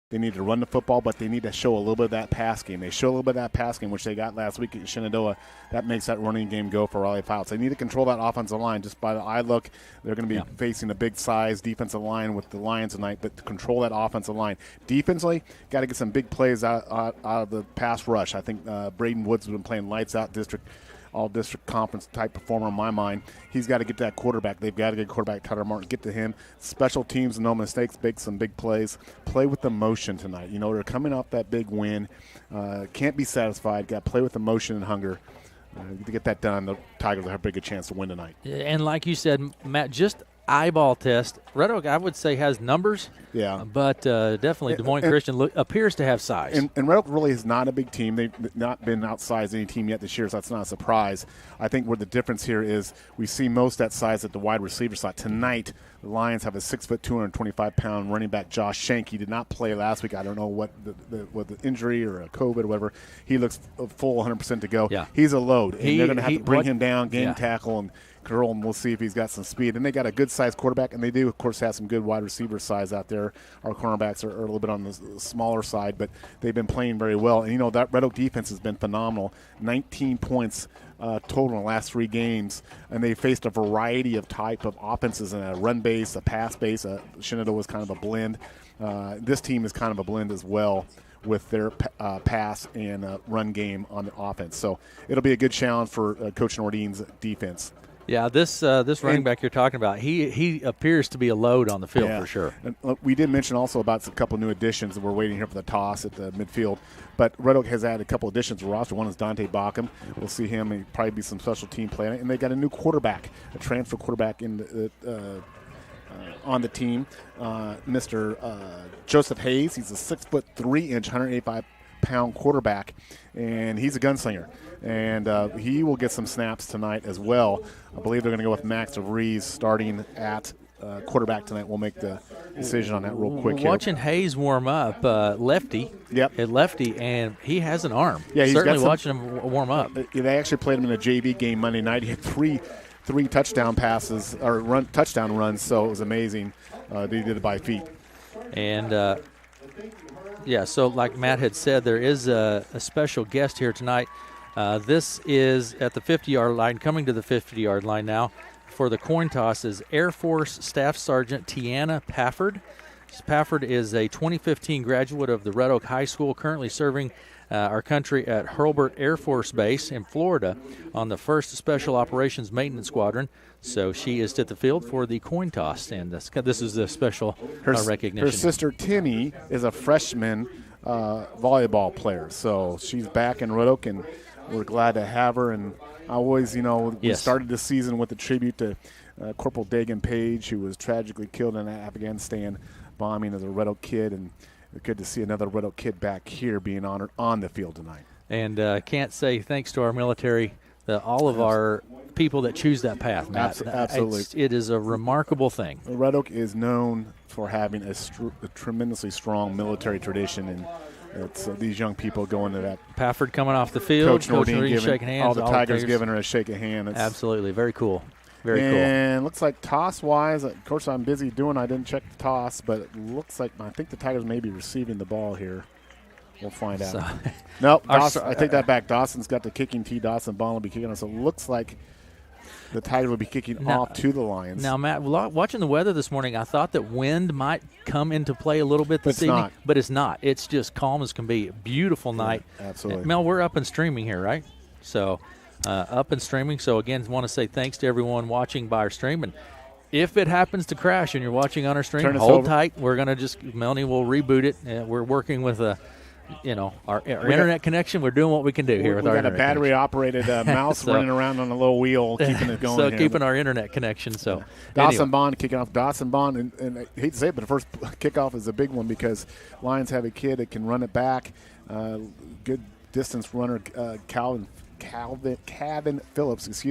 They need to run the football, but they need to show a little bit of that pass game. They show a little bit of that pass game, which they got last week at Shenandoah. That makes that running game go for Raleigh Fouts. They need to control that offensive line. Just by the eye look, they're going to be facing a big-size defensive line with the Lions tonight, but to control that offensive line. Defensively, got to get some big plays out of the pass rush. I think Braden Woods has been playing lights-out all-district conference type performer in my mind. He's got to get that quarterback. They've got to get quarterback Tyler Martin, get to him. Special teams, no mistakes, make some big plays. Play with emotion tonight. You know, they're coming off that big win. Can't be satisfied. Got to play with emotion and hunger. To get that done, the Tigers will have a big chance to win tonight. And like you said, Matt, just eyeball test. Red Oak, I would say, has numbers. Yeah. But definitely Des Moines Christian appears to have size. And Red Oak really is not a big team. They've not been outsized any team yet this year, so that's not a surprise. I think where the difference here is we see most that size at the wide receiver slot. Tonight, the Lions have a 6', 225-pound running back, Josh Shank. He did not play last week. I don't know what the injury or a COVID or whatever. He looks full 100% to go. Yeah. He's a load, and they're going to have to bring him down, game tackle, and control him. We'll see if he's got some speed. And they got a good-sized quarterback, and they do, of course, have some good wide receiver size out there. Our cornerbacks are a little bit on the smaller side, but they've been playing very well. And, you know, that Red Oak defense has been phenomenal. 19 points total in the last 3 games, and they faced a variety of type of offenses in a run base, a pass base. Shenandoah was kind of a blend. This team is kind of a blend as well with their pass and run game on the offense. So it'll be a good challenge for Coach Nordine's defense. Yeah, this running back you're talking about, he appears to be a load on the field for sure. And we did mention also about a couple new additions that we're waiting here for the toss at the midfield. But Red Oak has added a couple additions to the roster. One is Dante Bockham. We'll see him. He'll probably be some special team play. And they got a new quarterback, a transfer quarterback on the team, Mr. Joseph Hayes. He's a 6'3", 185-pound quarterback, and he's a gunslinger. And he will get some snaps tonight as well. I believe they're going to go with Max DeVries starting at quarterback tonight. We'll make the decision on that real quick here. Watching Hayes warm up, lefty. Yep. At lefty, and he has an arm. Yeah, he's certainly got watching him warm up. They actually played him in a JV game Monday night. He had three touchdown passes or touchdown runs, so it was amazing. He did it by feet. And so like Matt had said, there is a special guest here tonight. This is at the 50-yard line, coming to the 50-yard line now for the coin toss is Air Force Staff Sergeant Tiana Pafford. Pafford is a 2015 graduate of the Red Oak High School, currently serving our country at Hurlburt Air Force Base in Florida on the 1st Special Operations Maintenance Squadron. So she is at the field for the coin toss, and this is the special recognition. Her sister Timmy is a freshman volleyball player, so she's back in Red Oak, and we're glad to have her. And I always, we started the season with a tribute to Corporal Dagan Page, who was tragically killed in an Afghanistan bombing as a Red Oak kid, and good to see another Red Oak kid back here being honored on the field tonight. And can't say thanks to our military, all of our people that choose that path, Matt. Absolutely. It is a remarkable thing. Red Oak is known for having a tremendously strong military tradition, and it's these young people going to that. Pafford coming off the field, Coach Nordine shaking hands. All the Tigers giving her a shake of hand. Absolutely, very cool. Very cool. And looks like toss-wise, of course I'm busy I didn't check the toss, but it looks like I think the Tigers may be receiving the ball here. We'll find out. Nope, I take that back. Dawson's got the kicking tee. Dawson Bond will be kicking us. So it looks like the Tigers will be kicking off to the Lions. Now, Matt, watching the weather this morning, I thought that wind might come into play a little bit this evening. But it's not. It's just calm as can be. Beautiful night. Absolutely. Mel, we're up and streaming here, right? So up and streaming. So, again, want to say thanks to everyone watching by our stream. And if it happens to crash and you're watching on our stream, hold tight. We're going to Melanie will reboot it. We're working with our internet connection. We're doing what we can do here with our internet. We got a battery-operated mouse running around on a little wheel, keeping it going. Keeping our internet connection. So Dawson Bond kicking off. Dawson Bond, and I hate to say it, but the first kickoff is a big one because Lions have a kid that can run it back. Good distance runner, Gavin Phillips,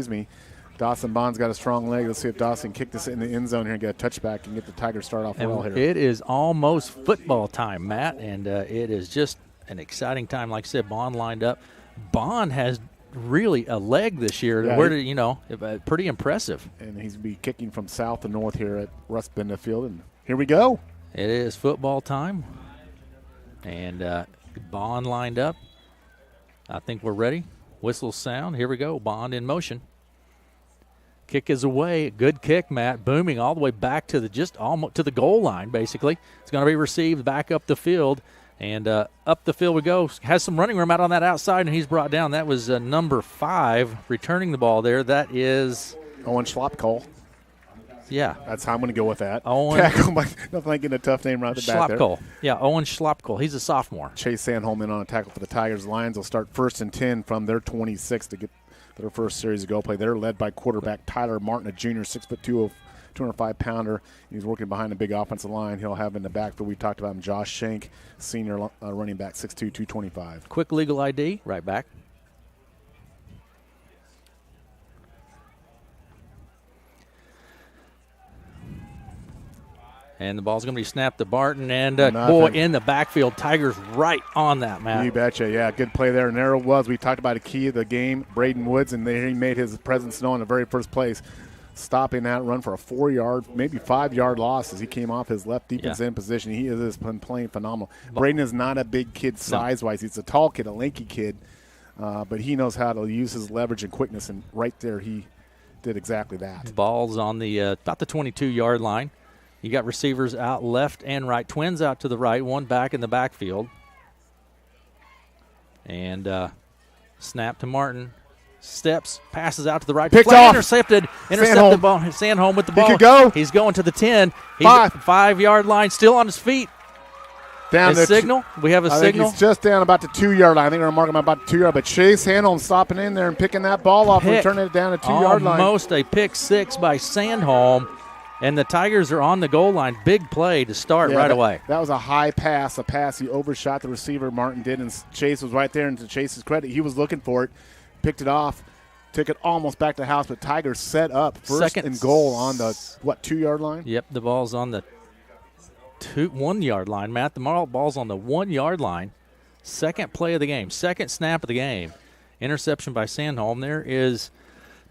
Dawson Bond's got a strong leg. Let's see if Dawson kick this in the end zone here and get a touchback and get the Tigers start off well here. It is almost football time, Matt, and it is just an exciting time. Like I said, Bond lined up. Bond has really a leg this year. Yeah, pretty impressive. And he's be kicking from south to north here at Russ Benda Field. And here we go. It is football time. And Bond lined up. I think we're ready. Whistle sound. Here we go. Bond in motion. Kick is away. Good kick, Matt. Booming all the way back to just almost to the goal line, basically. It's going to be received back up the field. And up the field we go. Has some running room out on that outside, and he's brought down. That was number 5 returning the ball there. That is Owen Schlopkohl. Yeah. That's how I'm going to go with that. Owen. Tackle, nothing like getting a tough name right at the back there. Schlopkohl. Yeah, Owen Schlopkohl. He's a sophomore. Chase Sandholm in on a tackle for the Tigers. Lions will start 1st and 10 from their 26 to get their first series of go play. They're led by quarterback Tyler Martin, a junior, 6'2", 205-pounder. He's working behind the big offensive line. He'll have in the backfield, we talked about him, Josh Shank, senior running back, 6'2", 225. Quick legal ID, right back. And the ball's going to be snapped to Barton. And, boy, in the backfield, Tigers right on that, Matt. You betcha. Yeah, good play there. And there it was. We talked about a key of the game, Braden Woods, and he made his presence known in the very first place, stopping that run for a 4-yard, maybe 5-yard loss as he came off his left defense end position. He has been playing phenomenal. Braden is not a big kid size-wise. He's a tall kid, a lanky kid, but he knows how to use his leverage and quickness, and right there he did exactly that. Ball's on the about the 22-yard line. You got receivers out left and right, twins out to the right, one back in the backfield. And snap to Martin. Steps, passes out to the right. Picked off. Intercepted the ball. Sandholm with the ball. He could go. He's going to the 10. He's at the 5-yard line, still on his feet. Down the signal. We have a signal. I think he's just down about the 2-yard line. I think we're marking him about the 2-yard. But Chase Sandholm stopping in there and picking that ball off and turning it down the 2-yard line. Almost a pick 6 by Sandholm. And the Tigers are on the goal line. Big play to start right away. That was a high pass, he overshot the receiver, Martin did, and Chase was right there. And to Chase's credit, he was looking for it, picked it off, took it almost back to the house, but Tigers set up first and goal on the, 2-yard line? Yep, the ball's on the 1-yard line, Matt. The ball's on the 1-yard line. Second play of the game, second snap of the game. Interception by Sandholm. There is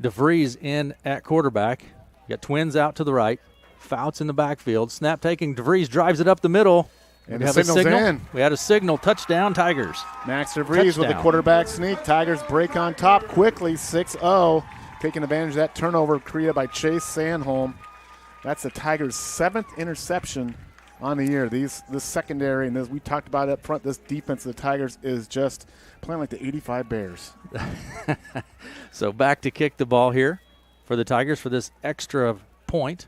DeVries in at quarterback. You got twins out to the right. Fouts in the backfield. Snap taking. DeVries drives it up the middle. And we have a signal. In. We had a signal. Touchdown, Tigers. Max DeVries with the quarterback sneak. Tigers break on top quickly, 6-0. Taking advantage of that turnover created by Chase Sandholm. That's the Tigers' 7th interception on the year. This secondary, and as we talked about up front, this defense of the Tigers is just playing like the 85 Bears. So back to kick the ball here for the Tigers for this extra point.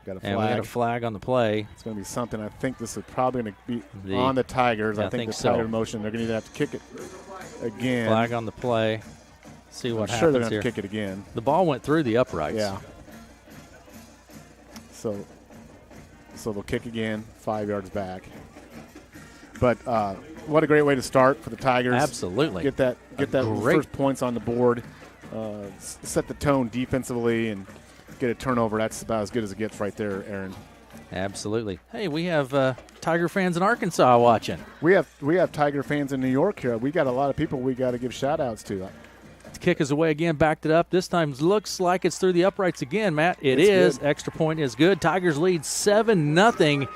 And we got a flag on the play. It's going to be something. I think this is probably going to be on the Tigers. I think the Tiger motion, they're going to have to kick it again. Flag on the play. See what happens here. Sure they're going to have to kick it again. The ball went through the uprights. Yeah. So they'll kick again, 5 yards back. But what a great way to start for the Tigers. Absolutely. Get that first points on the board. Set the tone defensively and get a turnover. That's about as good as it gets right there, Aaron. Absolutely. Hey, we have Tiger fans in Arkansas watching. We have Tiger fans in New York here. We got a lot of people we got to give shout-outs to. The kick is away again, backed it up. This time looks like it's through the uprights again, Matt. It is. Good. Extra point is good. Tigers lead 7-0,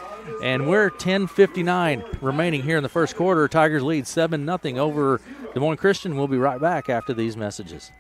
and we're 10:59 remaining here in the first quarter. Tigers lead 7-0 over Des Moines Christian. We'll be right back after these messages.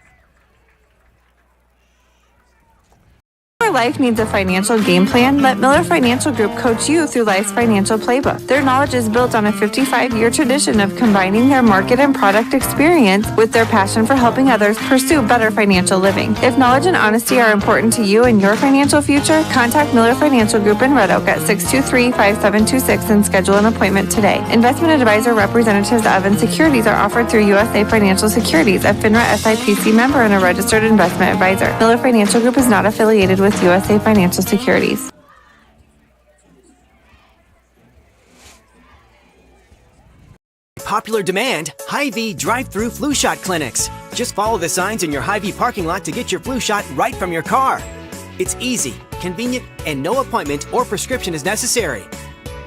Your life needs a financial game plan. Let Miller Financial Group coach you through life's financial playbook. Their knowledge is built on a 55-year tradition of combining their market and product experience with their passion for helping others pursue better financial living. If knowledge and honesty are important to you and your financial future, contact Miller Financial Group in Red Oak at 623-5726 and schedule an appointment today. Investment advisor representatives of and securities are offered through USA Financial Securities, a FINRA SIPC member and a registered investment advisor. Miller Financial Group is not affiliated with USA Financial Securities. Popular demand, Hy-Vee drive-through flu shot clinics. Just follow the signs in your Hy-Vee parking lot to get your flu shot right from your car. It's easy, convenient, and no appointment or prescription is necessary.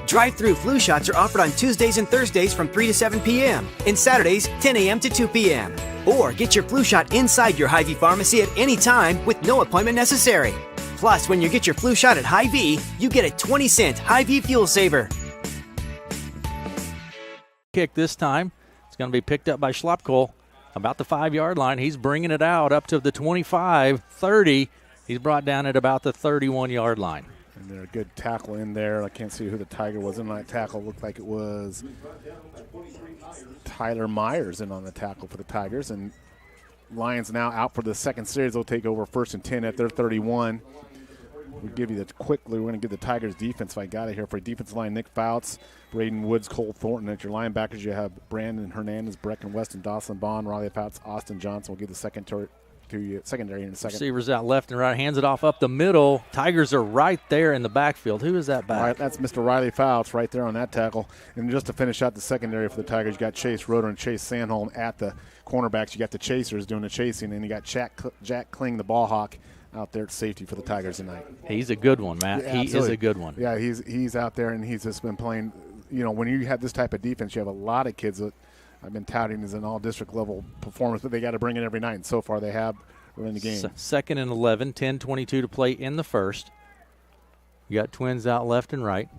Drive-through flu shots are offered on Tuesdays and Thursdays from 3 to 7 p.m. and Saturdays 10 a.m. to 2 p.m. Or get your flu shot inside your Hy-Vee pharmacy at any time with no appointment necessary. Plus, when you get your flu shot at Hy-Vee, you get a 20-cent Hy-Vee fuel saver. kick this time. It's going to be picked up by Schlapkohl about the 5-yard line. He's bringing it out up to the 25, 30. He's brought down at about the 31-yard line. And they're a good tackle in there. I can't see who the Tiger was in that tackle. Looked like it was Tyler Myers in on the tackle for the Tigers. And Lions now out for the second series. They'll take over 1st and 10 at their 31. We'll give you the quickly. We're going to give the Tigers defense if I got it here. For defensive line, Nick Fouts, Braden Woods, Cole Thornton. At your linebackers, you have Brandon Hernandez, Brecken Weston, Dawson Bond, Riley Fouts, Austin Johnson. We'll give the secondary in a second. Receivers out left and right. Hands it off up the middle. Tigers are right there in the backfield. Who is that back? Right, that's Mr. Riley Fouts right there on that tackle. And just to finish out the secondary for the Tigers, you got Chase Roeder and Chase Sandholm at the cornerbacks. You got the chasers doing the chasing, and you got Jack Kling, the ball hawk, out there at safety for the Tigers tonight. He's a good one, Matt. Yeah, he is a good one. Yeah, he's out there, and he's just been playing. You know, when you have this type of defense, you have a lot of kids that I've been touting as an all-district level performance, but they got to bring it every night. And so far they have. In the game. 2nd and 11, 10:22 to play in the first. You got Twins out left and right.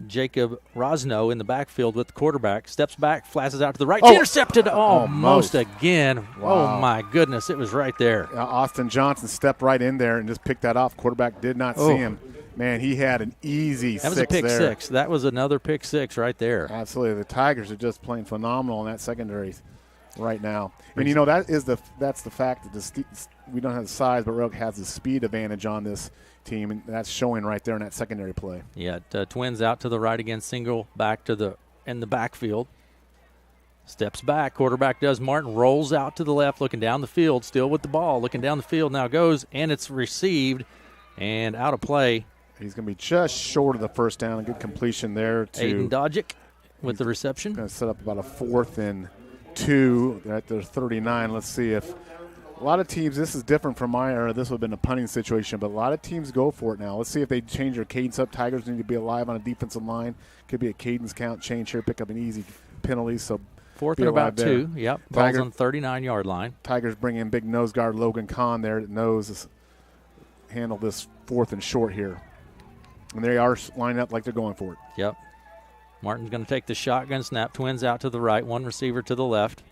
Jacob Rosno in the backfield with the quarterback. Steps back, flashes out to the right. Intercepted almost again. Wow. Oh, my goodness. It was right there. Austin Johnson stepped right in there and just picked that off. Quarterback did not see him. Man, he had an easy That was a pick six. That was another pick six right there. Absolutely. The Tigers are just playing phenomenal in that secondary right now. And, you know, that's the fact that we don't have the size, but Rogue has the speed advantage on this team, and that's showing right there in that secondary play. Yeah, Twins out to the right again, single back in the backfield. Steps back, quarterback does. Martin rolls out to the left, looking down the field, still with the ball, looking down the field. Now goes, and it's received and out of play. He's going to be just short of the first down. A good completion there to Aiden Dodgick with the reception. Going to set up about a 4th and 2. They're at their 39. Let's see if a lot of teams, this is different from my era. This would have been a punting situation, but a lot of teams go for it now. Let's see if they change their cadence up. Tigers need to be alive on a defensive line. Could be a cadence count change here, pick up an easy penalty. So 4th and about 2. Yep. Ball's on the 39-yard line. Tigers bring in big nose guard Logan Kahn there that knows handle this 4th and short here. And they are lined up like they're going for it. Yep. Martin's going to take the shotgun snap. Twins out to the right. One receiver to the left.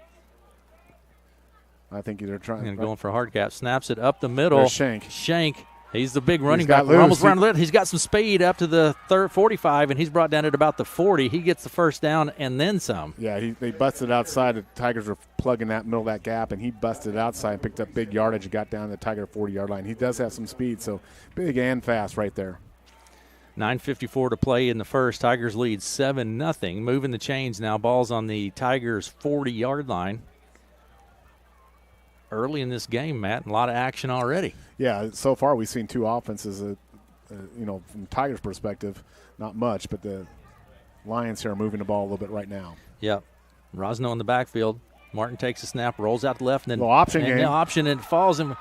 I think they're trying. And going for a hard gap. Snaps it up the middle. There's Shank. He's the big running back. We're almost around the He's got some speed up to the 45, and he's brought down at about the 40. He gets the first down and then some. Yeah, they busted outside. The Tigers were plugging that middle of that gap, and he busted outside and picked up big yardage and got down to the Tiger 40-yard line. He does have some speed, so big and fast right there. 9:54 to play in the first. Tigers lead 7-0. Moving the chains now. Ball's on the Tigers' 40-yard line. Early in this game, Matt, and a lot of action already. Yeah, so far we've seen two offenses. From Tigers' perspective, not much, but the Lions here are moving the ball a little bit right now. Yep. Rosno in the backfield. Martin takes a snap, rolls out to the left, and then option and it falls him.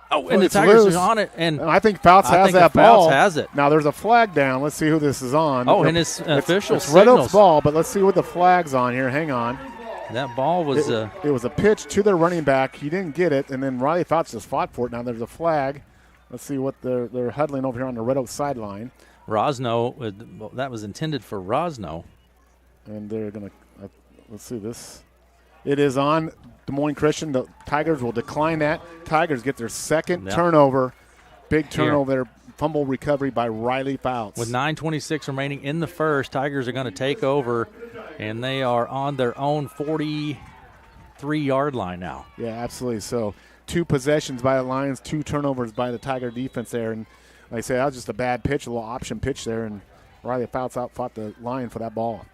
And the Tigers are on it. And I think Fouts has that ball. Fouts has it. Now there's a flag down. Let's see who this is on. And it's official It's Red Oak's ball, but let's see what the flag's on here. Hang on. That ball was it was a pitch to their running back. He didn't get it, and then Riley Fouts just fought for it. Now there's a flag. Let's see what they're huddling over here on the Red Oak sideline. Rosno, that was intended for Rosno. And they're going to let's see this. It is on Des Moines Christian. The Tigers will decline that. Tigers get their second turnover. Big turnover there. Fumble recovery by Riley Fouts. With 9:26 remaining in the first, Tigers are going to take over, and they are on their own 43-yard line now. Yeah, absolutely. So 2 possessions by the Lions, 2 turnovers by the Tiger defense there. And like I say, that was just a bad pitch, a little option pitch there, and Riley Fouts outfought the Lion for that ball.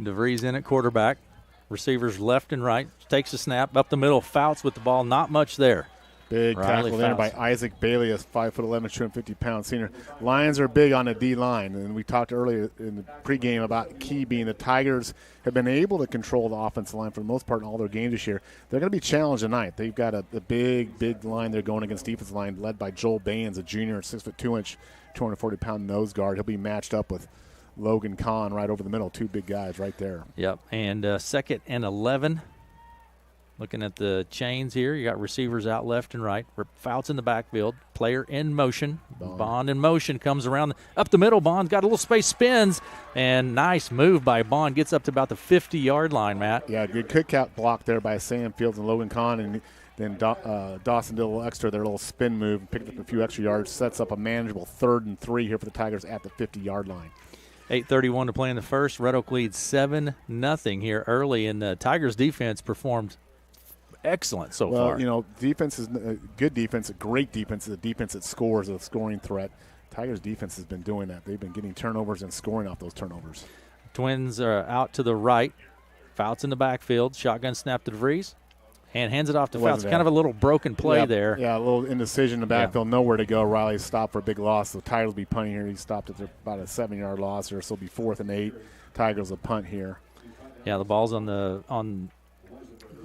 DeVries in at quarterback. Receivers left and right. Takes a snap up the middle. Fouts with the ball. Not much there. Big tackle there by Isaac Bailey, a 5'11", 250-pound senior. Lions are big on the D-line, and we talked earlier in the pregame about key being the Tigers have been able to control the offensive line for the most part in all their games this year. They're going to be challenged tonight. They've got a big line they're going against defensive line led by Joel Baines, a junior, 6'2", 240-pound nose guard. He'll be matched up with Logan Kahn right over the middle, 2 big guys right there. Yep, and 2nd and 11. Looking at the chains here, you got receivers out left and right. Fouts in the backfield. Player in motion. Bond in motion comes around up the middle. Bond's got a little space, spins, and nice move by Bond. Gets up to about the 50-yard line, Matt. Yeah, good kick-out block there by Sam Fields and Logan Kahn, and then Dawson did a little extra, their little spin move, picked up a few extra yards, sets up a manageable 3rd and 3 here for the Tigers at the 50-yard line. 8:31 to play in the first. Red Oak leads 7-0 here early, and the Tigers' defense performed excellent so far. Well, you know, defense is a good defense, a great defense, a defense that scores, a scoring threat. Tigers' defense has been doing that. They've been getting turnovers and scoring off those turnovers. Twins are out to the right. Fouts in the backfield. Shotgun snap to DeVries. And hands it off to Fouts. Kind of a little broken play there. Yeah, a little indecision in the backfield. Nowhere to go. Riley stopped for a big loss. The Tigers will be punting here. He stopped at about a 7-yard loss here, so it'll be 4th and 8. Tigers will punt here. Yeah, the ball's on their own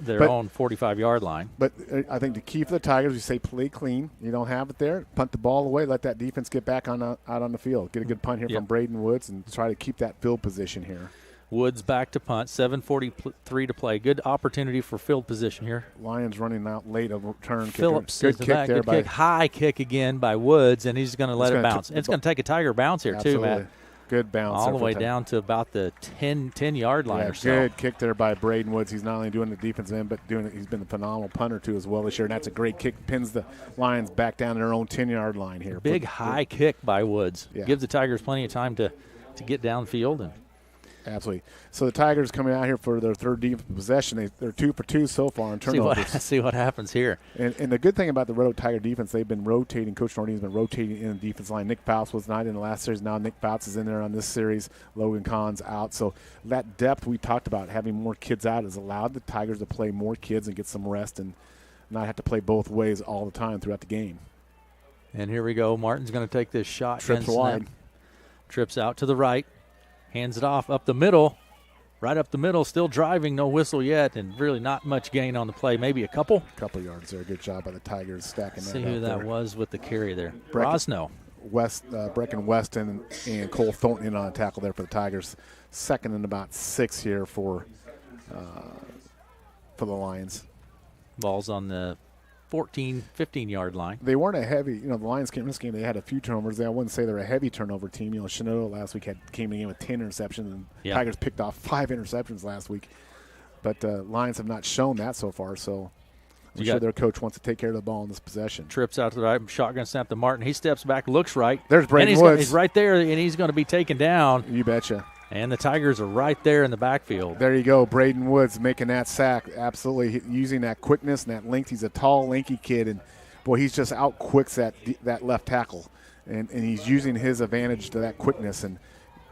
45-yard line. But I think the key for the Tigers, you say play clean. You don't have it there. Punt the ball away. Let that defense get back out on the field. Get a good punt here from Braden Woods and try to keep that field position here. Woods back to punt. 7:43 to play. Good opportunity for field position here. Lions running out late, a return. Phillips good kick back. there. Good kick. High kick again by Woods, and he's going to let it bounce. It's going to take a Tiger bounce here, Absolutely. too, Matt. Good bounce. All the way down to about the 10-yard line or so. Good kick there by Braden Woods. He's not only doing the defensive end, but he's been a phenomenal punter, too, as well this year. And that's a great kick. Pins the Lions back down to their own 10-yard line here. Big high kick by Woods. Gives the Tigers plenty of time to get downfield. Absolutely. So the Tigers coming out here for their 3rd defensive possession. They're 2 for 2 so far on turnovers. See what happens here. And the good thing about the Red Oak Tiger defense, they've been rotating. Coach Nordin's been rotating in the defense line. Nick Fouts was not in the last series. Now Nick Fouts is in there on this series. Logan Kahn's out. So that depth we talked about, having more kids out, has allowed the Tigers to play more kids and get some rest and not have to play both ways all the time throughout the game. And here we go. Martin's going to take this shot. Trips wide. Trips out to the right. Hands it off up the middle. Right up the middle, still driving, no whistle yet, and really not much gain on the play. Maybe a couple yards there. Good job by the Tigers stacking that up. See who that was with the carry there. Brecken Weston and Cole Thornton in on a tackle there for the Tigers. 2nd and about 6 here for the Lions. Ball's on the 15-yard line. They weren't a heavy, the Lions came in this game, they had a few turnovers. I wouldn't say they're a heavy turnover team. Shenandoah last week came in with 10 interceptions, and Tigers picked off 5 interceptions last week. But Lions have not shown that so far, so I'm sure their coach wants to take care of the ball in this possession. Trips out to the right, shotgun snap to Martin. He steps back, looks right. There's Braden Woods. He's right there, and he's going to be taken down. You betcha. And the Tigers are right there in the backfield. There you go. Braden Woods making that sack. Absolutely using that quickness and that length. He's a tall, lanky kid, and, boy, he's just out-quicks that left tackle. And he's using his advantage to that quickness and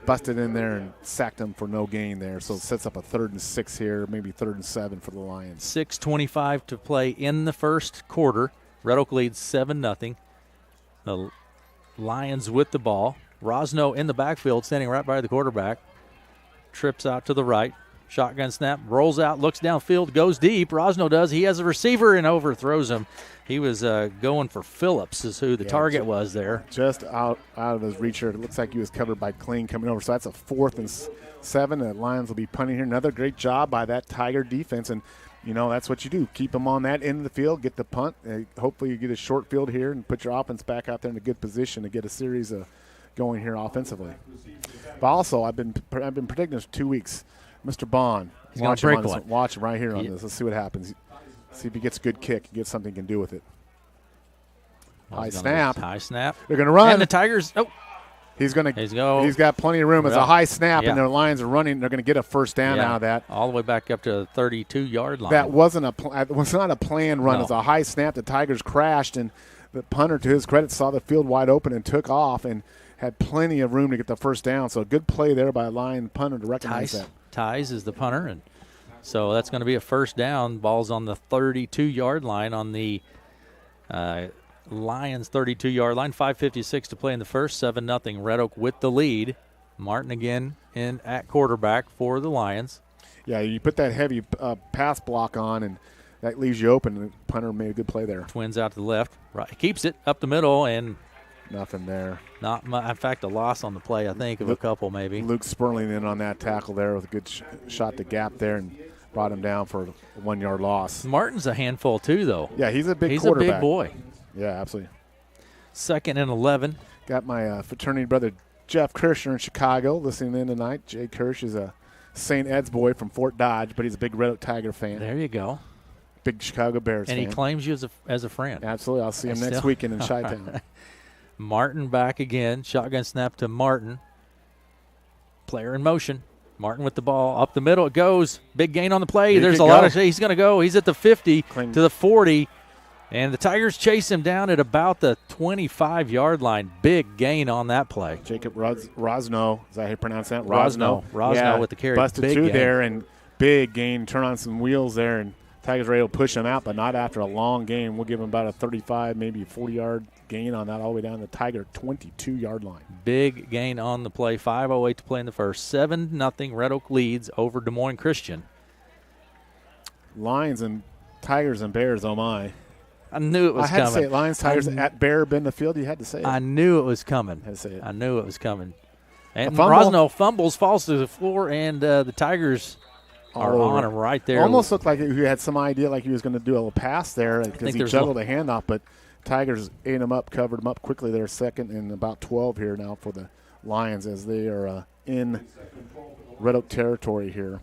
busted in there and sacked him for no gain there. So it sets up a 3rd and 6 here, maybe 3rd and 7 for the Lions. 6:25 to play in the first quarter. Red Oak leads 7-0. The Lions with the ball. Rosno in the backfield, standing right by the quarterback. Trips out to the right. Shotgun snap, rolls out, looks downfield, goes deep. Rosno does. He has a receiver and overthrows him. He was going for Phillips is who the target was there. Just out of his reach here. It looks like he was covered by Kling coming over. So that's a 4th and 7. The Lions will be punting here. Another great job by that Tiger defense. And, that's what you do. Keep them on that end of the field, get the punt. Hopefully you get a short field here and put your offense back out there in a good position to get a series going here offensively. But also, I've been predicting this for 2 weeks. Mr. Bond, watch him right here on this. Let's see what happens. See if he gets a good kick, get something he can do with it. High snap. They're going to run. And the Tigers. Oh, he's got plenty of room. It's a high snap, and their Lions are running. They're going to get a first down out of that. All the way back up to the 32-yard line. That was not a planned run. No. It was a high snap. The Tigers crashed, and the punter, to his credit, saw the field wide open and took off and had plenty of room to get the first down. So a good play there by a Lion punter to recognize that. Ties is the punter, and so that's going to be a first down. Ball's on the 32-yard line on the Lions 32-yard line. 5:56 to play in the first. 7-0 Red Oak with the lead. Martin again in at quarterback for the Lions. Yeah, you put that heavy pass block on, and that leaves you open. The punter made a good play there. Twins out to the left. Right, keeps it up the middle, and nothing there. In fact, a loss on the play, I think, of a couple maybe. Luke Sperling in on that tackle there with a good shot to gap there. And brought him down for a 1-yard loss. Martin's a handful too, though. Yeah, he's a big He's quarterback. a big boy. Yeah, absolutely. 2nd and 11. Got my fraternity brother Jeff Kirshner in Chicago listening in tonight. Jay Kirsch is a St. Ed's boy from Fort Dodge, but he's a big Red Oak Tiger fan. There you go. Big Chicago Bears and fan. He claims you as a friend. Absolutely. I'll see him next weekend in Chi-Town. Martin back again. Shotgun snap to Martin. Player in motion. Martin with the ball. Up the middle it goes. Big gain on the play. There's a lot of – he's going to go. He's at the 50 to the 40. And the Tigers chase him down at about the 25-yard line. Big gain on that play. Jacob Rosno. Is that how you pronounce that? Rosno with the carry. Busted big through gain. there and big gain. Turn on some wheels there, and Tigers were able to push him out, but not after a long gain. We'll give him about a 35, maybe 40-yard gain on that all the way down to the Tiger 22-yard line. Big gain on the play. 5:08 to play in the first. 7-0 Red Oak leads over Des Moines Christian. Lions and Tigers and Bears, oh my. I knew it was coming. I had to say it. Lions, Tigers at Bear, been the field. You had to say it. I knew it was coming. Had to say it. I knew it was coming. And fumble. Rosno fumbles, falls to the floor, and the Tigers are on him right there. Almost looked like he had some idea like he was going to do a little pass there because he juggled a handoff, but Tigers ate him up, covered him up quickly. They're 2nd and about 12 here now for the Lions as they are in Red Oak territory here.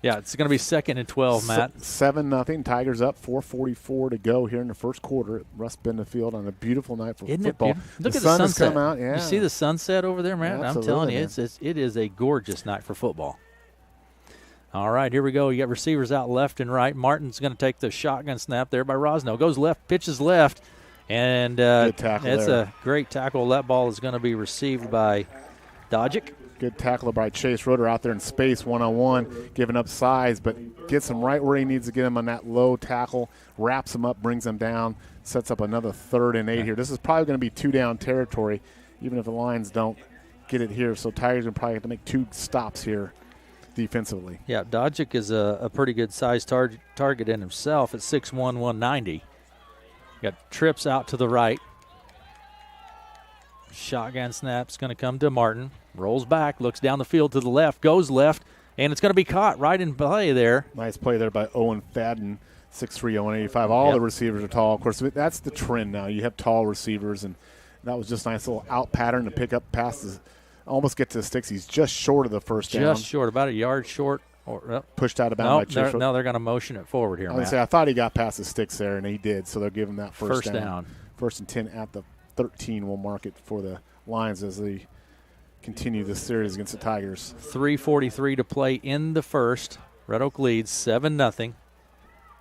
Yeah, it's going to be 2nd and 12, Matt. 7-0. Tigers up. 4:44 to go here in the first quarter. Russ Benfield on a beautiful night for football. Look at sun the has sunset. come out. Yeah. You see the sunset over there, Matt? Absolutely, I'm telling you, man. it is a gorgeous night for football. All right, here we go. You got receivers out left and right. Martin's going to take the shotgun snap there by Rosno. Goes left, pitches left, and it's a great tackle. That ball is going to be received by Dojic. Good tackle by Chase Roeder out there in space, one-on-one, giving up size, but gets him right where he needs to get him on that low tackle, wraps him up, brings him down, sets up another 3rd and 8 here. This is probably going to be 2-down territory, even if the Lions don't get it here. So Tigers will probably have to make 2 stops here defensively. Yeah, Dojic is a pretty good size target in himself at 6'1", 190. Got trips out to the right. Shotgun snap's going to come to Martin. Rolls back, looks down the field to the left, goes left, and it's going to be caught right in play there. Nice play there by Owen Fadden, 6'3", 185. All the receivers are tall. Of course, that's the trend now. You have tall receivers, and that was just a nice little out pattern to pick up passes. Almost get to the sticks. He's just short of the first down. Just short, about a yard short. Pushed out of bounds by Chase. No, they're going to motion it forward here, Matt. I thought he got past the sticks there, and he did, so they'll give him that first down. 1st and 10 at the 13 will mark it for the Lions as they continue this series against the Tigers. 3:43 to play in the first. Red Oak leads 7-0.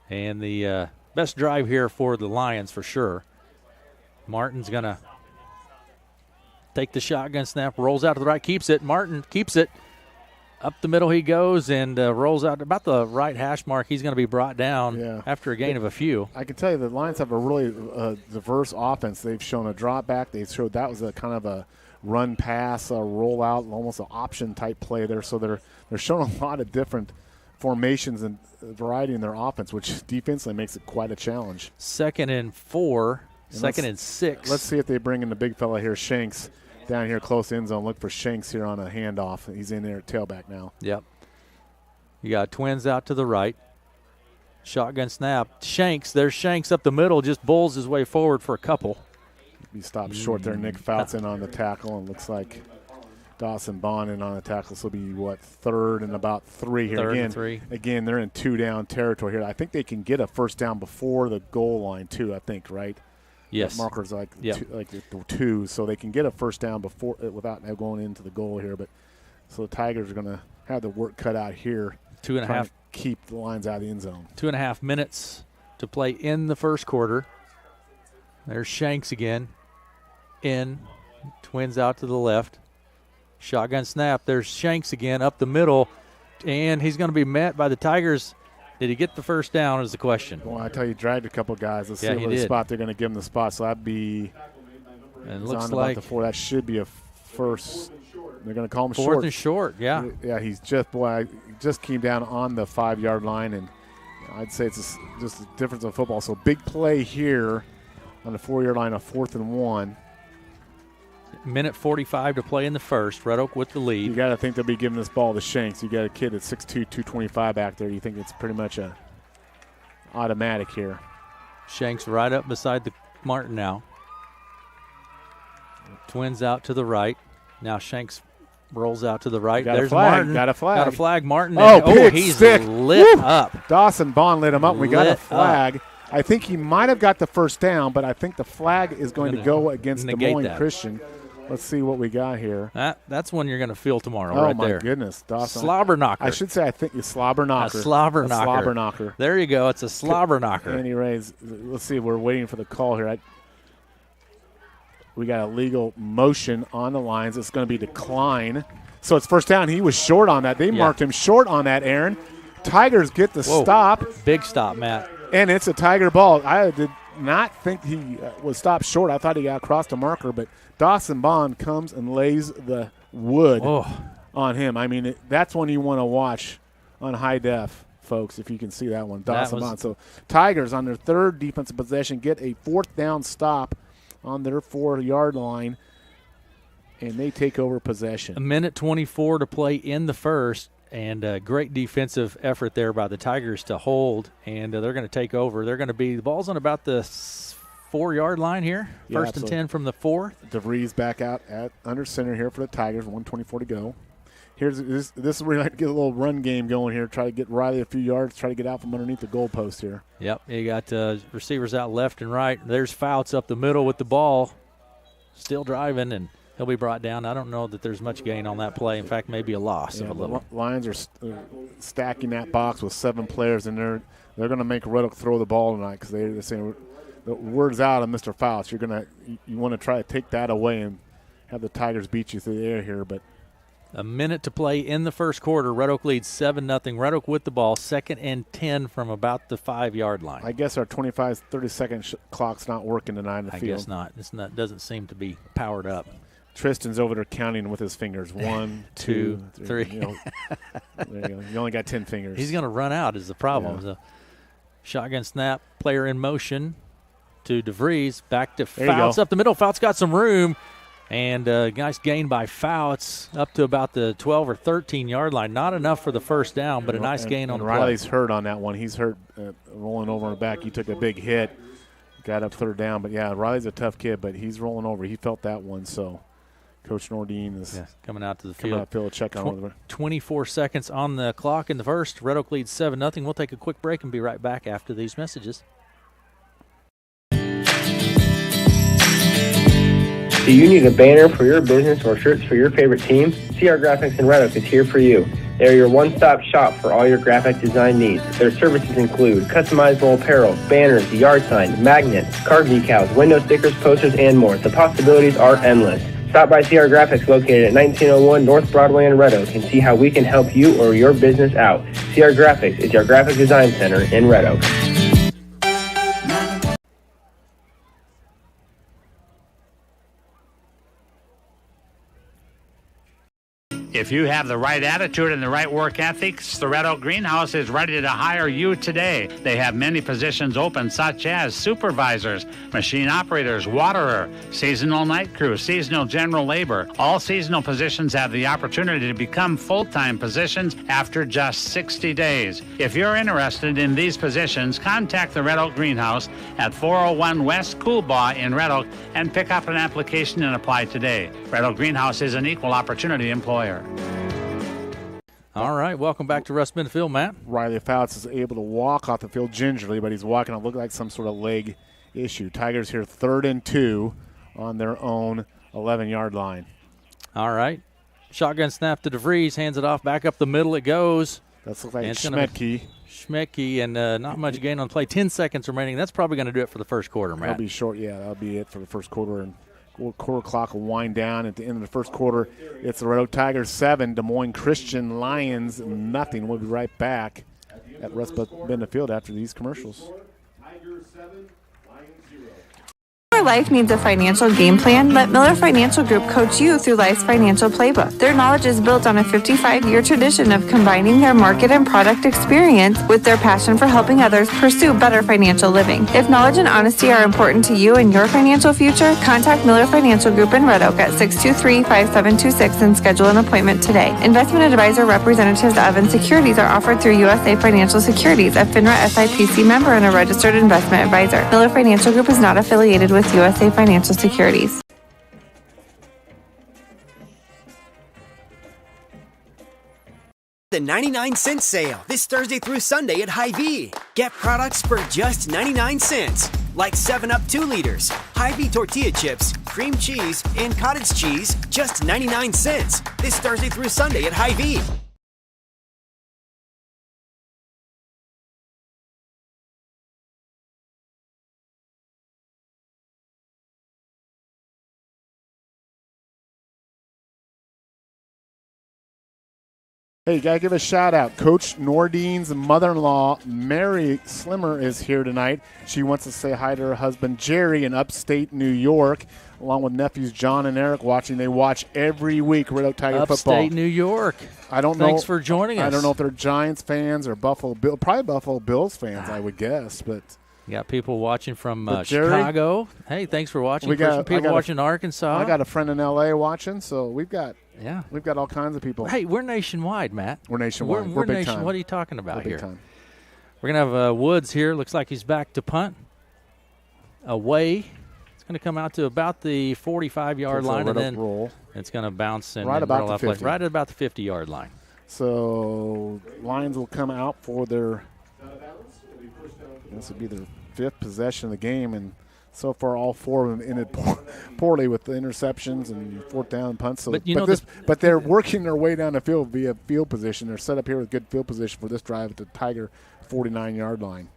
And the best drive here for the Lions for sure. Martin's going to take the shotgun snap, rolls out to the right, keeps it. Martin keeps it. Up the middle he goes and rolls out about the right hash mark. He's going to be brought down after a gain of a few. I can tell you the Lions have a really diverse offense. They've shown a drop back. They showed that was a kind of a run pass, a rollout, almost an option type play there. So they're showing a lot of different formations and variety in their offense, which defensively makes it quite a challenge. 2nd and 4, 2nd and 6. Let's see if they bring in the big fella here, Shanks. Down here close end zone. Look for Shanks here on a handoff. He's in there at tailback now. Yep. You got twins out to the right. Shotgun snap. Shanks. There's Shanks up the middle. Just bowls his way forward for a couple. He stopped short there. Nick Fouts in on the tackle, and looks like Dawson Bond in on the tackle. This will be, 3rd and about 3 here. Third and 3. Again, they're in 2-down territory here. I think they can get a first down before the goal line, too, I think, right? Yes. That marker's like 2, so they can get a first down before without going into the goal here. But so the Tigers are going to have the work cut out here. 2.5. To keep the Lions out of the end zone. 2.5 minutes to play in the first quarter. There's Shanks again. In. Twins out to the left. Shotgun snap. There's Shanks again up the middle. And he's going to be met by the Tigers. Did he get the first down is the question. Well, I tell you, he dragged a couple guys. Let's see what the spot they're going to give him the spot. So that'd be and looks like about the 4. That should be a first. They're going to call him short. 4th and short, yeah. Yeah, he just came down on the 5-yard line, and I'd say it's just a difference in football. So big play here on the 4-yard line, a 4th and 1. Minute 45 to play in the first. Red Oak with the lead. You got to think they'll be giving this ball to Shanks. You got a kid at 6'2", 225 back there. You think it's pretty much a automatic here. Shanks right up beside the Martin now. Twins out to the right. Now Shanks rolls out to the right. There's Martin. Got a flag. Got a flag. Martin. He's stick. Lit up. Dawson Bond lit him up. We got a flag. Up. I think he might have got the first down, but I think the flag is going to go against Des Moines Christian. Let's see what we got here. That's one you're going to feel tomorrow right there. Oh, my goodness. Dawson. Slobber knocker. I should say I think it's slobber knocker. A slobber knocker. Slobber knocker. There you go. It's a slobber knocker. Anyways, let's see. We're waiting for the call here. We got a legal motion on the lines. It's going to be decline. So it's first down. He was short on that. They marked him short on that, Aaron. Tigers get the stop. Big stop, Matt. And it's a Tiger ball. I did not think he was stopped short. I thought he got across the marker, but Dawson Bond comes and lays the wood on him. I mean, that's one you want to watch on high def, folks, if you can see that one. Dawson Bond. So Tigers on their third defensive possession get a fourth down stop on their 4-yard line, and they take over possession. A minute 24 to play in the first. And a great defensive effort there by the Tigers to hold, and they're going to take over. They're going to be – the ball's on about the 4-yard line here, first and 10 from the 4. DeVries back out at under center here for the Tigers, 1:24 to go. This is where you like to get a little run game going here, try to get Riley a few yards, try to get out from underneath the goalpost here. Yep, you got receivers out left and right. There's Fouts up the middle with the ball, still driving, and he'll be brought down. I don't know that there's much gain on that play. In fact, maybe a loss of a little. Lions are stacking that box with 7 players, and they're going to make Red Oak throw the ball tonight because they're saying the word's out of Mr. Fouts. You want to try to take that away and have the Tigers beat you through the air here. But a minute to play in the first quarter. Red Oak leads 7-0. Red Oak with the ball, 2nd and 10 from about the 5-yard line. I guess our 25, 30-second clock's not working tonight in the field. I guess not. It's not. Doesn't seem to be powered up. Tristan's over there counting with his fingers. 1, 2, 3. There you go. You only got 10 fingers. He's going to run out is the problem. Yeah. So, shotgun snap, player in motion to DeVries. Back to Fouts up the middle. Fouts got some room. And nice gain by Fouts up to about the 12 or 13-yard line. Not enough for the first down, but a nice gain on the play. Riley's hurt on that one. He's hurt rolling over on the back. He took a big hit. Got up 3rd down. But, yeah, Riley's a tough kid, but he's rolling over. He felt that one, so – Coach Nordine is coming out to the field. Check on 24 seconds on the clock in the first. Red Oak leads 7-0. We'll take a quick break and be right back after these messages. Do you need a banner for your business or shirts for your favorite team? CR Graphics in Red Oak is here for you. They're your one-stop shop for all your graphic design needs. Their services include customizable apparel, banners, yard signs, magnets, card decals, window stickers, posters, and more. The possibilities are endless. Stop by CR Graphics located at 1901 North Broadway in Red Oak and see how we can help you or your business out. CR Graphics is your graphic design center in Red Oak. If you have the right attitude and the right work ethics, the Red Oak Greenhouse is ready to hire you today. They have many positions open, such as supervisors, machine operators, waterer, seasonal night crew, seasonal general labor. All seasonal positions have the opportunity to become full-time positions after just 60 days. If you're interested in these positions, contact the Red Oak Greenhouse at 401 West Coolbaugh in Red Oak and pick up an application and apply today. Red Oak Greenhouse is an equal opportunity employer. All right, welcome back to Russ Field, Matt. Riley Fouts is able to walk off the field gingerly, but he's walking. It looked like some sort of leg issue. Tigers here 3rd and 2 on their own 11-yard line. All right, shotgun snap to DeVries, hands it off, back up the middle it goes. That looks like Schmetke, and not much gain on play. 10 seconds remaining. That's probably going to do it for the first quarter, Matt. That'll be short. Yeah, that'll be it for the first quarter. And quarter clock will wind down at the end of the first quarter. It's the Red Oak Tigers 7, Des Moines Christian Lions nothing. We'll be right back at Russ Bender Field after these commercials. Your life needs a financial game plan. Let Miller Financial Group coach you through life's financial playbook. Their knowledge is built on a 55-year tradition of combining their market and product experience with their passion for helping others pursue better financial living. If knowledge and honesty are important to you and your financial future, contact Miller Financial Group in Red Oak at 623-5726 and schedule an appointment today. Investment advisor representatives of and securities are offered through USA Financial Securities, a FINRA SIPC member and a registered investment advisor. Miller Financial Group is not affiliated with USA Financial Securities. The 99-cent sale this Thursday through Sunday at Hy-Vee. Get products for just 99 cents, like 7-Up 2 liters, Hy-Vee tortilla chips, cream cheese, and cottage cheese, just 99 cents this Thursday through Sunday at Hy-Vee. Hey, you got to give a shout out. Coach Nordine's mother-in-law, Mary Slimmer, is here tonight. She wants to say hi to her husband, Jerry, in upstate New York, along with nephews John and Eric watching. They watch every week Red Oak Tiger football. Upstate New York. I don't know. Thanks for joining us. I don't know if they're Giants fans or Buffalo Bill, probably Buffalo Bills fans, I would guess. But you got people watching from Jerry, Chicago. Hey, thanks for watching. People watching Arkansas. I got a friend in L.A. watching, so we've got all kinds of people. Hey, we're nationwide, Matt. We're nationwide. We're big nation. time. What are you talking about we're here? Big time. We're going to have Woods here. Looks like he's back to punt. Away. It's going to come out to about the 45-yard line, and then roll. It's going to bounce and right about roll the 50. Right at about the 50-yard line. So Lions will come out for their – this will be their fifth possession of the game, and so far all four of them ended poorly with the interceptions and fourth down punts. So, but they're working their way down the field via field position. They're set up here with good field position for this drive at the Tiger 49-yard line.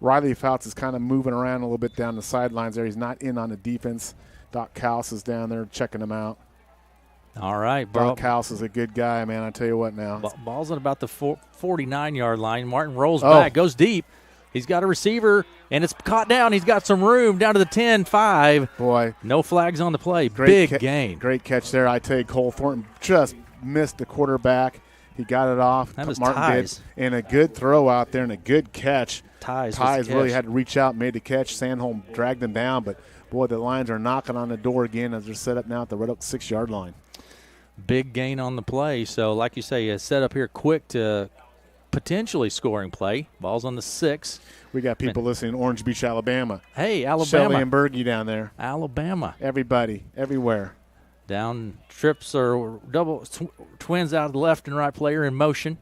Riley Fouts is kind of moving around a little bit down the sidelines there. He's not in on the defense. Doc Cowles is down there checking him out. All right, bro. Doc Cowles is a good guy, man. I tell you what now. Ball's at about the 49-yard line. Martin rolls back, goes deep. He's got a receiver, and it's caught down. He's got some room down to the 10-5. Boy. No flags on the play. Big gain. Great catch there. I tell you, Cole Thornton just missed the quarterback. He got it off. That was Martin Ties. did. And a good throw out there and a good catch. Ties really had to reach out and made the catch. Sandholm dragged him down. But, boy, the Lions are knocking on the door again as they're set up now at the Red Oak 6-yard line. Big gain on the play. So, like you say, set up here quick to potentially scoring play. Ball's on the 6. We got people listening in Orange Beach, Alabama. Hey, Alabama. Shelly and Bergie down there. Alabama. Everybody, everywhere. Down trips or twins out of the left and right player in motion.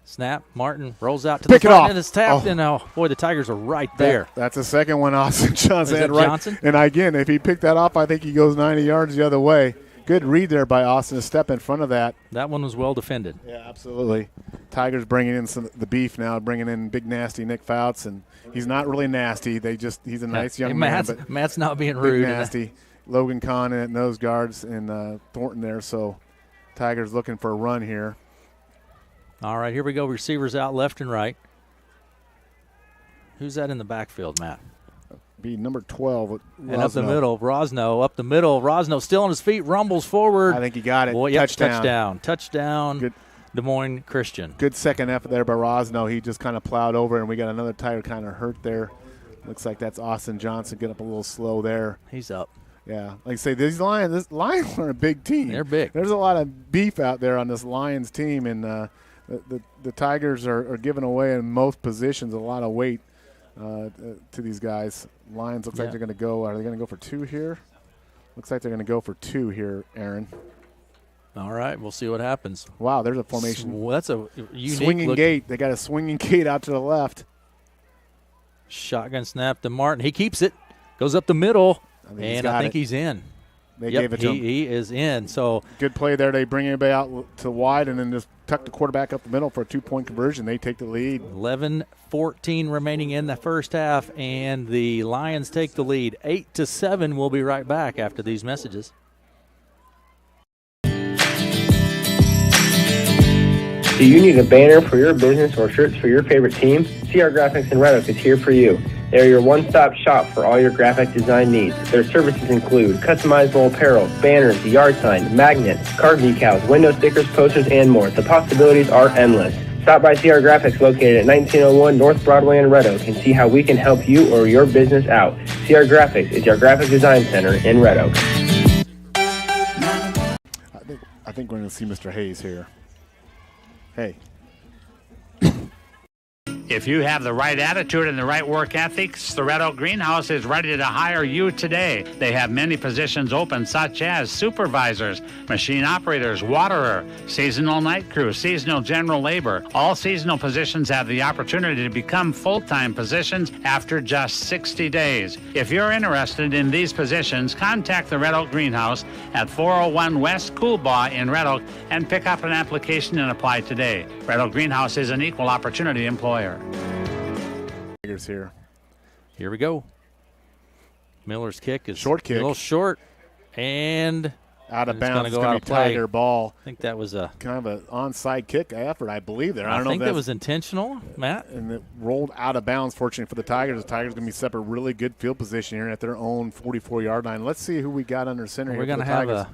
Snap. Martin rolls out to the front and it's tapped. And boy, the Tigers are right there. That's the second one Austin Johnson had right. Johnson? And again, if he picked that off, I think he goes 90 yards the other way. Good read there by Austin to step in front of that. That one was well defended. Yeah, absolutely. Tigers bringing in the beef now, bringing in big nasty Nick Fouts, and he's not really nasty. He's a nice young man. But Matt's not being rude. Big nasty. Logan Kahn at nose guards and Thornton there. So Tigers looking for a run here. All right, here we go. Receivers out left and right. Who's that in the backfield, Matt? Be number 12. And up the middle, Rosno. Up the middle, Rosno still on his feet, rumbles forward. I think he got it. Boy, touchdown. Good. Des Moines Christian. Good second effort there by Rosno. He just kind of plowed over, and we got another Tiger kind of hurt there. Looks like that's Austin Johnson getting up a little slow there. He's up. Yeah, like I say, this Lions are a big team. They're big. There's a lot of beef out there on this Lions team, and the Tigers are giving away in most positions a lot of weight to these guys. Lions looks like they're going to go. Are they going to go for 2 here? Looks like they're going to go for 2 here, Aaron. All right, we'll see what happens. Wow, there's a formation. That's a unique swinging gate. They got a swinging gate out to the left. Shotgun snap to Martin. He keeps it. Goes up the middle, and I think he's in. They gave it to him. He is in. So good play there. They bring everybody out to wide and then just tuck the quarterback up the middle for a 2-point conversion. They take the lead. 11:14 remaining in the first half, and the Lions take the lead 8-7. We'll be right back after these messages. Do you need a banner for your business or shirts for your favorite team? CR Graphics in Red Oak is here for you. They're your one-stop shop for all your graphic design needs. Their services include customizable apparel, banners, yard signs, magnets, card decals, window stickers, posters, and more. The possibilities are endless. Stop by CR Graphics located at 1901 North Broadway in Red Oak and see how we can help you or your business out. CR Graphics is your graphic design center in Red Oak. I think we're going to see Mr. Hayes here. Hey. If you have the right attitude and the right work ethics, the Red Oak Greenhouse is ready to hire you today. They have many positions open, such as supervisors, machine operators, waterer, seasonal night crew, seasonal general labor. All seasonal positions have the opportunity to become full-time positions after just 60 days. If you're interested in these positions, contact the Red Oak Greenhouse at 401 West Coolbaugh in Red Oak and pick up an application and apply today. Red Oak Greenhouse is an equal opportunity employer. Here. Here we go. Miller's kick is short kick. A little short and out of bounds. It's going to be Tiger ball. I think that was a kind of an onside kick effort, I believe there. I think that was intentional, Matt. And it rolled out of bounds, fortunately for the Tigers. The Tigers going to be set up a really good field position here at their own 44-yard line. Let's see who we got under center here. We're going to have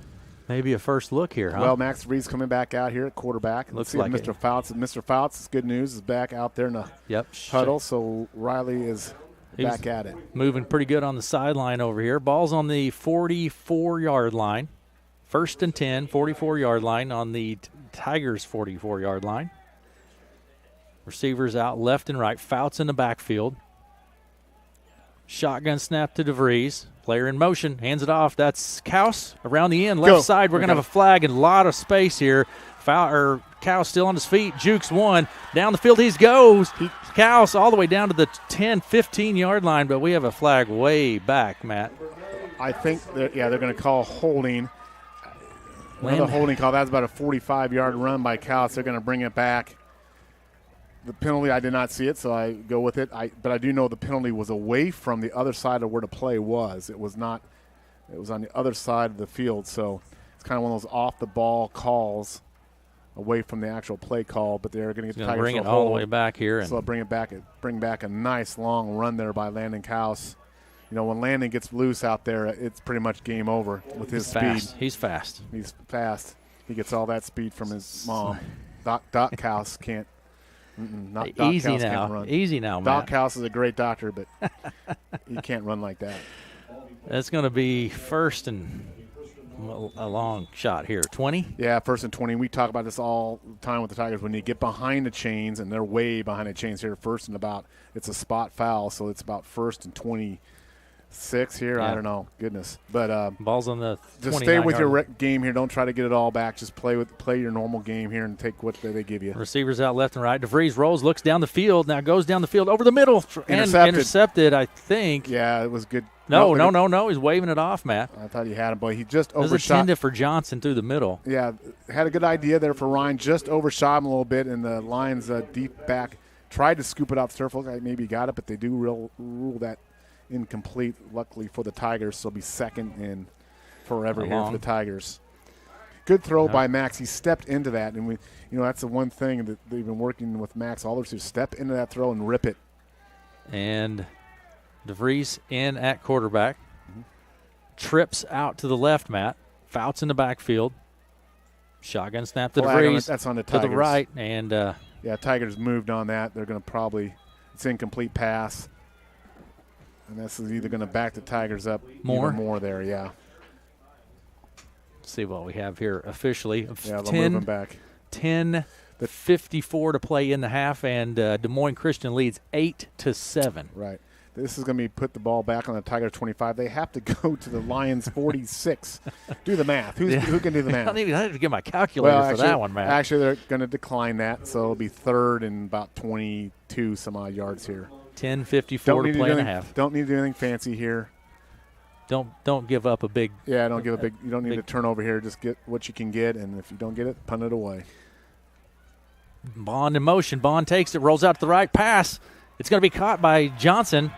maybe a first look here, huh? Well, Max Reed's coming back out here at quarterback. Looks like Mr. Fouts. Mr. Fouts, it's good news, is back out there in the huddle. So Riley is back at it. Moving pretty good on the sideline over here. Ball's on the 44-yard line. 1st and 10, 44-yard line on the Tigers' 44-yard line. Receivers out left and right. Fouts in the backfield. Shotgun snap to DeVries. Player in motion, hands it off. That's Kaus around the end, left side. We're going to have a flag and a lot of space here. Kaus still on his feet. Jukes one. Down the field he goes. Kaus all the way down to the 10, 15-yard line, but we have a flag way back, Matt. I think they're going to call holding. Another holding call. That's about a 45-yard run by Kaus. They're going to bring it back. The penalty, I did not see it, so I go with it. But I do know the penalty was away from the other side of where the play was. It was not. It was on the other side of the field, so it's kind of one of those off-the-ball calls away from the actual play call. But they're going to get the Tigers bring it all the way back here. So bring back a nice long run there by Landon Kaus. You know, when Landon gets loose out there, it's pretty much game over with his speed. He's fast. He's fast. He gets all that speed from his mom. Doc Kaus can't. Not Doc Easy Kaus now. can't run. Easy now, Doc Matt. Kaus is a great doctor, but he can't run like that. That's going to be first and a long shot here. 20? Yeah, 1st and 20. We talk about this all the time with the Tigers. When you get behind the chains, and they're way behind the chains here, it's a spot foul, so it's about 1st and 26 here. Yeah. I don't know. Goodness. But ball's on the 29 just stay with your game here. Don't try to get it all back. Just play your normal game here and take what they give you. Receivers out left and right. DeVries rolls, looks down the field. Now goes down the field over the middle. Intercepted, I think. Yeah, it was good. No. He's waving it off, Matt. I thought he had him, but he just overshot. It was intended for Johnson through the middle. Yeah, had a good idea there for Ryan. Just overshot him a little bit, and the Lions deep back tried to scoop it off the turf. Looked like maybe he got it, but they do rule that incomplete, luckily for the Tigers. So it'll be 2nd and forever here for the Tigers. Good throw by Max. He stepped into that, and that's the one thing that they've been working with Max. All the receivers step into that throw and rip it. And DeVries in at quarterback. Trips out to the left, Matt. Fouts in the backfield. Shotgun snap to DeVries. That's on the Tigers. To the right. And Tigers moved on that. They're going to probably – it's incomplete pass. And this is either going to back the Tigers up more there, yeah. Let's see what we have here officially. Yeah, they'll move them back. 10:54 to play in the half, and Des Moines Christian leads 8-7. Right. This is going to be put the ball back on the Tigers 25. They have to go to the Lions 46. Do the math. Who can do the math? I have to get my calculator for that one, Matt. Actually, they're going to decline that, so it'll be 3rd and about 22 some odd yards here. 10:54 to play in a half. Don't need to do anything fancy here. Don't give up a big. Yeah, don't give a big. You don't need to turn over here. Just get what you can get, and if you don't get it, punt it away. Bond in motion. Bond takes it, rolls out to the right. Pass. It's going to be caught by Johnson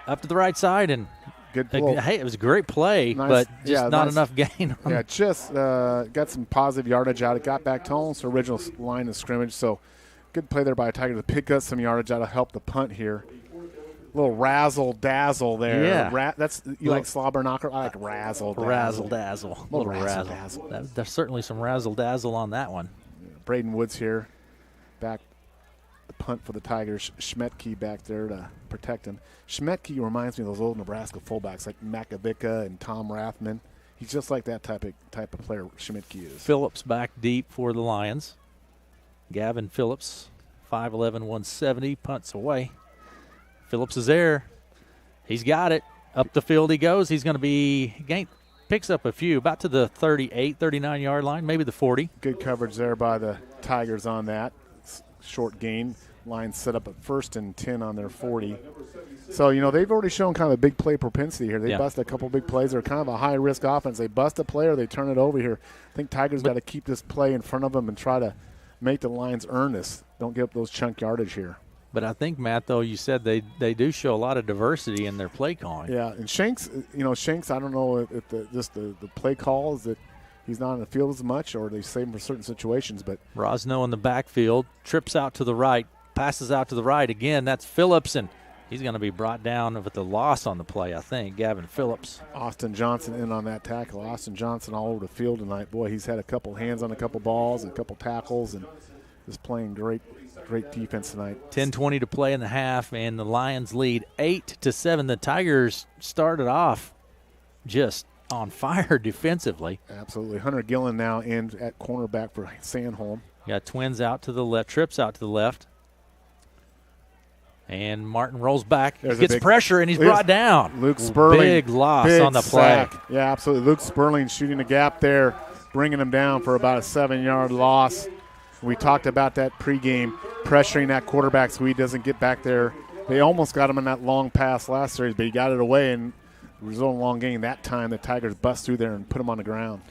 up to the right side, and good pull. Hey, it was a great play, but just not enough gain. Just got some positive yardage out. It got back to almost original line of scrimmage, so good play there by a Tiger to pick up some yardage out to help the punt here. little razzle dazzle there. Yeah. You like slobber knocker? I like razzle dazzle. Razzle dazzle. Little razzle dazzle. There's certainly some razzle dazzle on that one. Braden Woods here, back the punt for the Tigers. Schmetke back there to protect him. Schmetke reminds me of those old Nebraska fullbacks like Makovica and Tom Rathman. He's just like that type of player Schmetke is. Phillips back deep for the Lions. Gavin Phillips, 5'11", 170, punts away. Phillips is there. He's got it. Up the field he goes. He's going to be picks up a few, about to the 38, 39-yard line, maybe the 40. Good coverage there by the Tigers on that. Short gain. Line set up at 1st and 10 on their 40. So, they've already shown kind of a big play propensity here. They bust a couple big plays. They're kind of a high-risk offense. They bust a play or they turn it over here. I think Tigers got to keep this play in front of them and try to make the Lions earn this. Don't give up those chunk yardage here. But I think, Matt, though, you said they do show a lot of diversity in their play calling. Yeah, and Shanks, I don't know if the play call is that he's not in the field as much or they save him for certain situations. But Rosno in the backfield, trips out to the right, passes out to the right. Again, that's Phillips, and he's going to be brought down with the loss on the play, I think, Gavin Phillips. Austin Johnson in on that tackle. Austin Johnson all over the field tonight. Boy, he's had a couple hands on a couple balls and a couple tackles and is playing great defense tonight. 10:20 to play in the half, and the Lions lead 8-7. The Tigers started off just on fire defensively. Absolutely. Hunter Gillen now in at cornerback for Sandholm. Got Twins out to the left, trips out to the left. And Martin rolls back, gets pressure, and he's brought down. Luke Sperling. Big loss on the play. Sack. Yeah, absolutely. Luke Sperling shooting a gap there, bringing him down for about a 7-yard loss. We talked about that pregame, pressuring that quarterback so he doesn't get back there. They almost got him in that long pass last series, but he got it away and resulted in a long gain. That time the Tigers bust through there and put him on the ground.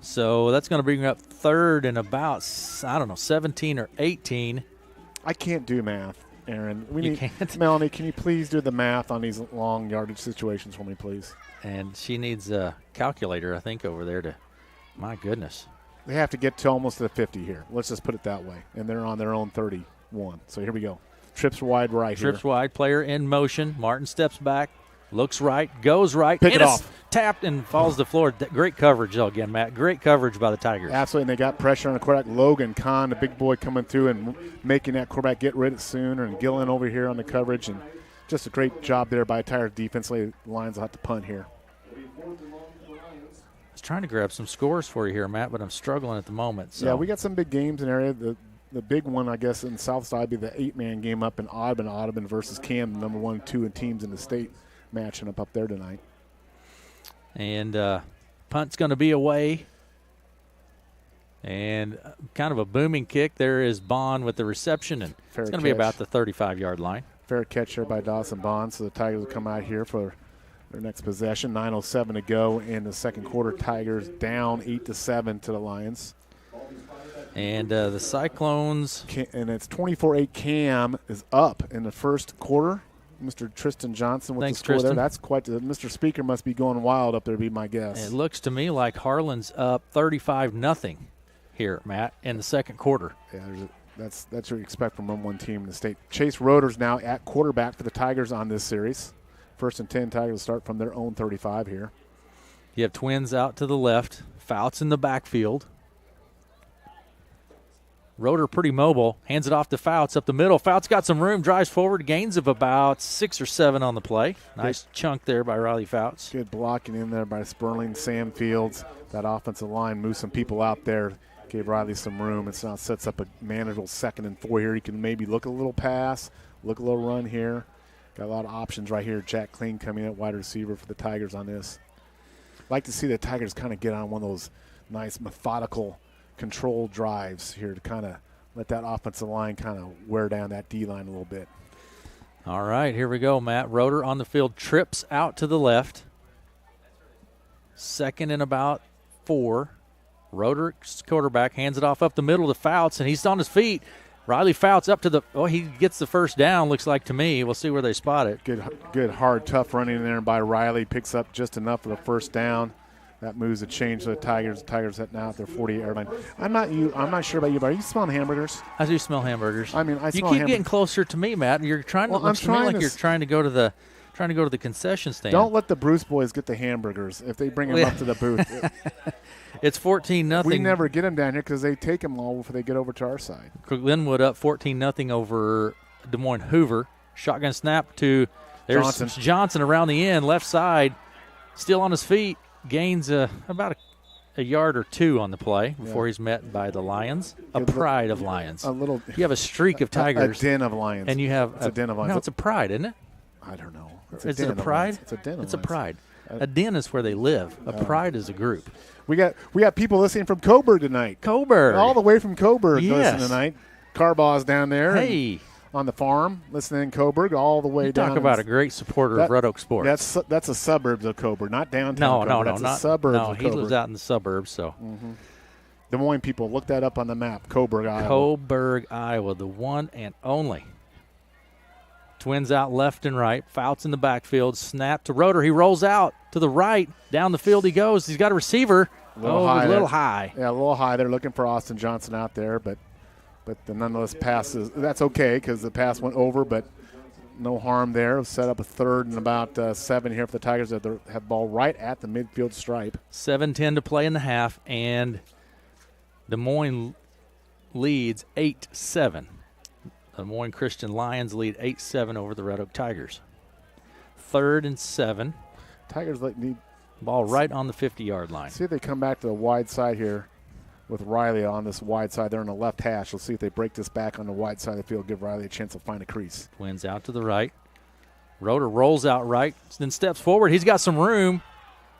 So that's going to bring up 3rd and about, 17 or 18. I can't do math, Aaron. Can't? Melanie, can you please do the math on these long yardage situations for me, please? And she needs a calculator, I think, over there my goodness. They have to get to almost to the 50 here. Let's just put it that way. And they're on their own 31. So here we go. Trips wide right here. Trips wide, player in motion. Martin steps back, looks right, goes right. Pick it off. Tapped and falls to the floor. Great coverage, though, again, Matt. Great coverage by the Tigers. Absolutely, and they got pressure on the quarterback. Logan Kahn, the big boy, coming through and making that quarterback get rid of it sooner. And Gillen over here on the coverage. And just a great job there by Tigers defensively. The Lions will have to punt here. I was trying to grab some scores for you here, Matt, but I'm struggling at the moment. So. Yeah, we got some big games in the area. The big one, I guess, in the South Side would be the 8-man game up in Audubon. Audubon versus Camden, number 1 and 2 teams in the state, matching up there tonight. And punt's going to be away. And kind of a booming kick. There is Bond with the reception, and it's going to be about the 35-yard line. Fair catch there by Dawson Bond, so the Tigers will come out here for their next possession. 9:07 to go in the second quarter. Tigers down 8-7 to the Lions. And the Cyclones. And it's 24-8. Cam is up in the first quarter. Mr. Tristan Johnson with the score Tristan. there. That's quite Mr. Speaker must be going wild up there, be my guess. It looks to me like Harlan's up 35-0 here, Matt, in the second quarter. Yeah, that's what you expect from number 1 team in the state. Chase Roeder's now at quarterback for the Tigers on this series. 1st and 10, Tigers start from their own 35 here. You have Twins out to the left. Fouts in the backfield. Roeder pretty mobile. Hands it off to Fouts up the middle. Fouts got some room. Drives forward. Gains of about 6 or 7 on the play. Nice chunk there by Riley Fouts. Good blocking in there by Sperling, Sam Fields. That offensive line moves some people out there. Gave Riley some room. It now sets up a manageable 2nd and 4 here. He can maybe look a little pass, look a little run here. Got a lot of options right here. Jack Kling coming in at wide receiver for the Tigers on this. Like to see the Tigers kind of get on one of those nice methodical controlled drives here to kind of let that offensive line kind of wear down that D-line a little bit. All right, here we go, Matt. Roeder on the field, trips out to the left. 2nd and about 4. Roeder, quarterback, hands it off up the middle to Fouts, and he's on his feet. Riley Fouts up to the – he gets the first down, looks like to me. We'll see where they spot it. Good, hard, tough running in there by Riley. Picks up just enough for the first down. That moves the change to the Tigers. The Tigers heading out their 48-yard line. I'm not sure about you, but are you smelling hamburgers? I do smell hamburgers. I mean, I you smell keep getting closer to me, Matt. You're trying to. Well, you're trying to go to the concession stand. Don't let the Bruce boys get the hamburgers if they bring them up to the booth. It's 14-0. We never get them down here because they take them all before they get over to our side. Glenwood up 14-0 over Des Moines Hoover. Shotgun snap to Johnson around the end, left side, still on his feet. Gains about a yard or two on the play before he's met by the Lions. A pride of Lions. You have a streak of Tigers. A den of Lions. And you have a den of Lions. No, it's a pride, isn't it? I don't know. Is it a pride? It's a den of It's a Lions. pride. A den is where they live. A pride is a group. We got people listening from Coburg tonight. Coburg. All the way from Coburg Yes. listening tonight. Carbaugh's down there. Hey. On the farm, listening in Coburg, all the way down. Talk about a great supporter of Red Oak sports. That's a suburbs of Coburg, not downtown. No, That's not a suburbs of he Coburg. lives out in the suburbs. So, Des Moines people, look that up on the map. Coburg, Iowa. Coburg, Iowa, the one and only. Twins out left and right. Fouts in the backfield. Snap to Roeder. He rolls out to the right. Down the field he goes. He's got a receiver. A little high. Yeah, a little high. They're looking for Austin Johnson out there, but the nonetheless pass that's okay because the pass went over, but no harm there. Set up a 3rd and about 7 here for the Tigers that have the ball right at the midfield stripe. 7:10 to play in the half, and Des Moines leads 8-7. The Des Moines Christian Lions lead 8-7 over the Red Oak Tigers. 3rd and 7. Tigers need ball right on the 50-yard line. See if they come back to the wide side here with Riley on this wide side. They're on the left hash. We'll see if they break this back on the wide side of the field, give Riley a chance to find a crease. Twins out to the right. Roeder rolls out right, then steps forward. He's got some room.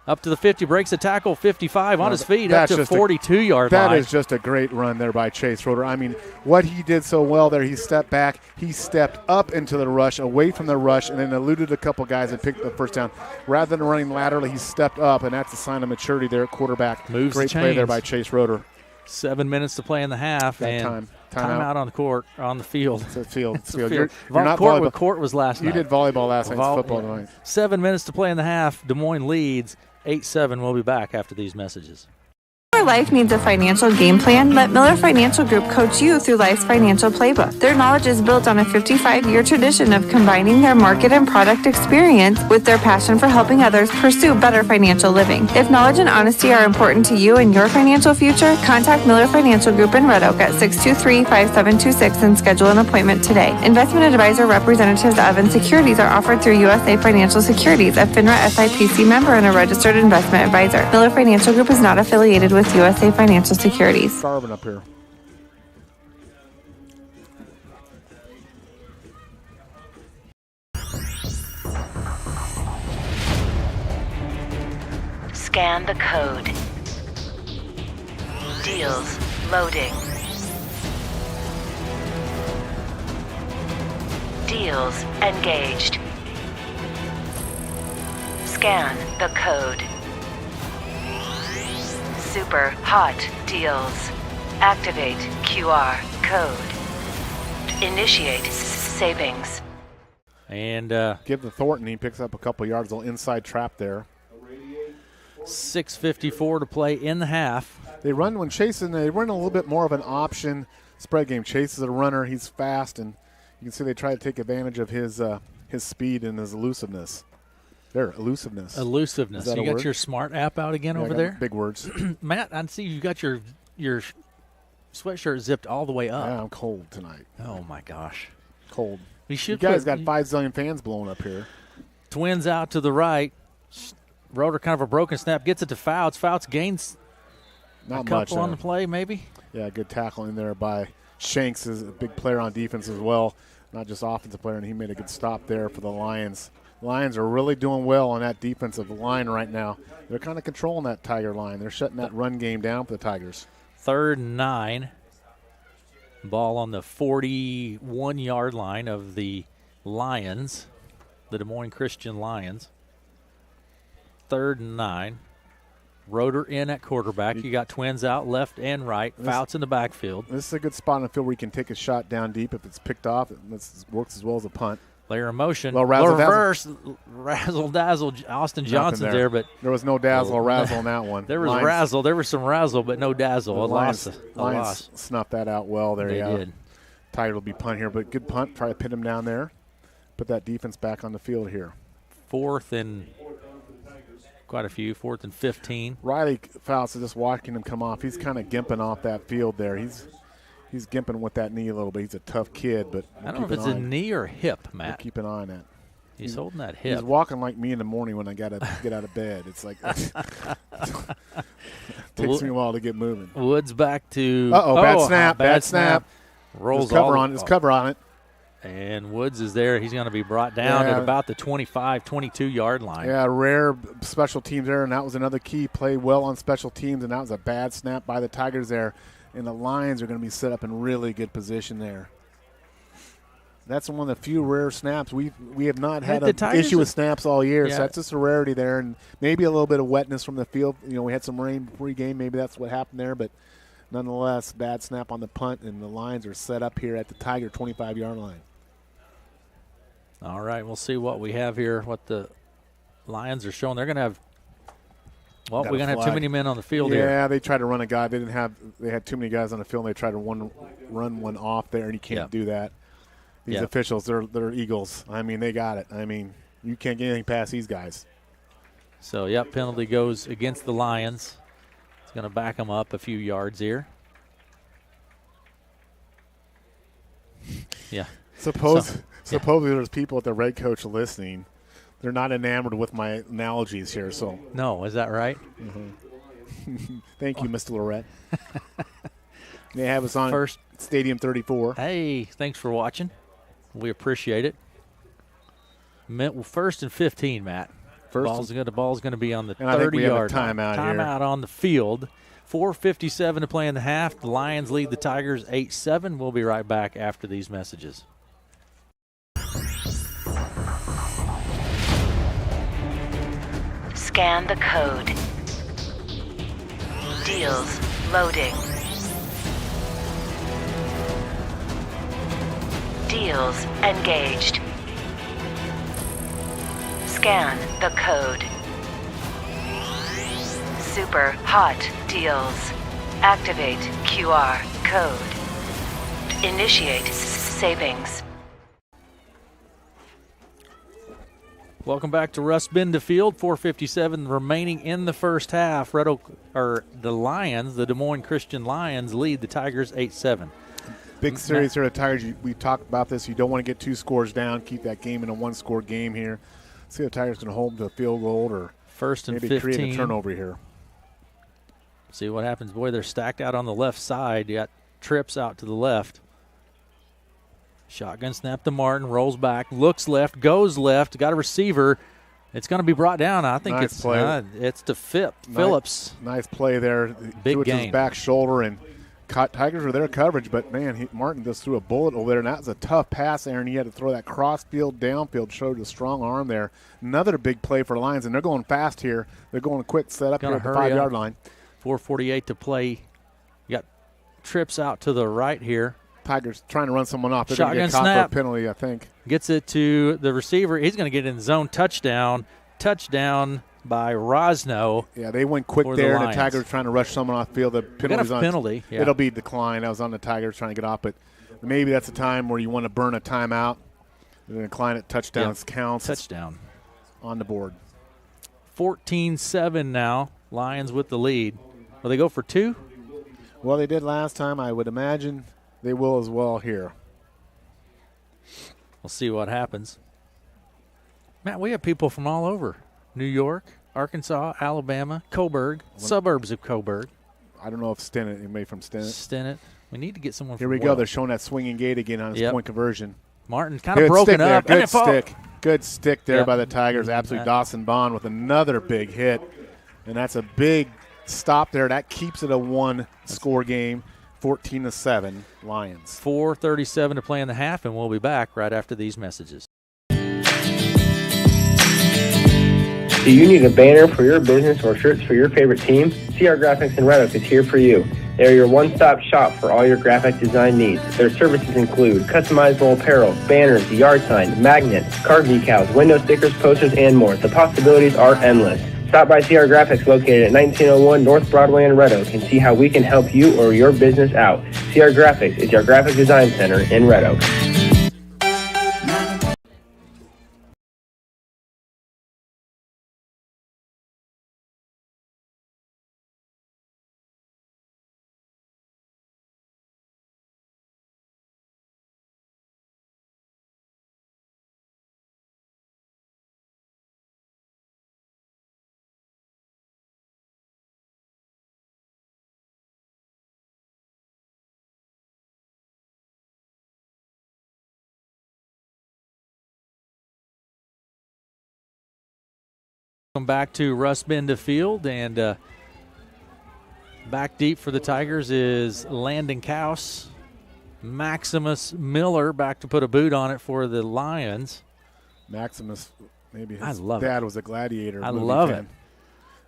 Up to the 50, breaks the tackle, 55 on his feet, up to the 42-yard line. That is just a great run there by Chase Roeder. I mean, what he did so well there, he stepped back, he stepped up into the rush, away from the rush, and then eluded a couple guys and picked the first down. Rather than running laterally, he stepped up, and that's a sign of maturity there at quarterback. Moves great the play there chains. by Chase Roeder. 7 minutes to play in the half, and Timeout on the court, on the field. It's a field. It's a field. You're not volleyball. Court was last night. You did volleyball last night. It's football tonight. 7 minutes to play in the half. Des Moines leads 8-7. We'll be back after these messages. Your life needs a financial game plan. Let Miller Financial Group coach you through life's financial playbook. Their knowledge is built on a 55-year tradition of combining their market and product experience with their passion for helping others pursue better financial living. If knowledge and honesty are important to you and your financial future, contact Miller Financial Group in Red Oak at 623-5726 and schedule an appointment today. Investment advisor representatives of and securities are offered through USA Financial Securities, a FINRA SIPC member and a registered investment advisor. Miller Financial Group is not affiliated with USA Financial Securities. Carbon up here. Scan the code. Deals loading. Deals engaged. Scan the code. Super hot deals. Activate QR code. Initiate savings. And give the Thornton. He picks up a couple yards. A little inside trap there. 6:54 to play in the half. They run when chasing. They run a little bit more of an option spread game. Chase is a runner. He's fast, and you can see they try to take advantage of his speed and his elusiveness. Elusiveness. Elusiveness. You got your smart app out again over there? Big words. Matt, I see you got your sweatshirt zipped all the way up. Yeah, I'm cold tonight. Oh, my gosh. Cold. You guys got 5 zillion fans blowing up here. Twins out to the right. Roeder kind of a broken snap. Gets it to Fouts. Fouts gains Not a couple much on the play, maybe. Yeah, good tackling there by Shanks, is a big player on defense as well, not just offensive player, and he made a good stop there for the Lions. Lions are really doing well on that defensive line right now. They're kind of controlling that Tiger line. They're shutting that run game down for the Tigers. 3rd and 9. Ball on the 41-yard line of the Lions, the Des Moines Christian Lions. 3rd and 9. Roeder in at quarterback. You got Twins out left and right. Fouts in the backfield. This is a good spot on the field where you can take a shot down deep. If it's picked off, it works as well as a punt. Player in motion. Well, razzle-dazzle. Reverse, razzle-dazzle. Austin Johnson's there, but there was no dazzle or razzle in that one. There was razzle. There was some razzle, but no dazzle. Lions loss. Snuffed that out well there. They did. Tiger will be punt here, but good punt. Try to pin him down there. Put that defense back on the field here. 4th and quite a few. 4th and 15. Riley Fouts is just watching him come off. He's kind of gimping off that field there. He's gimping with that knee a little bit. He's a tough kid, but I don't know if it's a knee or hip, Matt. We'll keep an eye on that. He's holding that hip. He's walking like me in the morning when I got to get out of bed. It's like takes me a while to get moving. Woods back to bad snap. Rolls His cover on it. And Woods is there. He's going to be brought down at about the 25, 22-yard line. Yeah, rare special teams there, and that was another key. Play well on special teams, and that was a bad snap by the Tigers there. And the Lions are going to be set up in really good position there. That's one of the few rare snaps. We have not had an issue with snaps all year, so that's just a rarity there. And maybe a little bit of wetness from the field. We had some rain pre-game. Maybe that's what happened there, but nonetheless, bad snap on the punt, and the Lions are set up here at the Tiger 25-yard line. All right, we'll see what we have here, what the Lions are showing. They're going to have we're going to have too many men on the field here. Yeah, they tried to run a guy. They had too many guys on the field, and they tried to run one off there, and you can't do that. These officials, they're Eagles. I mean, they got it. I mean, you can't get anything past these guys. So, penalty goes against the Lions. It's going to back them up a few yards here. Yeah. Supposedly there's people at the Red Coach listening. They're not enamored with my analogies here. So no, is that right? Mm-hmm. Thank you, Mr. Lorette. They have us on first Stadium 34. Hey, thanks for watching. We appreciate it. 1st and 15, Matt. The ball's going to be on the 30-yard line. Timeout on the field. 4:57 to play in the half. The Lions lead the Tigers 8-7. We'll be right back after these messages. Scan the code. Deals loading. Deals engaged. Scan the code. Super hot deals. Activate QR code. Initiate savings. Welcome back to Russ Benda Field. 4:57 remaining in the first half. The Lions, the Des Moines Christian Lions, lead the Tigers 8-7. Big series here at Tigers. We talked about this. You don't want to get 2 scores down. Keep that game in a 1-score game here. See if the Tigers can hold the field goal or first and maybe 15. Create a turnover here. See what happens. Boy, they're stacked out on the left side. You got trips out to the left. Shotgun snap to Martin, rolls back, looks left, goes left, got a receiver. It's going to be brought down. I think it's to Phillips. Nice play there. Big game. His back shoulder and caught. Tigers were there coverage, but man, Martin just threw a bullet over there, and that was a tough pass, Aaron. He had to throw that cross field, downfield, showed a strong arm there. Another big play for Lions, and they're going fast here. They're going a quick set up here at the 5-yard line. 4:48 to play. You got trips out to the right here. Tigers trying to run someone off. They're going to get caught for a penalty, I think. Gets it to the receiver. He's going to get in the zone. Touchdown by Rosno. Yeah, they went quick there, and the Tigers trying to rush someone off field. The penalty. Yeah. It'll be declined. That was on the Tigers trying to get off, but maybe that's a time where you want to burn a timeout. They're going to decline it. Touchdowns counts. Touchdown on the board. 14-7 now. Lions with the lead. Will they go for 2? Well, they did last time. I would imagine they will as well here. We'll see what happens. Matt, we have people from all over. New York, Arkansas, Alabama, Coburg, suburbs of Coburg. I don't know if Stinnett, anybody from Stinnett. Stinnett. We need to get someone here from we go. They're showing that swinging gate again on his point conversion. Martin's kind of broken up. Good stick. Good stick there by the Tigers. Absolutely Dawson Bond with another big hit. And that's a big stop there. That keeps it a 1-score game. 14-7 Lions. 4:37 to play in the half, and we'll be back right after these messages. Do you need a banner for your business or shirts for your favorite team? CR Graphics in Red Oak is here for you. They're your one-stop shop for all your graphic design needs. Their services include customizable apparel, banners, yard signs, magnets, card decals, window stickers, posters, and more. The possibilities are endless. Stop by CR Graphics located at 1901 North Broadway in Red Oak and see how we can help you or your business out. CR Graphics is your graphic design center in Red Oak. Welcome back to Russ Benda Field, and back deep for the Tigers is Landon Kaus. Maximus Miller back to put a boot on it for the Lions. Maximus, maybe his love dad was a gladiator. I love fan. it.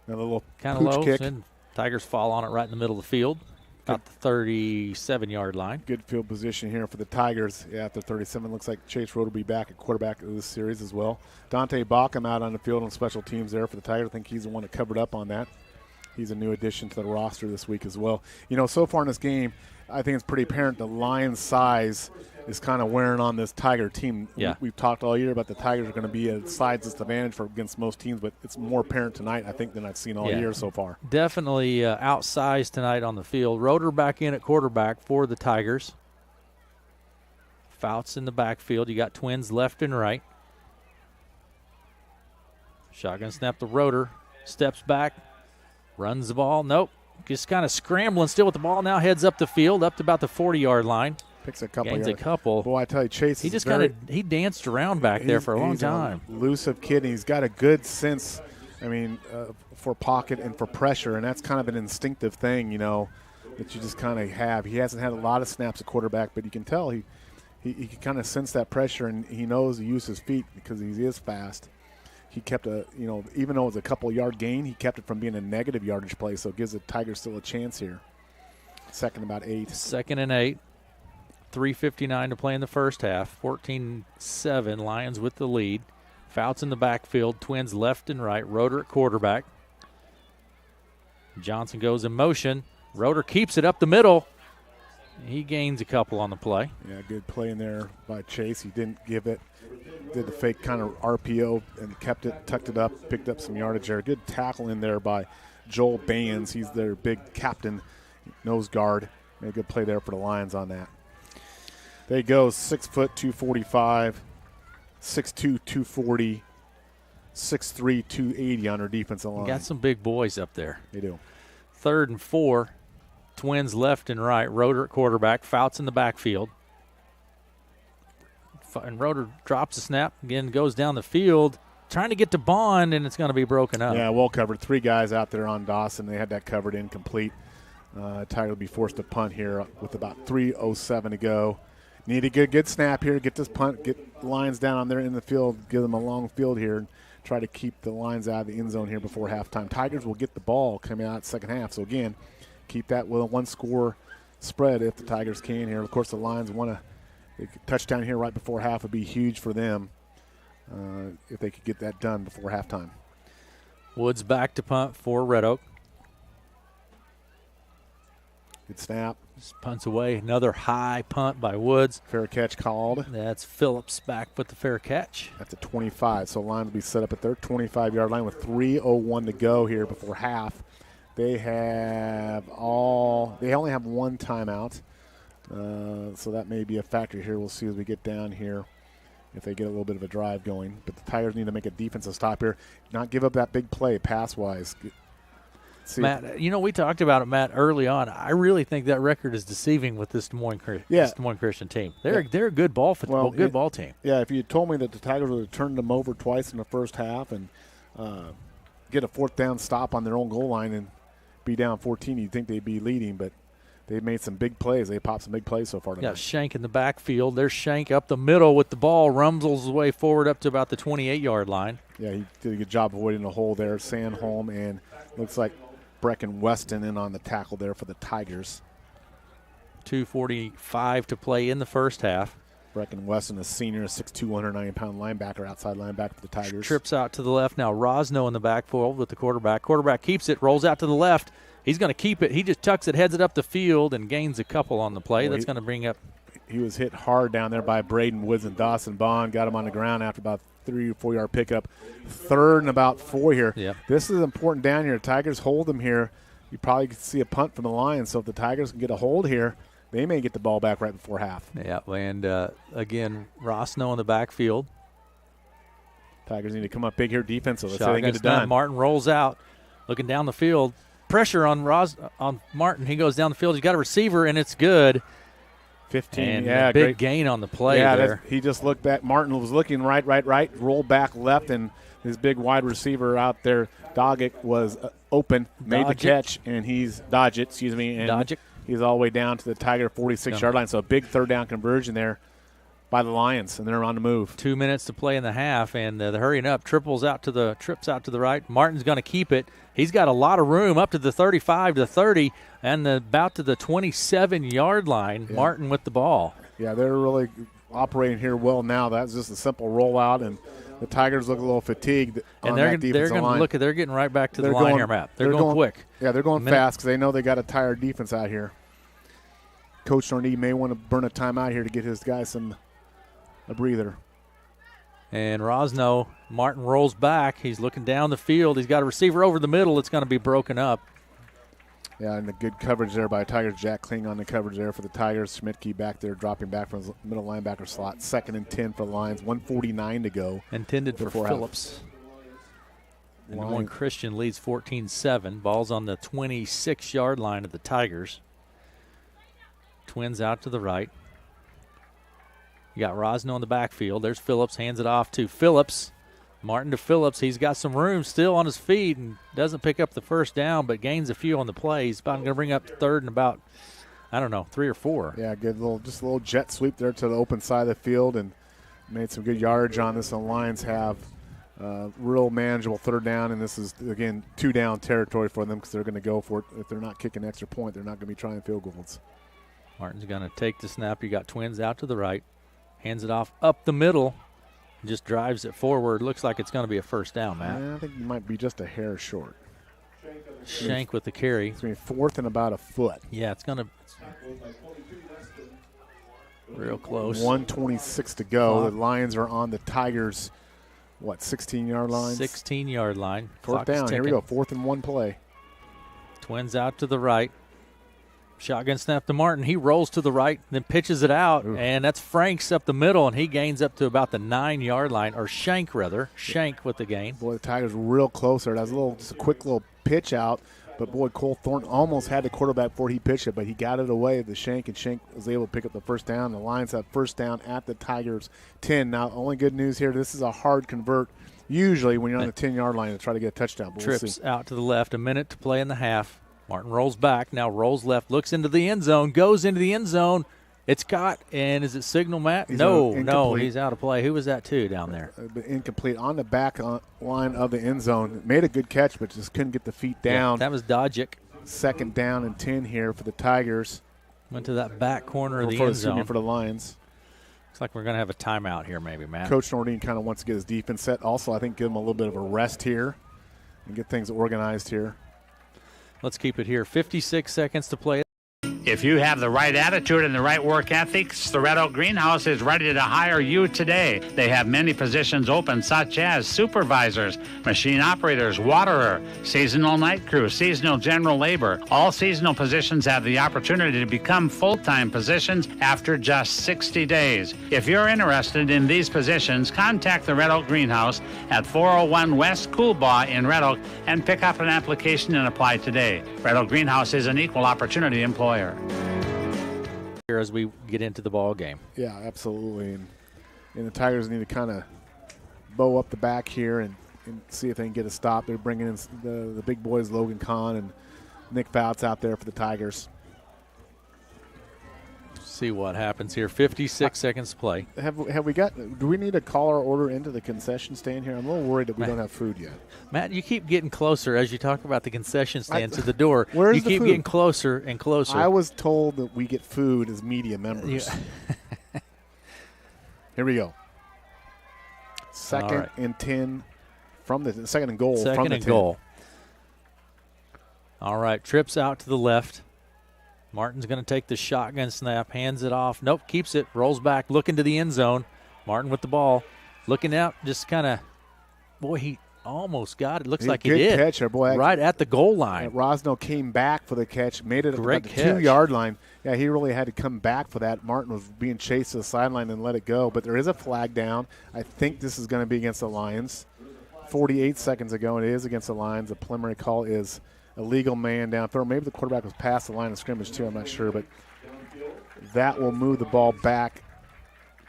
Another little Kind of pooch low, kick. and Tigers fall on it right in the middle of the field, about the 37-yard line. Good field position here for the Tigers. Yeah, after 37, looks like Chase Road will be back at quarterback of this series as well. Dante Backham out on the field on special teams there for the Tigers. I think he's the one that covered up on that. He's a new addition to the roster this week as well. You know, so far in this game, I think it's pretty apparent the Lions' size is kind of wearing on this Tiger team. Yeah. We've talked all year about the Tigers are going to be a size disadvantage against most teams, but it's more apparent tonight, I think, than I've seen all year so far. Definitely outsized tonight on the field. Roeder back in at quarterback for the Tigers. Fouts in the backfield. You got twins left and right. Shotgun snap to Roeder. Steps back. Runs the ball. Nope. Just kind of scrambling still with the ball. Now heads up the field, up to about the 40-yard line. Picks a couple. Gains a couple. Boy, I tell you, Chase. He just kind of danced around back there for a long time. He's an elusive kid, and he's got a good sense. I mean, for pocket and for pressure, and that's kind of an instinctive thing, you know, that you just kind of have. He hasn't had a lot of snaps at quarterback, but you can tell he can kind of sense that pressure, and he knows to use his feet because he is fast. He kept even though it was a couple-yard gain, he kept it from being a negative yardage play, so it gives the Tigers still a chance here. Second about 8. 2nd and 8. 3:59 to play in the first half. 14-7, Lions with the lead. Fouts in the backfield, twins left and right. Roeder at quarterback. Johnson goes in motion. Roeder keeps it up the middle. He gains a couple on the play. Yeah, good play in there by Chase. He didn't give it. Did the fake kind of RPO and kept it, tucked it up, picked up some yardage there. Good tackle in there by Joel Baines. He's their big captain, nose guard. Made a good play there for the Lions on that. There he goes, 6 foot, 245, 6'2", 240, 6'3", 280 on our defensive line. Got some big boys up there. They do. 3rd and 4, twins left and right. Roeder at quarterback, Fouts in the backfield. And Roeder drops the snap, again goes down the field, trying to get to Bond, and it's going to be broken up. Yeah, well covered. 3 guys out there on Dawson. They had that covered incomplete. Tiger will be forced to punt here with about 3:07 to go. Need a good snap here. Get this punt, get the Lions down on there in the field, give them a long field here, and try to keep the Lions out of the end zone here before halftime. Tigers will get the ball coming out second half. So, again, keep that with a 1-score spread if the Tigers can here. Of course, the Lions want a touchdown here right before half would be huge for them if they could get that done before halftime. Woods back to punt for Red Oak. Good snap. Just punts away. Another high punt by Woods. Fair catch called. That's Phillips back with the fair catch. That's a 25. So Lions will be set up at their 25-yard line with 3:01 to go here before half. They only have 1 timeout. So that may be a factor here. We'll see as we get down here if they get a little bit of a drive going. But the Tigers need to make a defensive stop here, not give up that big play pass-wise. Matt, we talked about it, Matt, early on. I really think that record is deceiving with this Des Moines Christian team. They're a good ball team. Yeah, if you told me that the Tigers would have turned them over twice in the first half and get a 4th down stop on their own goal line and be down 14, you'd think they'd be leading, but they've made some big plays. They popped some big plays so far tonight. Yeah, Shank in the backfield. There's Shank up the middle with the ball, rumbles his way forward up to about the 28-yard line. Yeah, he did a good job avoiding the hole there. Sandholm and looks like Brecken Weston in on the tackle there for the Tigers. 2:45 to play in the first half. Brecken Weston, a senior, a 6'2", 190-pound linebacker, outside linebacker for the Tigers. Trips out to the left now. Rosno in the backfield with the quarterback. Quarterback keeps it, rolls out to the left. He's going to keep it. He just tucks it, heads it up the field, and gains a couple on the play. That's going to bring up. He was hit hard down there by Braden Woods and Dawson Bond. Got him on the ground after about 3 or 4 yard pickup. 3rd and about 4 here. Yep. This is important down here. Tigers hold them here. You probably could see a punt from the Lions. So if the Tigers can get a hold here, they may get the ball back right before half. Yeah, and again, Rosno in the backfield. Tigers need to come up big here defensively. Let's see if they Shotgun get it done. Martin rolls out, looking down the field. Pressure on Martin. He goes down the field. He's got a receiver, and it's good. 15, and yeah, big great gain on the play there. He just looked back. Martin was looking right, rolled back left, and his big wide receiver out there, Dogic, was open, made the catch, and he's and he's all the way down to the Tiger 46-yard line. So a big 3rd down conversion there by the Lions, and they're on the move. 2 minutes to play in the half, and they're hurrying up. Trips out to the right. Martin's going to keep it. He's got a lot of room up to the 35 to 30, and about to the 27-yard line. Yeah. Martin with the ball. Yeah, they're really operating here well now. That's just a simple rollout, and the Tigers look a little fatigued. And they're getting right back to the line here, Matt. They're going quick. Yeah, they're going fast because they know they got a tired defense out here. Coach Norney may want to burn a timeout here to get his guys a breather. And Rosno, Martin rolls back. He's looking down the field. He's got a receiver over the middle. It's going to be broken up. Yeah, and the good coverage there by Tigers. Jack Kling on the coverage there for the Tigers. Schmidtke back there dropping back from his middle linebacker slot. 2nd and 10 for the Lions. 1:49 to go. Intended for Phillips. And Moines Christian leads 14-7. Ball's on the 26-yard line of the Tigers. Twins out to the right. You got Rosno in the backfield. There's Phillips, hands it off to Phillips. Martin to Phillips. He's got some room still on his feet and doesn't pick up the 1st down, but gains a few on the play. He's about going to bring up 3rd and about, 3 or 4. Yeah, good just a little jet sweep there to the open side of the field and made some good yardage on this. The Lions have real manageable 3rd down, and this is, again, 2-down territory for them because they're going to go for it. If they're not kicking extra point, they're not going to be trying field goals. Martin's going to take the snap. You got Twins out to the right. Hands it off up the middle. Just drives it forward. Looks like it's going to be a 1st down, Matt. I think you might be just a hair short. Shank with the carry. It's going to be 4th and about a foot. Yeah, it's going to real close. 1:26 to go. The Lions are on the Tigers, 16-yard line? 16-yard line. 4th down. Here we go. 4th and 1 play. Twins out to the right. Shotgun snap to Martin. He rolls to the right, then pitches it out, and that's Franks up the middle, and he gains up to about the 9-yard line, or Shank rather. Shank with the gain. Boy, the Tigers were real close there. That was just a quick little pitch out, but boy, Cole Thornton almost had the quarterback before he pitched it, but he got it away to Shank, and Shank was able to pick up the 1st down. The Lions have 1st down at the Tigers 10. Now, only good news here, this is a hard convert usually when you're on the 10-yard line to try to get a touchdown. But Trips out to the left, a minute to play in the half. Martin rolls back, now rolls left, looks into the end zone, goes into the end zone. It's caught, and is it signal, Matt? No, he's out of play. Who was that to down there? Incomplete on the back line of the end zone. Made a good catch, but just couldn't get the feet down. Yeah, that was Dogic. 2nd down and 10 here for the Tigers. Went to that back corner of the end zone. For the Lions. Looks like we're going to have a timeout here maybe, Matt. Coach Nordine kind of wants to get his defense set. Also, I think give him a little bit of a rest here and get things organized here. Let's keep it here. 56 seconds to play. If you have the right attitude and the right work ethics, the Red Oak Greenhouse is ready to hire you today. They have many positions open, such as supervisors, machine operators, waterer, seasonal night crew, seasonal general labor. All seasonal positions have the opportunity to become full-time positions after just 60 days. If you're interested in these positions, contact the Red Oak Greenhouse at 401 West Coolbaugh in Red Oak and pick up an application and apply today. Red Oak Greenhouse is an equal opportunity employer. Here as we get into the ball game. Yeah, absolutely. And the Tigers need to kind of bow up the back here and see if they can get a stop. They're bringing in the big boys, Logan Kahn and Nick Fouts out there for the Tigers. see what happens here. 56 seconds to play. Have we got? Do we need to call our order into the concession stand here? I'm a little worried that we don't have food yet. Matt, you keep getting closer as you talk about the concession stand to the door. Where's you the keep food? getting closer and closer. I was told that we get food as media members. Yeah. Here we go. Second and 10 from the second and goal. Second from the and 10. goal. All right, trips out to the left. Martin's going to take the shotgun snap, hands it off. Nope, keeps it, rolls back, looking to the end zone. Martin with the ball, looking out, just kind of, boy, he almost got it. Looks like he did. Good catch there, boy. Right at the goal line. Rosno came back for the catch, made it Great at the catch. 2-yard line. Yeah, he really had to come back for that. Martin was being chased to the sideline and let it go. But there is a flag down. I think this is going to be against the Lions. 48 seconds ago, and it is against the Lions. The preliminary call is illegal man down throw. Maybe the quarterback was past the line of scrimmage too. I'm not sure, but that will move the ball back.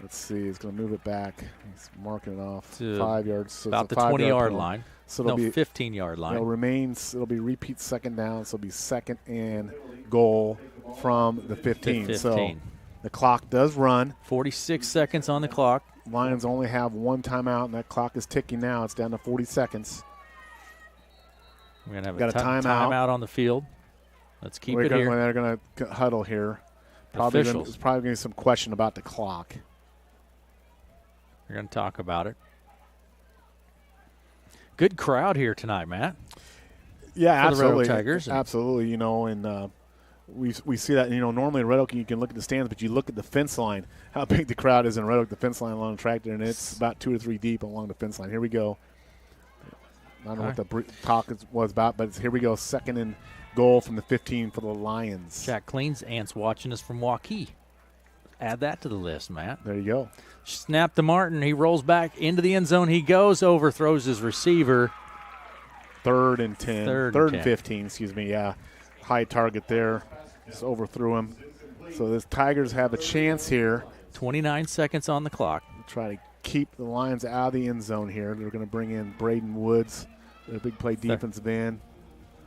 Let's see. He's going to move it back. He's marking it off to 5 yards. So about the 20-yard line. So it'll be 15-yard line. It'll be repeat second down. So it'll be second and goal from the 15. So the clock does run. 46 seconds on the clock. Lions only have one timeout, and that clock is ticking now. It's down to 40 seconds. We're going to have Got a timeout on the field. Let's keep it here. They're going to huddle here. There's probably going to be some question about the clock. We're going to talk about it. Good crowd here tonight, Matt. Yeah, for the Red Oak absolutely. Tigers. Absolutely, and we see that, normally in Red Oak you can look at the stands, but you look at the fence line, how big the crowd is in Red Oak, the fence line along the track there, and it's about 2 or 3 deep along the fence line. Here we go. I don't know what the talk was about, but here we go. Second and goal from the 15 for the Lions. Jack Clean's aunt's watching us from Waukee. Add that to the list, Matt. There you go. Snap to Martin. He rolls back into the end zone. He goes, overthrows his receiver. Third and 10. Third and 15, excuse me. Yeah, high target there. Just overthrew him. So the Tigers have a chance here. 29 seconds on the clock. Try to keep the Lions out of the end zone here. They're going to bring in Braden Woods, their big play defensive end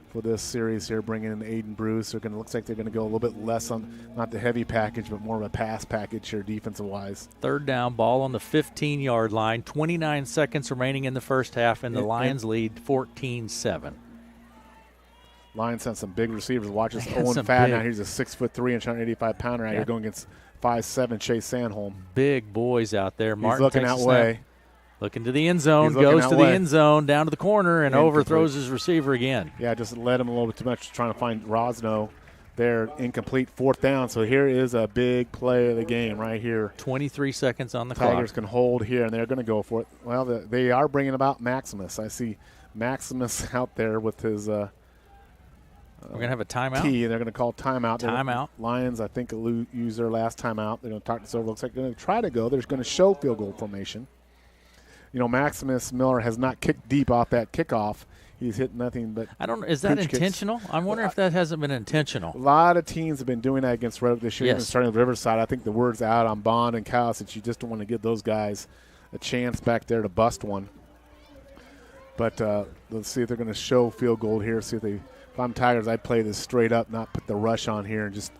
for this series here, bringing in Aiden Bruce. Looks like they're going to go a little bit less on, not the heavy package, but more of a pass package here defensive-wise. Third down, ball on the 15-yard line. 29 seconds remaining in the first half, and the Lions lead 14-7. Lions have some big receivers. Watch this Owen Fad now. He's a 6'3" and 185-pounder out here going against 5'7" Chase Sandholm. Big boys out there. Martin looking that way. Looking to the end zone, goes to the end zone, down to the corner, and overthrows his receiver again. Yeah, just led him a little bit too much trying to find Rosno there. Incomplete, fourth down. So here is a big play of the game right here. 23 seconds on the clock. Tigers can hold here, and they're going to go for it. Well, they are bringing about Maximus. I see Maximus out there with his we're going to have a timeout. T, and they're going to call timeout. Timeout. Lions, I think, will use their last timeout. They're going to talk this over. Looks like they're going to try to go. They're going to show field goal formation. Maximus Miller has not kicked deep off that kickoff. He's hit nothing but is that intentional? Kicks. I'm wondering if that hasn't been intentional. A lot of teams have been doing that against Red Oak this year, even starting with Riverside. I think the word's out on Bond and Kyle that you just don't want to give those guys a chance back there to bust one. But let's see if they're going to show field goal here. See if I'm Tigers, I'd play this straight up, not put the rush on here, and just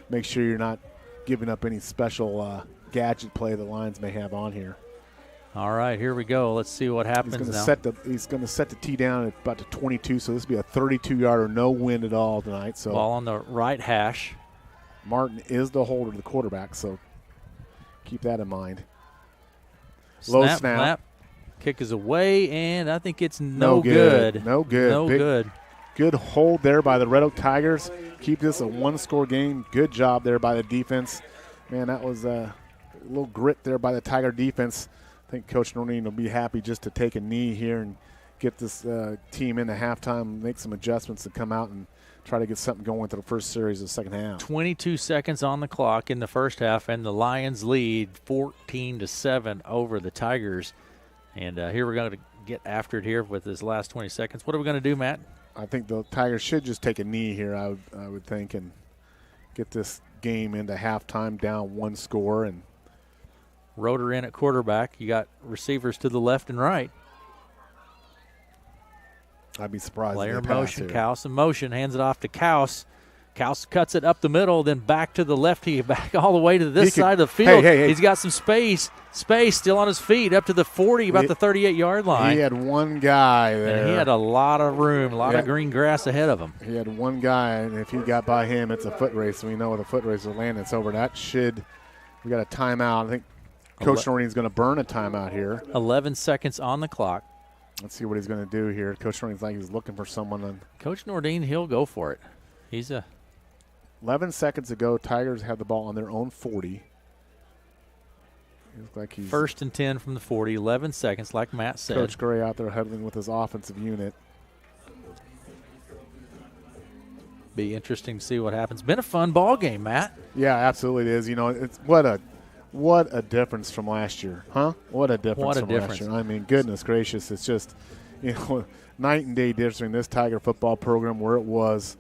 make sure you're not giving up any special gadget play the Lions may have on here. All right, here we go. Let's see what happens now. He's going to set the tee down at about the 22, so this will be a 32-yarder, no wind at all tonight. So ball on the right hash. Martin is the holder, the quarterback, so keep that in mind. Low snap. Kick is away, and I think it's no good. No good. Good hold there by the Red Oak Tigers. Keep this a one-score game. Good job there by the defense. Man, that was a little grit there by the Tiger defense. I think Coach Noreen will be happy just to take a knee here and get this team into halftime, make some adjustments to come out and try to get something going to the first series of the second half. 22 seconds on the clock in the first half, and the Lions lead 14-7 over the Tigers. And here we're going to get after it here with this last 20 seconds. What are we going to do, Matt? I think the Tigers should just take a knee here, I would think, and get this game into halftime down one score. And Roeder in at quarterback. You got receivers to the left and right. I'd be surprised. Player if motion, here. Kaus in motion, hands it off to Kaus. Kaus cuts it up the middle, then back to the left. He back all the way to this side of the field. Hey. He's got some space still on his feet up to the 40, about the 38-yard line. He had one guy there. And he had a lot of room, a lot of green grass ahead of him. He had one guy, and if he got by him, it's a foot race. We know with a foot race will land. It's over. We got a timeout. I think Coach Noreen's going to burn a timeout here. 11 seconds on the clock. Let's see what he's going to do here. Coach Noreen's like he's looking for someone. Coach Nordine, he'll go for it. 11 seconds to go. Tigers have the ball on their own 40. Looks like he's first and 10 from the 40. 11 seconds, like Matt said. Coach Gray out there huddling with his offensive unit. Be interesting to see what happens. Been a fun ball game, Matt. Yeah, absolutely it is. You know, it's what a difference from last year, huh? What a difference from last year. I mean, goodness gracious, it's just, you know, night and day difference in this Tiger football program where it was,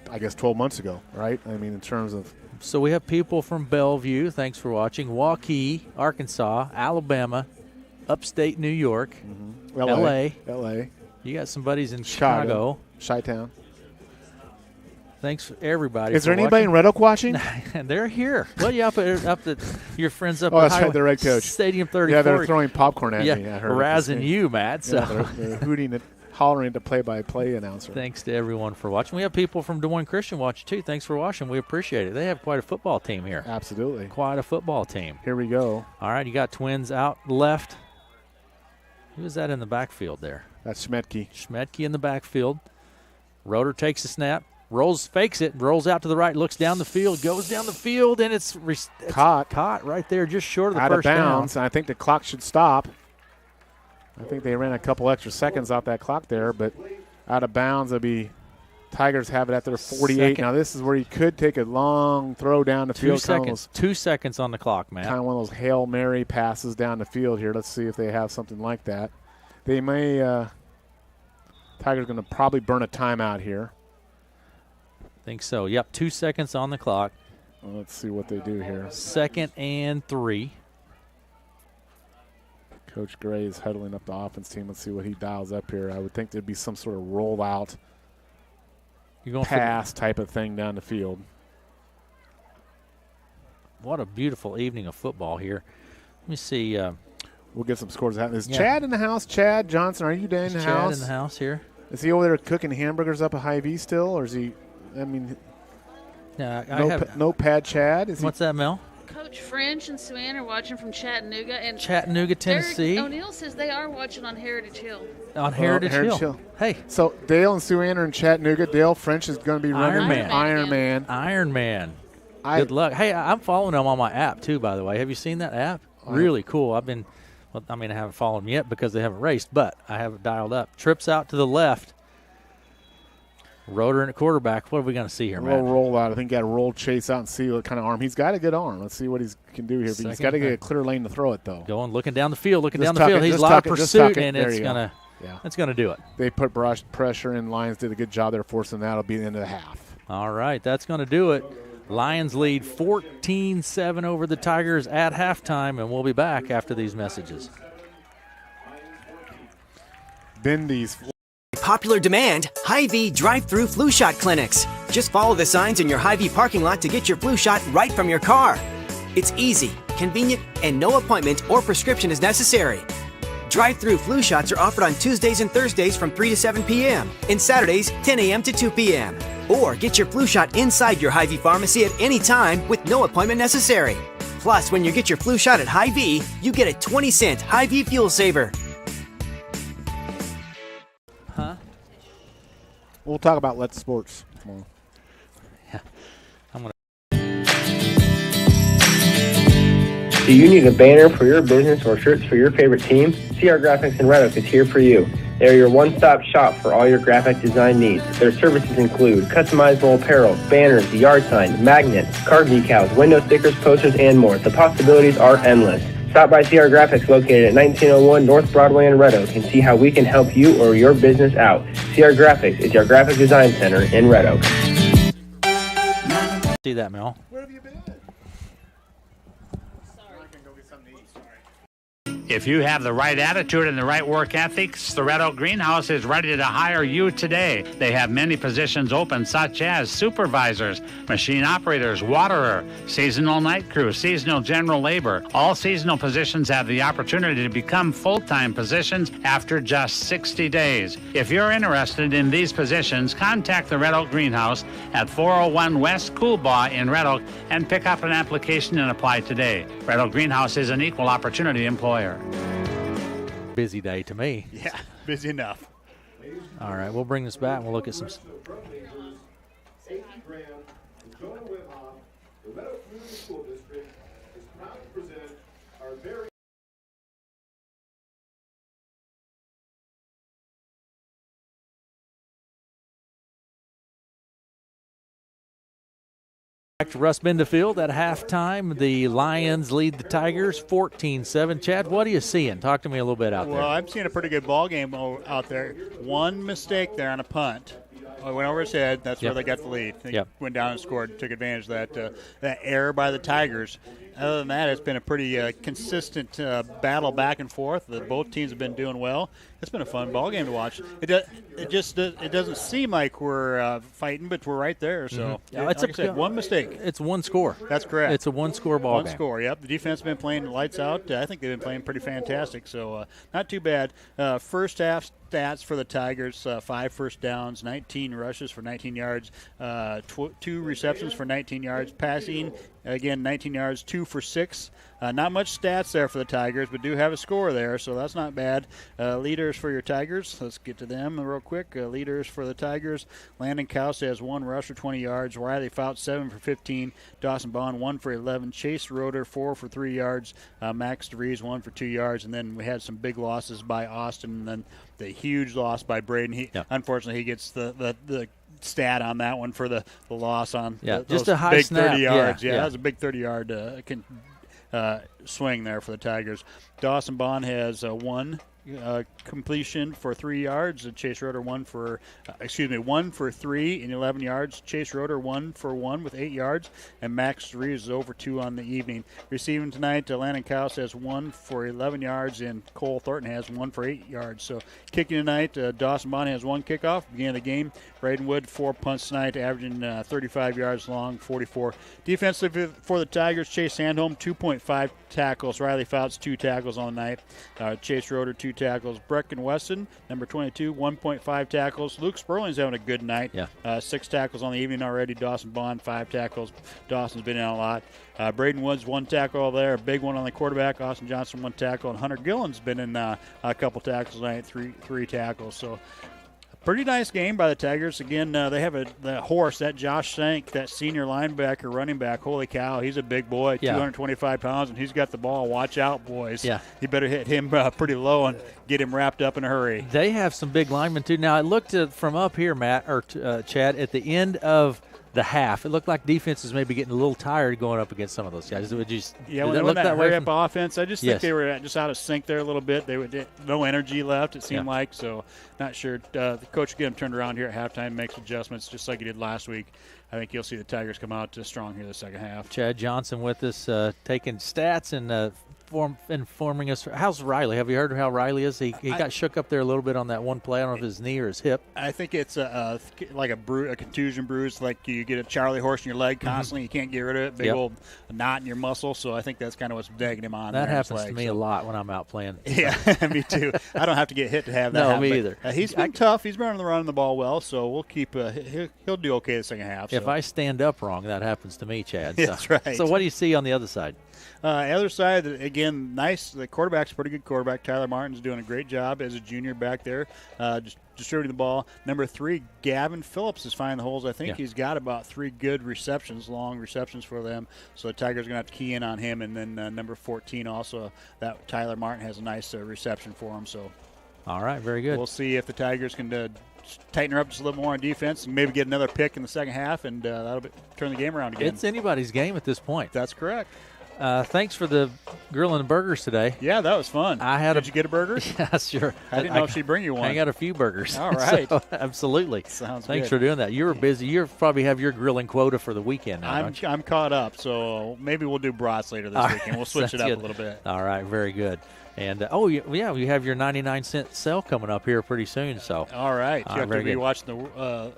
I guess 12 months ago, right? I mean, in terms of. So we have people from Bellevue, thanks for watching, Waukee, Arkansas, Alabama, upstate New York, L.A. You got some buddies in Chicago. Chi-Town. Thanks for everybody. Is there anybody in Red Oak watching? They're here. Well, you up your friends up. Oh, that's right, the Red Coach. Stadium 34. Yeah, they're throwing popcorn at me. Yeah, harassing you, Matt. So. Yeah, they're hooting it, hollering at the play-by-play announcer. Thanks to everyone for watching. We have people from Des Moines Christian watching too. Thanks for watching. We appreciate it. They have quite a football team here. Absolutely. Quite a football team. Here we go. All right, you got Twins out left. Who is that in the backfield there? That's Schmetke. Schmetke in the backfield. Roeder takes a snap. Fakes it, rolls out to the right, looks down the field, goes down the field, and it's caught right there just short of the first down. Out of bounds. I think the clock should stop. I think they ran a couple extra seconds off that clock there, but out of bounds, it'll be Tigers have it at their 48. Now, this is where you could take a long throw down the field. 2 seconds on the clock, man. Kind of one of those Hail Mary passes down the field here. Let's see if they have something like that. They may Tigers going to probably burn a timeout here. Think so. Yep, 2 seconds on the clock. Well, let's see what they do here. 2nd and 3. Coach Gray is huddling up the offense team. Let's see what he dials up here. I would think there'd be some sort of rollout pass type of thing down the field. What a beautiful evening of football here. Let me see. We'll get some scores out. Is Chad in the house? Chad Johnson, are you down in the house? Chad in the house here. Is he over there cooking hamburgers up at Hy-Vee still, or is he? I mean, Notepad Chad. What's that, Mel? Coach French and Sue Ann are watching from Chattanooga. Chattanooga, Tennessee. Eric O'Neill says they are watching on Heritage Hill. On Heritage Hill. Hey. So Dale and Sue Ann are in Chattanooga. Dale French is going to be running Iron Man. Good luck. Hey, I'm following them on my app, too, by the way. Have you seen that app? Really cool. I haven't followed them yet because they haven't raced, but I have it dialed up. Trips out to the left. Roeder in the quarterback. What are we going to see here, Matt? A little roll out. I think got to roll chase out and see what kind of arm. He's got a good arm. Let's see what he can do here. But he's got to get a clear lane to throw it, though. Looking down the field. He's a lot of pursuit, and it's going to do it. They put pressure in. Lions did a good job there forcing that. It'll be the end of the half. All right, that's going to do it. Lions lead 14-7 over the Tigers at halftime, and we'll be back after these messages. Bendy's popular demand, Hy-Vee drive-through flu shot clinics. Just follow the signs in your Hy-Vee parking lot to get your flu shot right from your car. It's easy, convenient, and no appointment or prescription is necessary. Drive-through flu shots are offered on Tuesdays and Thursdays from 3 to 7 p.m. and Saturdays 10 a.m. to 2 p.m. Or get your flu shot inside your Hy-Vee pharmacy at any time with no appointment necessary. Plus, when you get your flu shot at Hy-Vee, you get a 20-cent Hy-Vee fuel saver. We'll talk about Let's Sports tomorrow. Yeah, Do you need a banner for your business or shirts for your favorite team? CR Graphics in Red Oak is here for you. They're your one-stop shop for all your graphic design needs. Their services include customizable apparel, banners, yard signs, magnets, card decals, window stickers, posters, and more. The possibilities are endless. Stop by CR Graphics located at 1901 North Broadway in Red Oak and see how we can help you or your business out. CR Graphics is your graphic design center in Red Oak. See that, Mel? Where have you been? If you have the right attitude and the right work ethics, the Red Oak Greenhouse is ready to hire you today. They have many positions open, such as supervisors, machine operators, waterer, seasonal night crew, seasonal general labor. All seasonal positions have the opportunity to become full-time positions after just 60 days. If you're interested in these positions, contact the Red Oak Greenhouse at 401 West Coolbaugh in Red Oak and pick up an application and apply today. Red Oak Greenhouse is an equal opportunity employer. Busy day to me. Yeah, busy enough. All right, we'll bring this back and we'll look at some. Back to Russ Benda Field at halftime. The Lions lead the Tigers 14-7. Chad, what are you seeing? Talk to me a little bit out there. Well, I'm seeing a pretty good ball game out there. One mistake there on a punt. It went over his head. That's where they got the lead. They went down and scored, took advantage of that error by the Tigers. Other than that, it's been a pretty consistent battle back and forth. Both teams have been doing well. It's been a fun ball game to watch. It doesn't seem like we're fighting, but we're right there. So, like I said, one mistake. It's one score. That's correct. It's a one-score ball game. One score, yep. The defense has been playing lights out. I think they've been playing pretty fantastic, so not too bad. First half stats for the Tigers, 5 first downs, 19 rushes for 19 yards, 2 receptions for 19 yards, passing, again, 19 yards, 2 for 6. Not much stats there for the Tigers, but do have a score there, so that's not bad. Leaders for your Tigers, let's get to them real quick. Leaders for the Tigers, Landon Cowse has 1 rush for 20 yards, Riley Fouts 7 for 15, Dawson Bond 1 for 11, Chase Roeder 4 for 3 yards, Max DeVries 1 for 2 yards, and then we had some big losses by Austin, and then the huge loss by Braden. Unfortunately, he gets the stat on that one for the loss on just a high big snap. 30 yards. That was a big 30-yard swing there for the Tigers. Dawson Bond has 1 completion for 3 yards. Chase Roeder 1 for 3 and 11 yards. Chase Roeder 1 for 1 with 8 yards, and Max Reeves is over 2 on the evening. Receiving tonight, Landon Cowse has 1 for 11 yards, and Cole Thornton has 1 for 8 yards. So kicking tonight, Dawson Bond has 1 kickoff. Beginning of the game, Braden Wood 4 punts tonight, averaging 35 yards long, 44. Defensively for the Tigers, Chase Sandholm 2.5 tackles. Riley Fouts 2 tackles on the night. Chase Roeder 2 tackles. Brecken Weston, number 22, 1.5 tackles. Luke Sperling's having a good night. 6 tackles on the evening already. Dawson Bond 5 tackles. Dawson's been in a lot. Braden Woods 1 tackle there, a big one on the quarterback. Austin Johnson 1 tackle, and Hunter Gillen's been in a couple tackles tonight, three tackles. So pretty nice game by the Tigers. Again, they have the horse, that Josh Sank, that senior linebacker, running back. Holy cow, he's a big boy, 225 pounds, and he's got the ball. Watch out, boys. You better hit him pretty low and get him wrapped up in a hurry. They have some big linemen, too. Now, I looked from up here, Matt, or Chad, at the end of the half. It looked like defenses maybe getting a little tired going up against some of those guys. When they went that hurry-up offense, I just think they were just out of sync there a little bit. They had no energy left, it seemed like, so not sure. The coach get him turned around here at halftime, makes adjustments just like he did last week. I think you'll see the Tigers come out strong here the second half. Chad Johnson with us, taking stats and informing us. How's Riley? Have you heard how Riley is? He got shook up there a little bit on that one play. I don't know if his knee or his hip. I think it's like a contusion bruise, like you get a Charlie horse in your leg constantly. You can't get rid of it. Big old knot in your muscle. So I think that's kind of what's dagging him on. That happens to me a lot when I'm out playing. Yeah, me too. I don't have to get hit to have that happen. No, me either. He's been tough. He's been running the ball well, so we'll keep he'll do okay the second half. If I stand up wrong, that happens to me, Chad. So. That's right. So what do you see on the other side? The other side, again, nice. The quarterback's a pretty good quarterback. Tyler Martin's doing a great job as a junior back there, distributing the ball. Number 3, Gavin Phillips is finding the holes. I think he's got about 3 good receptions, long receptions for them. So the Tigers are going to have to key in on him. And then number 14 also, that Tyler Martin has a nice reception for him. So, all right, very good. We'll see if the Tigers can tighten her up just a little more on defense and maybe get another pick in the second half, and that'll turn the game around again. It's anybody's game at this point. That's correct. Thanks for the grill and burgers today. Yeah, that was fun. Did you get a burger? Yeah, sure. I didn't know if she'd bring you one. I got a few burgers. All right. So, absolutely. Sounds Thanks good. for doing that. You were busy. You probably have your grilling quota for the weekend now, don't you? I'm caught up, so maybe we'll do brats later this weekend. We'll switch it up good. a little bit. All right, very good. And, yeah, we have your 99-cent sale coming up here pretty soon. So. All right. You have to be good. watching the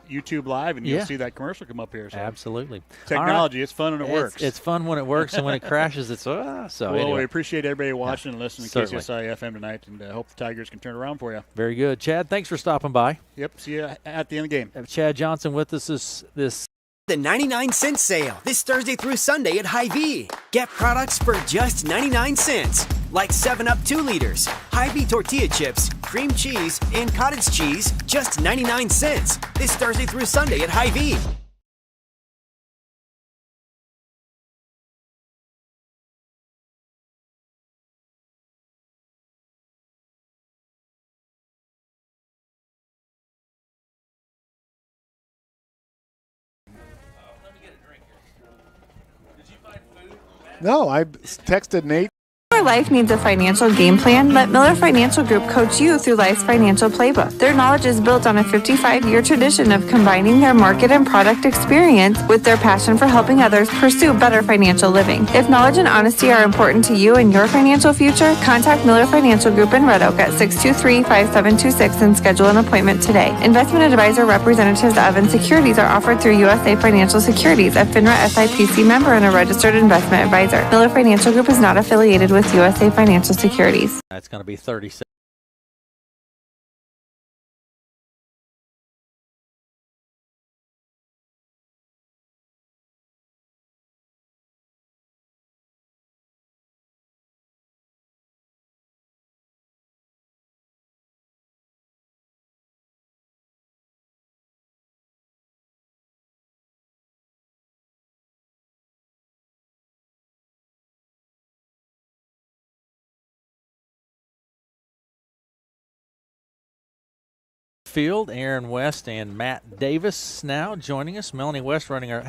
YouTube Live, and you'll see that commercial come up here. So. Absolutely. Technology, it's fun when it works. It's fun when it works, and when it crashes, it's so. Well, anyway. we appreciate everybody watching and listening to Certainly. KCSI FM tonight, and hope the Tigers can turn around for you. Very good. Chad, thanks for stopping by. Yep, see you at the end of the game. Chad Johnson with us this The 99-cent sale this Thursday through Sunday at Hy-Vee. Get products for just 99 cents, like 7-Up 2 liters, Hy-Vee tortilla chips, cream cheese, and cottage cheese, just 99 cents this Thursday through Sunday at Hy-Vee. No, I texted Nate. Your life needs a financial game plan. Let Miller Financial Group coach you through life's financial playbook. Their knowledge is built on a 55-year tradition of combining their market and product experience with their passion for helping others pursue better financial living. If knowledge and honesty are important to you and your financial future, contact Miller Financial Group in Red Oak at 623-5726 and schedule an appointment today. Investment advisor representatives of and securities are offered through USA Financial Securities, a FINRA SIPC member and a registered investment advisor. Miller Financial Group is not affiliated with USA Financial Securities. That's going to be 36. Field, Aaron West and Matt Davis now joining us. Melanie West running our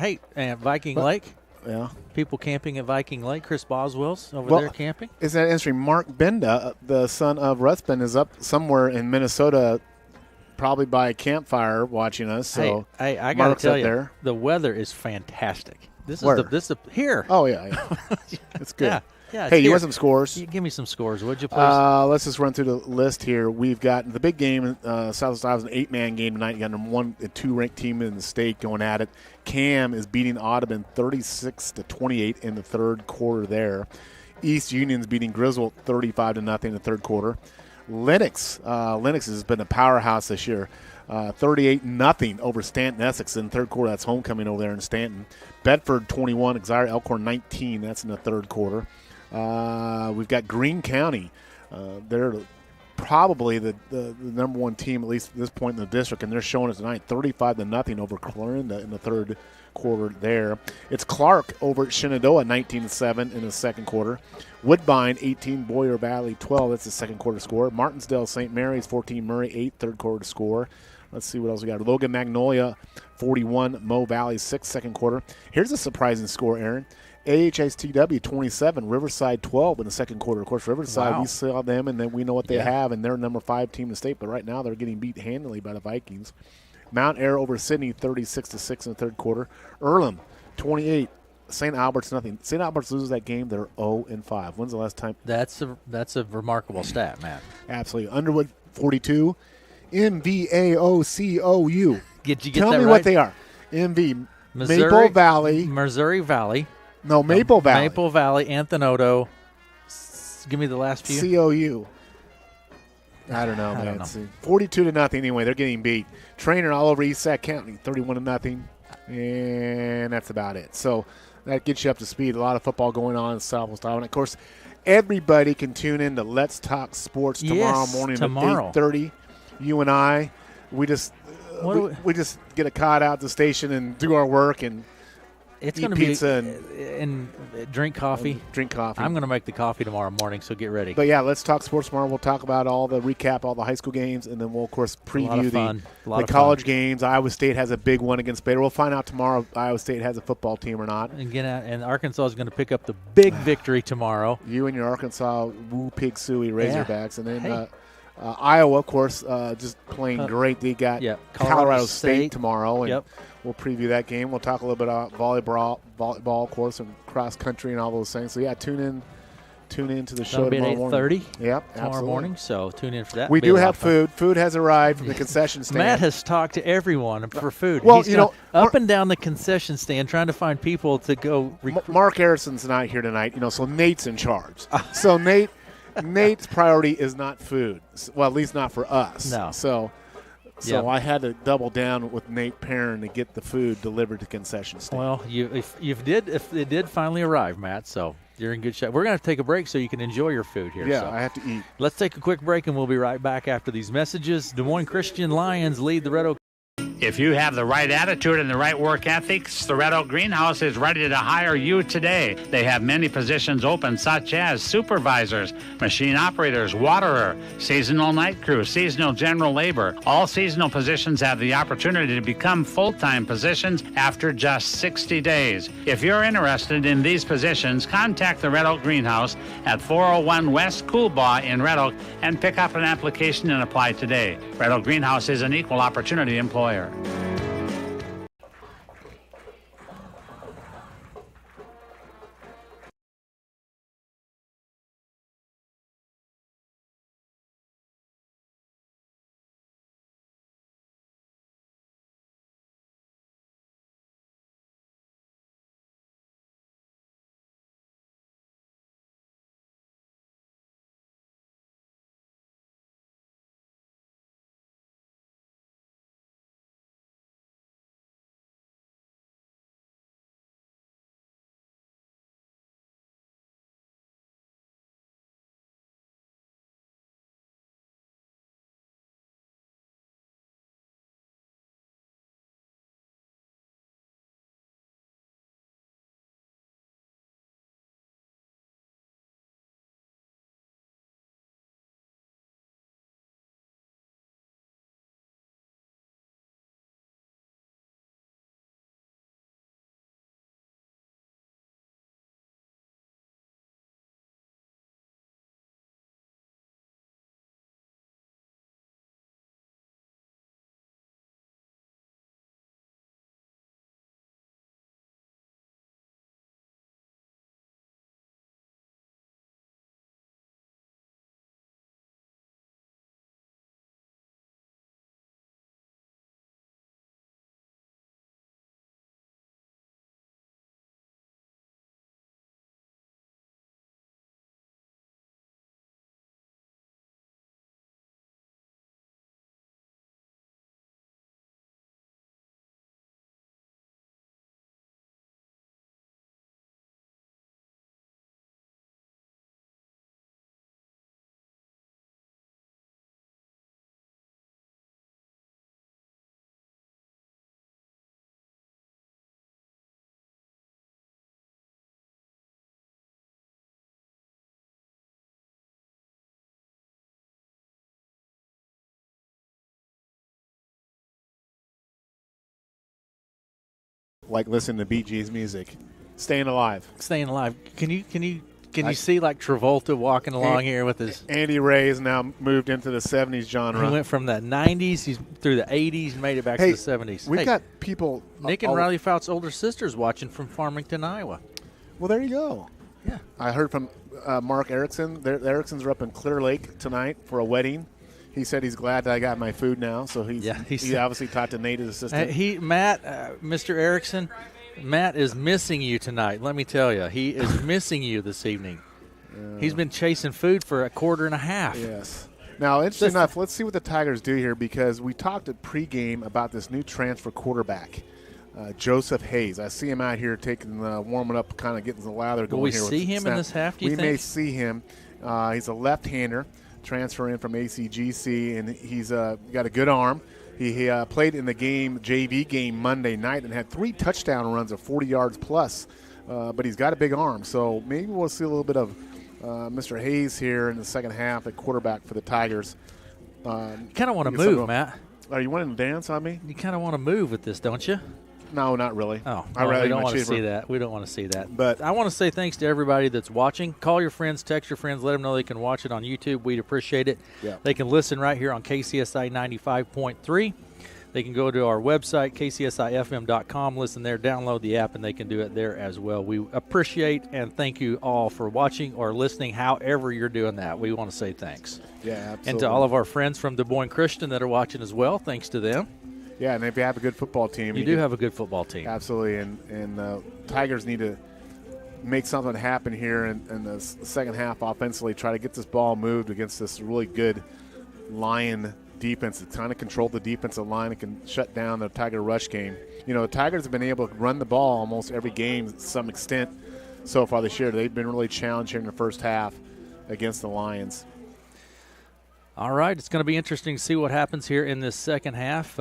Viking Lake. Yeah. People camping at Viking Lake. Chris Boswell's over there camping. Isn't that interesting? Mark Benda, the son of Russ Benda, is up somewhere in Minnesota, probably by a campfire watching us. So hey, I got to tell you, there. The weather is fantastic. This Where? is here. Oh yeah. It's good. Yeah, hey, you want some scores? Give me some scores, would you, please? Let's just run through the list here. We've got the big game. Southwest Iowa's an 8-man game tonight. You got number 1 and 2 ranked team in the state going at it. Cam is beating Audubon 36-28 in the third quarter there. East Union's beating Griswold 35-0 in the third quarter. Lennox has been a powerhouse this year. 38-0 over Stanton Essex in the third quarter. That's homecoming over there in Stanton. Bedford 21, Exire Elkhorn 19. That's in the third quarter. We've got Greene County. They're probably the number 1 team, at least at this point in the district, and they're showing us tonight 35-0 over Clarinda in the third quarter there. It's Clark over at Shenandoah 19-7 in the second quarter. Woodbine 18, Boyer Valley 12. That's the second quarter score. Martinsdale St. Mary's 14, Murray 8, third quarter score. Let's see what else we got. Logan Magnolia 41, Mo Valley 6, second quarter. Here's a surprising score, Aaron. AHSTW 27, Riverside 12 in the second quarter. Of course, Riverside, we saw them, and then we know what they have, and they're number 5 team in the state. But right now, they're getting beat handily by the Vikings. Mount Air over Sydney 36-6 in the third quarter. Earlham 28, St. Albert's nothing. St. Albert's loses that game. They're 0-5. When's the last time? That's a remarkable stat, Matt. Absolutely. Underwood 42, MVAOCOU. Did you get Tell that me right? what they are. MV Maple Valley. Missouri Valley. No, Maple Valley. Maple Valley, Anthenoto. Give me the last few. COU. I don't know, man. 42-0 anyway. They're getting beat. Trainer all over East Sac County, 31-0. And that's about it. So that gets you up to speed. A lot of football going on in Southwest Iowa. And, of course, everybody can tune in to Let's Talk Sports tomorrow morning at 8:30. You and I, we just we just get a cot out the station and do our work and It's eat going to be pizza and drink coffee. Drink coffee. I'm going to make the coffee tomorrow morning, so get ready. But yeah, let's talk sports tomorrow. We'll talk about all the high school games, and then we'll of course preview the college games. Iowa State has a big one against Baylor. We'll find out tomorrow if Iowa State has a football team or not. And Arkansas is going to pick up the big victory tomorrow. You and your Arkansas Woo Pig Suey Razorbacks, and then Iowa, of course, just playing great. They got Colorado State tomorrow, and we'll preview that game. We'll talk a little bit about volleyball, of course, and cross country and all those things. So yeah, tune in to the show tomorrow morning. 8:30. Yep, tomorrow morning. So tune in for that. We do have food. Food has arrived from the concession stand. Matt has talked to everyone for food. Well, He's up and down the concession stand trying to find people to go. Mark Erickson's not here tonight. So Nate's in charge. So Nate's priority is not food. Well, at least not for us. No. So I had to double down with Nate Perrin to get the food delivered to concession stand. Well, if it did finally arrive, Matt, so you're in good shape. We're going to take a break so you can enjoy your food here. Yeah, so I have to eat. Let's take a quick break, and we'll be right back after these messages. Des Moines Christian Lions lead the Red Oak. If you have the right attitude and the right work ethics, the Red Oak Greenhouse is ready to hire you today. They have many positions open, such as supervisors, machine operators, waterer, seasonal night crew, seasonal general labor. All seasonal positions have the opportunity to become full-time positions after just 60 days. If you're interested in these positions, contact the Red Oak Greenhouse at 401 West Coolbaugh in Red Oak and pick up an application and apply today. Red Oak Greenhouse is an equal opportunity employer. Like listening to Bee Gees music. Staying alive. Can you see like Travolta walking along here with his Andy Ray has now moved into the 70s genre. He went from the 90s, he's through the 80s, and made it back to the 70s. We've got people. Nick and Riley Fout's older sisters watching from Farmington, Iowa. Well, there you go. Yeah. I heard from Mark Erickson. The Ericksons are up in Clear Lake tonight for a wedding. He said he's glad that I got my food now, so he obviously talked to Nate, his assistant. Mr. Erickson, Matt is missing you tonight. Let me tell you, he is missing you this evening. He's been chasing food for a quarter and a half. Yes. Now, interesting enough, let's see what the Tigers do here, because we talked at pregame about this new transfer quarterback, Joseph Hayes. I see him out here warming up, kind of getting the lather going. Will we here see him in this half, do you think? We may see him. He's a left-hander, transfer in from ACGC, and he's got a good arm. He played in the JV game Monday night and had 3 touchdown runs of 40 yards plus, but he's got a big arm. So maybe we'll see a little bit of Mr. Hayes here in the second half at quarterback for the Tigers. You kind of want to move, Matt. Are you wanting to dance on me? You kind of want to move with this, don't you? No, not really. Oh, we don't want to see that. We don't want to see that. But I want to say thanks to everybody that's watching. Call your friends, text your friends, let them know they can watch it on YouTube. We'd appreciate it. Yeah. They can listen right here on KCSI 95.3. They can go to our website, kcsifm.com, listen there, download the app, and they can do it there as well. We appreciate and thank you all for watching or listening, however you're doing that. We want to say thanks. Yeah, absolutely. And to all of our friends from Des Moines Christian that are watching as well, thanks to them. Yeah, and if you have a good football team. You do have a good football team. Absolutely, and Tigers need to make something happen here in the second half offensively, try to get this ball moved against this really good Lion defense. It's kind of controlled the defensive line and can shut down the Tiger rush game. You know, the Tigers have been able to run the ball almost every game to some extent so far this year. They've been really challenged here in the first half against the Lions. All right, it's going to be interesting to see what happens here in this second half.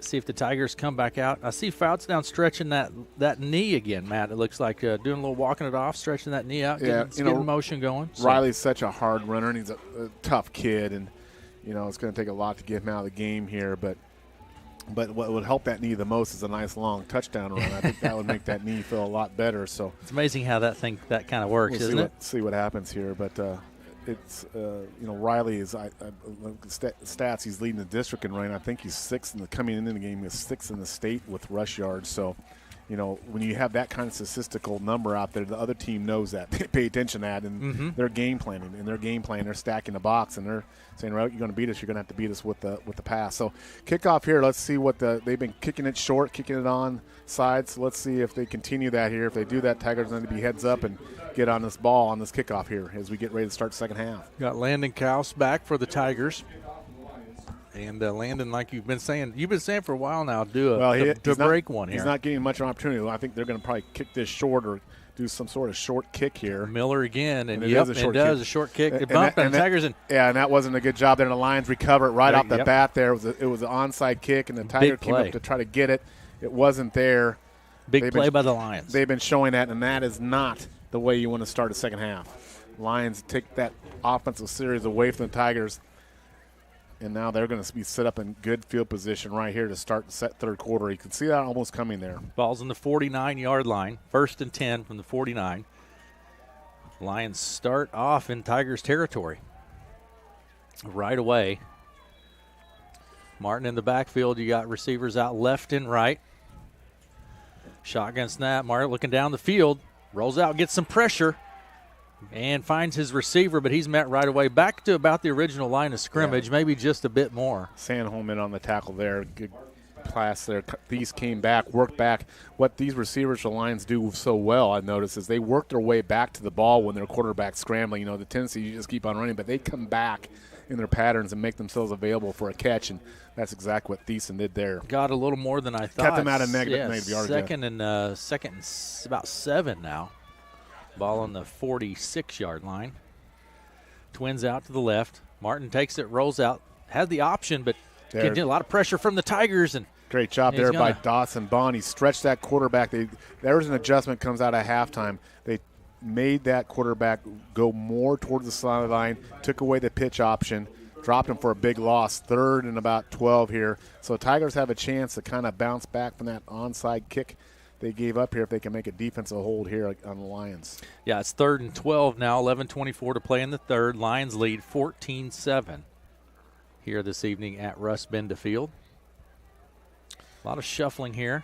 See if the Tigers come back out. I see Fouts down stretching that knee again, Matt. It looks like doing a little walking it off, stretching that knee out, getting motion going. Riley's such a hard runner, and he's a tough kid, and it's going to take a lot to get him out of the game here. But what would help that knee the most is a nice long touchdown run. I think that would make that knee feel a lot better. So it's amazing how that kind of works, isn't it? See what happens here, but. It's Riley is stats. He's leading the district in running. I think he's sixth coming into the game. He's sixth in the state with rush yards. So, when you have that kind of statistical number out there, the other team knows that. They pay attention to that, and they're game planning. And they're stacking the box, and they're saying, "Well, you're going to beat us. You're going to have to beat us with the pass." So, kickoff here. Let's see what they've been kicking it short, kicking it on sides. So let's see if they continue that here. If they do that, Tigers need to be heads up and get on this ball on this kickoff here as we get ready to start the second half. Got Landon Kaus back for the Tigers. And Landon, like you've been saying for a while now, break one here. He's not getting much opportunity. I think they're going to probably kick this short or do some sort of short kick here. Miller again, and it does a short kick. It bumped and Tigers in. Yeah, and that wasn't a good job there. And the Lions recovered right off the bat there. It was an onside kick, and the Tiger came up to try to get it. It wasn't there. Big play by the Lions. They've been showing that, and that is not the way you want to start a second half. Lions take that offensive series away from the Tigers, and now they're going to be set up in good field position right here to start the third quarter. You can see that almost coming there. Ball's on the 49-yard line, 1st and 10 from the 49. Lions start off in Tigers territory right away. Martin in the backfield. You got receivers out left and right. Shotgun snap. Martin looking down the field. Rolls out, gets some pressure, and finds his receiver, but he's met right away. Back to about the original line of scrimmage, maybe just a bit more. Sandholm in on the tackle there. Good pass there. These came back, worked back. What these receivers for the Lions do so well, I've noticed, is they work their way back to the ball when their quarterback's scrambling. The tendency you just keep on running, but they come back in their patterns and make themselves available for a catch, and that's exactly what Thiessen did there. Got a little more than I thought. Kept them out of negative yards. Second and about 7 now. Ball on the 46-yard line. Twins out to the left. Martin takes it, rolls out, had the option, but getting a lot of pressure from the Tigers. And great job there by Dawson Bond. He stretched that quarterback. There was an adjustment comes out at halftime. They made that quarterback go more towards the sideline, took away the pitch option, dropped him for a big loss, 3rd and about 12 here. So Tigers have a chance to kind of bounce back from that onside kick they gave up here if they can make a defensive hold here on the Lions. Yeah, it's 3rd and 12 now, 11:24 to play in the third. Lions lead 14-7 here this evening at Russ Benda Field. A lot of shuffling here.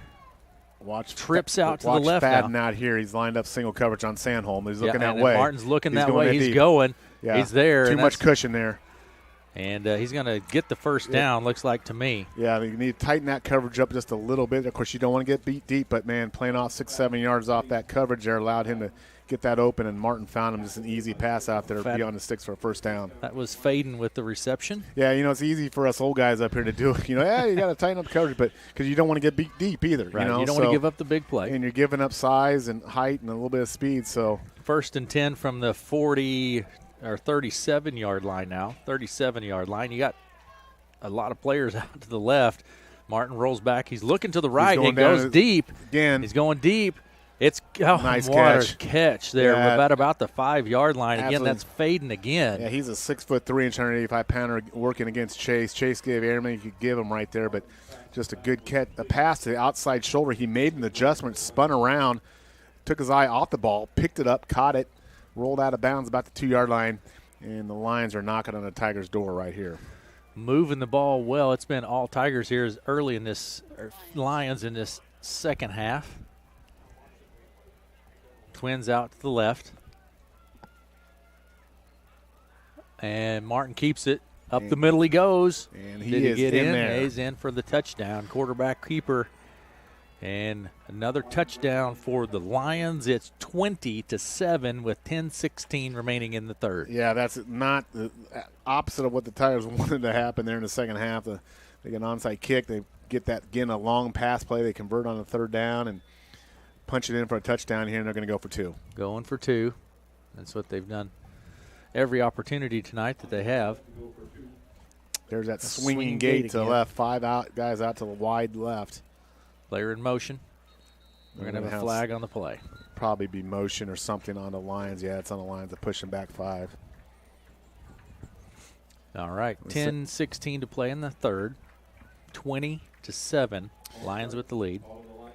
Trips out to the left Fadden now. Out here. He's lined up single coverage on Sandholm. He's looking that way. Martin's looking that way. He's going. Yeah. He's there. Too much cushion there. And he's going to get the first down, looks like to me. Yeah, you need to tighten that coverage up just a little bit. Of course, you don't want to get beat deep, but, man, playing off 6-7 yards off that coverage there allowed him to get that open, and Martin found him just an easy pass out there beyond the sticks for a first down. That was Faden with the reception. Yeah, it's easy for us old guys up here to do. You got to tighten up coverage, but because you don't want to get beat deep either. Right. You don't want to give up the big play. And you're giving up size and height and a little bit of speed. So 1st and 10 from the 40 or 37-yard line now. 37-yard line. You got a lot of players out to the left. Martin rolls back. He's looking to the right. He goes deep. Again. He's going deep. It's nice catch there about the 5-yard line. Absolutely. Again, that's fading again. Yeah, he's a 6'3", 185-pounder working against Chase. Chase gave everything he could give him right there, but just a good catch. A pass to the outside shoulder. He made an adjustment, spun around, took his eye off the ball, picked it up, caught it, rolled out of bounds about the 2-yard line, and the Lions are knocking on the Tigers' door right here. Moving the ball well. It's been all Tigers here early in this, Lions in this second half. Twins out to the left. And Martin keeps it. Up the middle he goes. And he Did is he get in there. He's in for the touchdown. Quarterback keeper. And another touchdown for the Lions. It's 20-7 with 10:16 remaining in the third. Yeah, that's not the opposite of what the Tigers wanted to happen there in the second half. They get an onside kick. They get that, again, a long pass play. They convert on the third down and punch it in for a touchdown here, and they're going to go for 2. Going for 2. That's what they've done every opportunity tonight that they have. There's that swinging gate to the left. 5 guys out to the wide left. Player in motion. We're going to have a flag on the play. Probably be motion or something on the Lions. Yeah, it's on the Lions to push them back 5. All right, 10:16 to play in the third. 20-7. Lions with the lead.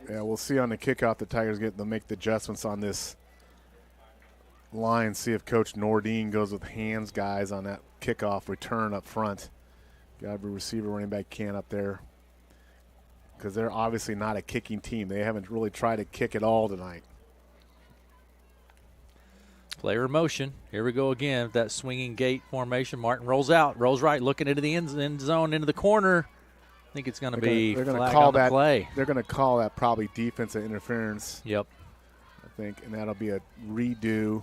Yeah, we'll see on the kickoff the Tigers get to make the adjustments on this line. See if Coach Nordine goes with hands guys on that kickoff return up front. Got every receiver, running back can up there, because they're obviously not a kicking team. They haven't really tried to kick it all tonight. Player in motion. Here we go again. That swinging gate formation. Martin rolls out, rolls right, looking into the end zone, into the corner. I think it's going to be flag on the play. They're going to call that probably defensive interference. Yep. I think, and that'll be a redo.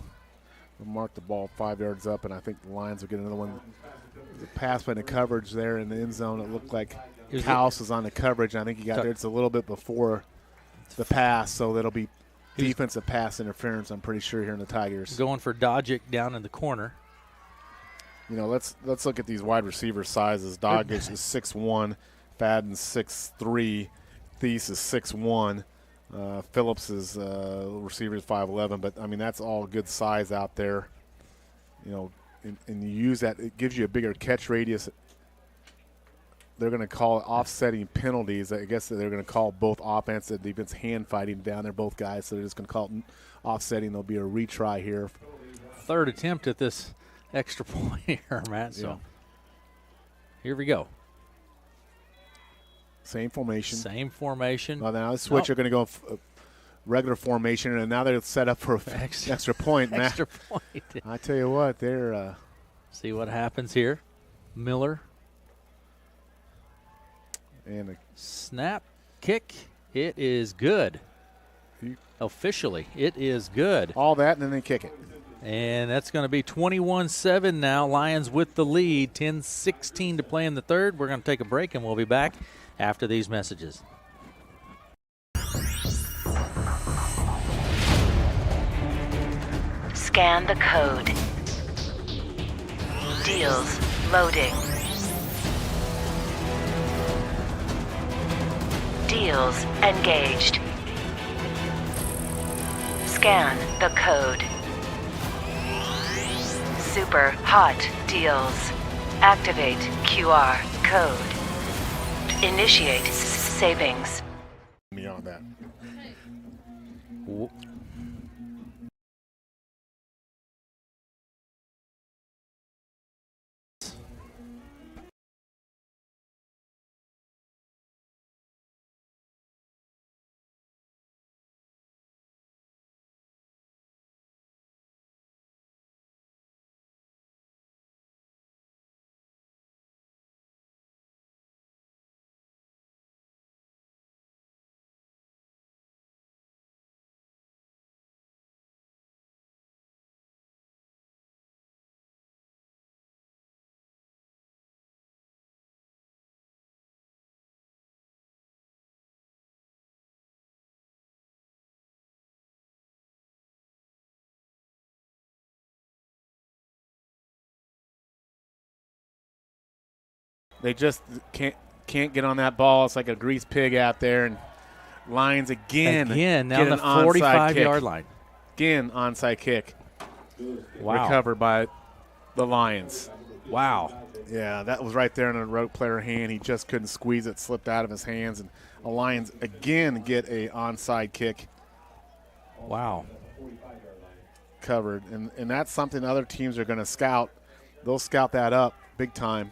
We'll mark the ball 5 yards up, and I think the Lions will get another one. The pass by the coverage there in the end zone. It looked like House was on the coverage. I think he got there. It's a little bit before the pass, so that'll be defensive pass interference, I'm pretty sure, here in the Tigers. Going for Dogic down in the corner. You know, let's look at these wide receiver sizes. Dogic is 6'1", Fadden's 6'3", Thies is 6'1", Phillips is receiver is 5'11", but I mean that's all good size out there. You know, and you use that, it gives you a bigger catch radius. They're going to call offsetting penalties. I guess they're going to call both offense and defense hand fighting down there, both guys. So they're just going to call it offsetting. There'll be a retry here. Third attempt at this extra point here, Matt. So here we go. Same formation. Same formation. Well, now the switch, they're going to go regular formation, and now they're set up for an extra point. Extra point. I tell you what, they're see what happens here. Miller. And a snap, kick. It is good. Officially, it is good. All that, and then they kick it. And that's going to be 21-7 now. Lions with the lead. 10:16 to play in the third. We're going to take a break, and we'll be back after these messages. Scan the code. Deals loading. Deals engaged. Scan the code. Super hot deals. Activate QR code. Initiate savings. Beyond that. They just can't get on that ball. It's like a grease pig out there. And Lions again now the 45-yard line. Again, onside kick. Wow. Recovered by the Lions. Wow. Yeah, that was right there in a road player hand. He just couldn't squeeze it, slipped out of his hands, and the Lions again get a onside kick. Wow. Covered, and that's something other teams are going to scout. They'll scout that up big time.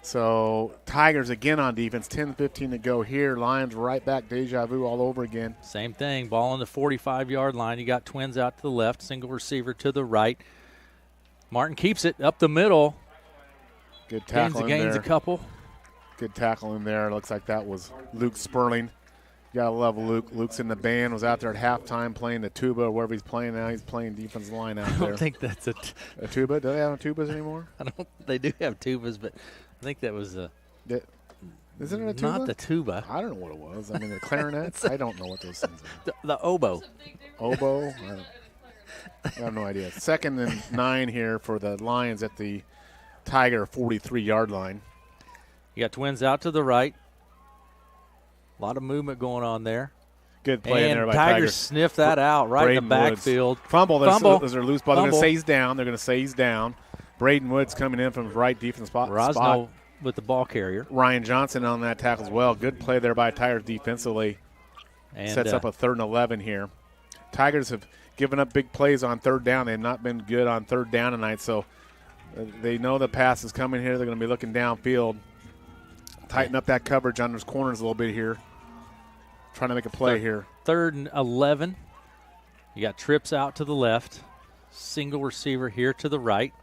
So Tigers again on defense, 10-15 to go here. Lions right back, deja vu all over again. Same thing, ball on the 45-yard line. You got Twins out to the left, single receiver to the right. Martin keeps it up the middle. Good tackle Gains a couple. Good tackle in there. Looks like that was Luke Sperling. You got to love Luke. Luke's in the band, was out there at halftime playing the tuba or wherever he's playing now. He's playing defensive line out there. I don't think that's a tuba. Do they have tubas anymore? They do have tubas, but I think that was Isn't it a tuba? Not the tuba. I don't know what it was. I mean, the clarinet? I don't know what those things are. The oboe. Oboe? I have no idea. 2nd and 9 here for the Lions at the Tiger 43-yard line. You got Twins out to the right. A lot of movement going on there. Good play in there by Tigers sniff that out right in the backfield. Fumble. There's a loose ball. They're going to say he's down. They're going to say he's down. Braden Woods coming in from his right defense spot. Rosno with the ball carrier. Ryan Johnson on that tackle as well. Good play there by Tigers defensively. And sets up a 3rd and 11 here. Tigers have given up big plays on 3rd down. They have not been good on 3rd down tonight, so they know the pass is coming here. They're going to be looking downfield. Tighten up that coverage on those corners a little bit here. Trying to make a play here. 3rd and 11. You got trips out to the left. Single receiver here to the right.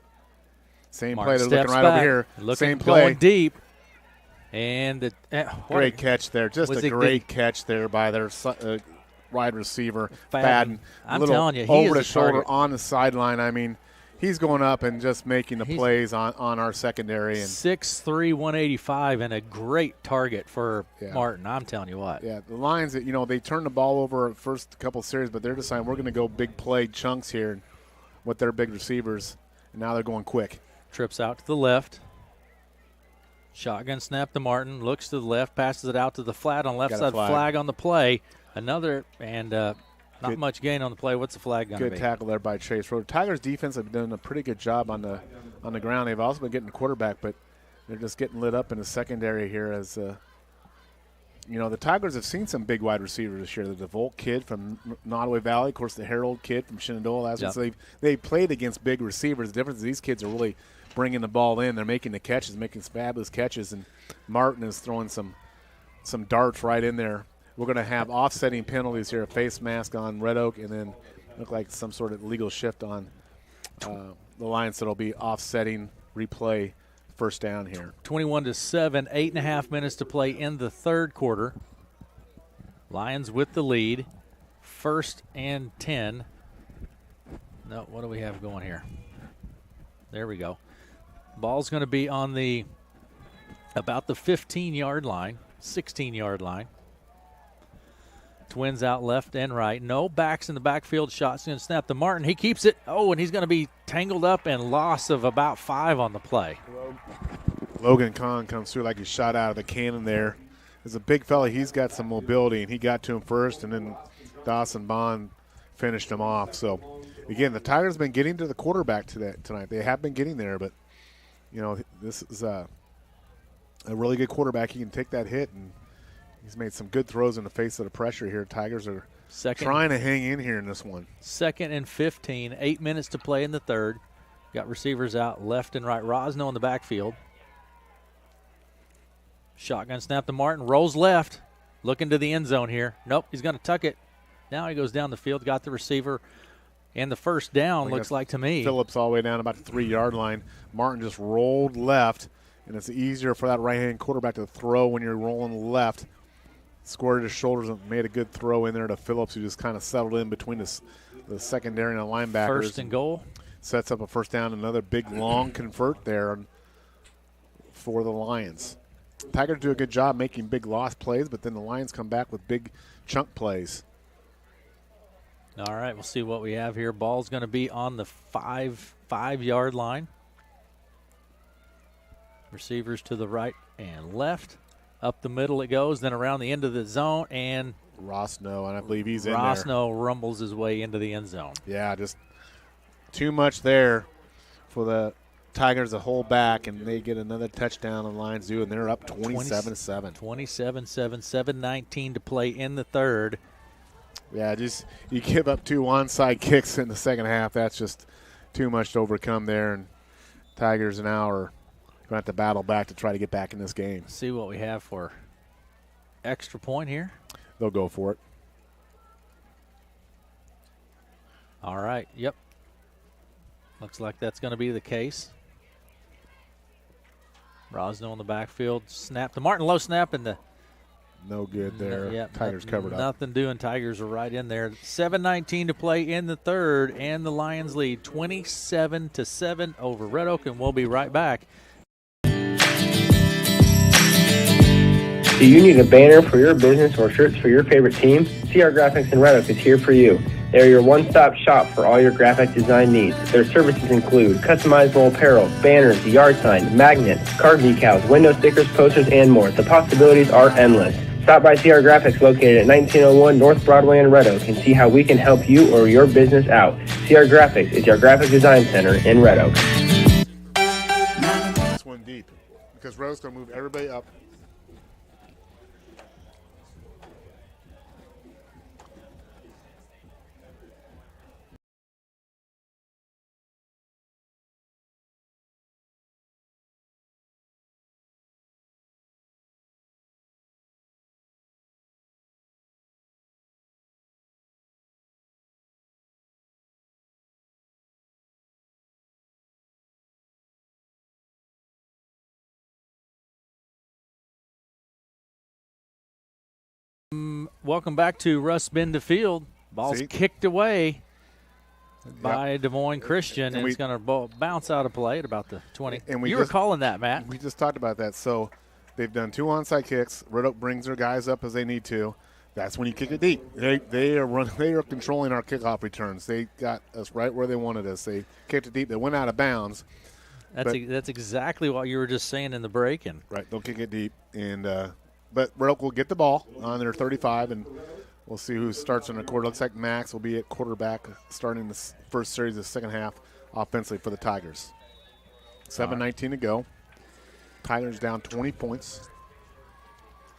Same Martin play. They're looking right back, over here. Same play. Going deep. And great catch there. Just a great catch there by their wide receiver, Fadden. I'm telling you, he over is the shoulder target. on the sideline. I mean, he's going up and just making the plays on our secondary. And 6'3", 185, and a great target for Martin. I'm telling you what. Yeah, the Lions, they turned the ball over first couple series, but they're deciding we're going to go big play chunks here with their big receivers, and now they're going quick. Trips out to the left. Shotgun snap to Martin. Looks to the left, passes it out to the flat on left side. Flag on the play. Another, and not much gain on the play. What's the flag going to be? Good tackle there by Chase Roder. Tigers defense have done a pretty good job on the ground. They've also been getting the quarterback, but they're just getting lit up in the secondary here as the Tigers have seen some big wide receivers this year. The DeVolt kid from Nottoway Valley, of course, the Harold kid from Shenandoah. So they played against big receivers. The difference is these kids are really bringing the ball in. They're making the catches, making some fabulous catches, and Martin is throwing some darts right in there. We're going to have offsetting penalties here, a face mask on Red Oak, and then look like some sort of legal shift on the Lions, so it'll be offsetting replay first down here. 21-7, 8.5 minutes to play in the 3rd quarter. Lions with the lead. 1st and 10. No, what do we have going here? There we go. Ball's going to be on about the 15-yard line, 16-yard line. Twins out left and right. No backs in the backfield. Shot's going to snap to Martin. He keeps it. Oh, and he's going to be tangled up and loss of about 5 on the play. Logan Kahn comes through like he shot out of the cannon there. As a big fella, he's got some mobility, and he got to him first, and then Dawson Bond finished him off. So, again, the Tigers have been getting to the quarterback tonight. They have been getting there, but, this is a really good quarterback. He can take that hit, and he's made some good throws in the face of the pressure here. Tigers are trying to hang in here in this one. 2nd and 15, 8 minutes to play in the 3rd. Got receivers out left and right. Rosno in the backfield. Shotgun snap to Martin. Rolls left. Looking to the end zone here. Nope, he's going to tuck it. Now he goes down the field. Got the receiver. And the first down looks like to me. Phillips all the way down about the 3-yard line. Martin just rolled left, and it's easier for that right-hand quarterback to throw when you're rolling left. Squared his shoulders and made a good throw in there to Phillips, who just kind of settled in between the secondary and the linebackers. 1st and goal. Sets up a first down. Another big, long convert there for the Lions. Tigers do a good job making big loss plays, but then the Lions come back with big chunk plays. All right, we'll see what we have here. Ball's going to be on the 5-yard line. Receivers to the right and left. Up the middle it goes, then around the end of the zone, and Rossno, and I believe he's in there. Rossno rumbles his way into the end zone. Yeah, just too much there for the Tigers to hold back, and they get another touchdown. The Lions do, and they're up 27-7. 27-7, 7:19 to play in the third. Yeah, just you give up 2 onside kicks in the second half. That's just too much to overcome there, and Tigers now are going to have to battle back to try to get back in this game. See what we have for extra point here. They'll go for it. All right, yep. Looks like that's going to be the case. Rosno in the backfield. Snap to Martin, low snap, and the no good there. Yep, Tigers covered up. Nothing doing. Tigers are right in there. 7:19 to play in the third, and the Lions lead 27-7 over Red Oak, and we'll be right back. Do you need a banner for your business or shirts for your favorite team? CR Graphics in Red Oak is here for you. They're your one-stop shop for all your graphic design needs. Their services include customizable apparel, banners, yard signs, magnets, card decals, window stickers, posters, and more. The possibilities are endless. Stop by CR Graphics located at 1901 North Broadway in Red Oak and see how we can help you or your business out. CR Graphics is your graphic design center in Red Oak. This one deep because Red Oak's going to move everybody up. Welcome back to Russ Bend to Field. Ball's kicked away by Des Moines Christian, and it's going to bounce out of play at about the 20. And you were calling that, Matt. We just talked about that. So they've done 2 onside kicks. Red Oak brings their guys up as they need to. That's when you kick it deep. They are controlling our kickoff returns. They got us right where they wanted us. They kicked it deep. They went out of bounds. That's exactly what you were just saying in the break. And right, they'll kick it deep. And but Red Oak will get the ball on their 35, and we'll see who starts in the quarter. Looks like Max will be at quarterback starting the first series of the second half offensively for the Tigers. 7:19 to go. Tigers down 20 points.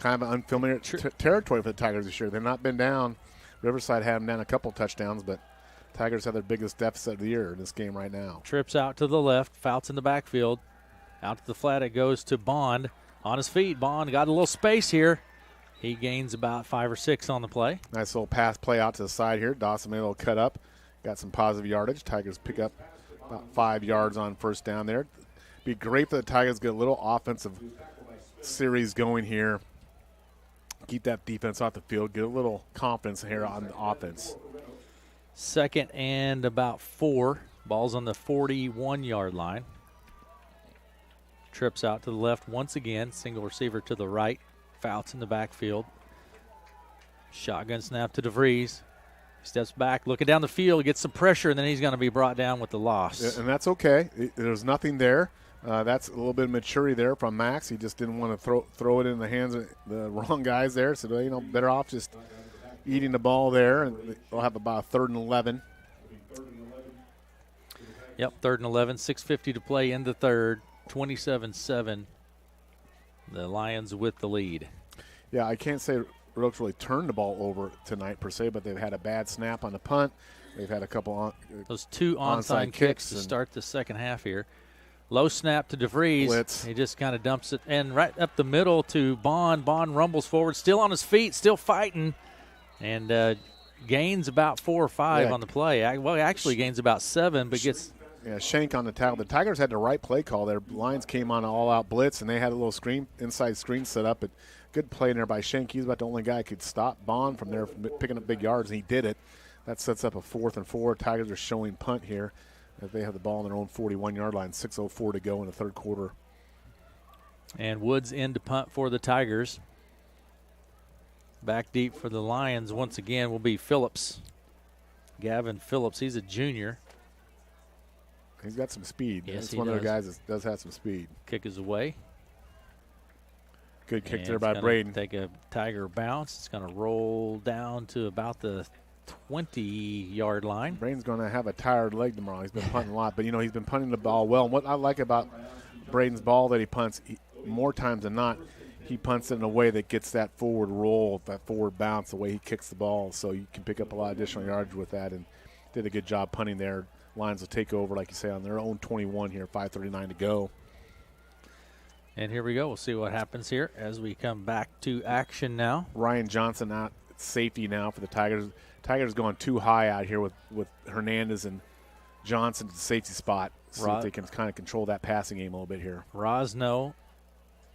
Kind of an unfamiliar territory for the Tigers this year. They've not been down. Riverside had them down a couple touchdowns, but Tigers have their biggest deficit of the year in this game right now. Trips out to the left. Fouts in the backfield. Out to the flat it goes to Bond. On his feet, Bond got a little space here. He gains about 5 or 6 on the play. Nice little pass play out to the side here. Dawson made a little cut up. Got some positive yardage. Tigers pick up about 5 yards on first down there. Be great for the Tigers to get a little offensive series going here. Keep that defense off the field. Get a little confidence here on the offense. 2nd and about 4. Ball's on the 41-yard line. Trips out to the left once again. Single receiver to the right. Fouts in the backfield. Shotgun snap to DeVries. Steps back, looking down the field, gets some pressure, and then he's going to be brought down with the loss. Yeah, and that's okay. There's nothing there. That's a little bit of maturity there from Max. He just didn't want to throw it in the hands of the wrong guys there. So, better off just eating the ball there. And they'll have about 3rd and 11. Yep, 3rd and 11. 6:50 to play in the third. 27-7. The Lions with the lead. Yeah, I can't say Red Oak's really turned the ball over tonight per se, but they've had a bad snap on the punt. They've had a couple those 2 onside kicks to start the second half here. Low snap to DeVries. Blitz. He just kind of dumps it. And right up the middle to Bond. Bond rumbles forward, still on his feet, still fighting. And gains about 4 or 5 on the play. Well, he actually gains about 7, but gets – yeah, Shank on the tackle. The Tigers had the right play call there. Lions came on an all-out blitz, and they had a little inside screen set up. But good play in there by Shank. He's about the only guy who could stop Bond from there from picking up big yards, and he did it. That sets up a 4th and 4. Tigers are showing punt here. They have the ball on their own 41-yard line. 6:04 to go in the third quarter. And Woods in to punt for the Tigers. Back deep for the Lions once again will be Phillips. Gavin Phillips, he's a junior. He's got some speed. Yes, He's one of the guys that does have some speed. Kick is away. Good kick And there by Braden. Take a Tiger bounce. It's going to roll down to about the 20-yard line. Braden's going to have a tired leg tomorrow. He's been punting a lot, but, he's been punting the ball well. And what I like about Braden's ball that he punts, more times than not, he punts it in a way that gets that forward roll, that forward bounce, the way he kicks the ball. So you can pick up a lot of additional yardage with that, and did a good job punting there. Lions will take over, like you say, on their own 21 here, 5:39 to go. And here we go. We'll see what happens here as we come back to action now. Ryan Johnson out at safety now for the Tigers. Tigers going too high out here with Hernandez and Johnson at the safety spot. See if they can kind of control that passing game a little bit here. Rosno,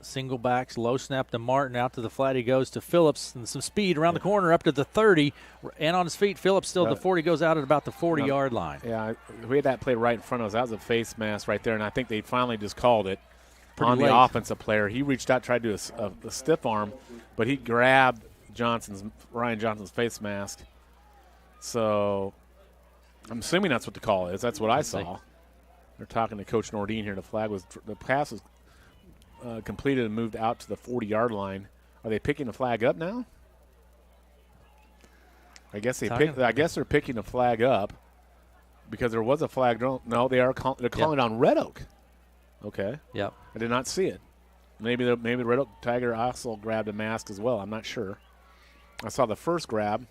single backs, low snap to Martin. Out to the flat he goes to Phillips. And some speed around the corner up to the 30. And on his feet, Phillips still at the 40, goes out at about the 40-yard line. Yeah, we had that play right in front of us. That was a face mask right there, and I think they finally just called it. Pretty on late. The offensive player. He reached out, tried to do a stiff arm, but he grabbed Ryan Johnson's face mask. So I'm assuming that's what the call is. That's what I saw. They're talking to Coach Nordine here. The pass was completed and moved out to the 40-yard line. Are they picking the flag up now? I guess they're picking the flag up because there was a flag. No, they're calling it on Red Oak. Okay. Yep. I did not see it. Maybe the Red Oak Tiger also grabbed a mask as well. I'm not sure. I saw the first grab.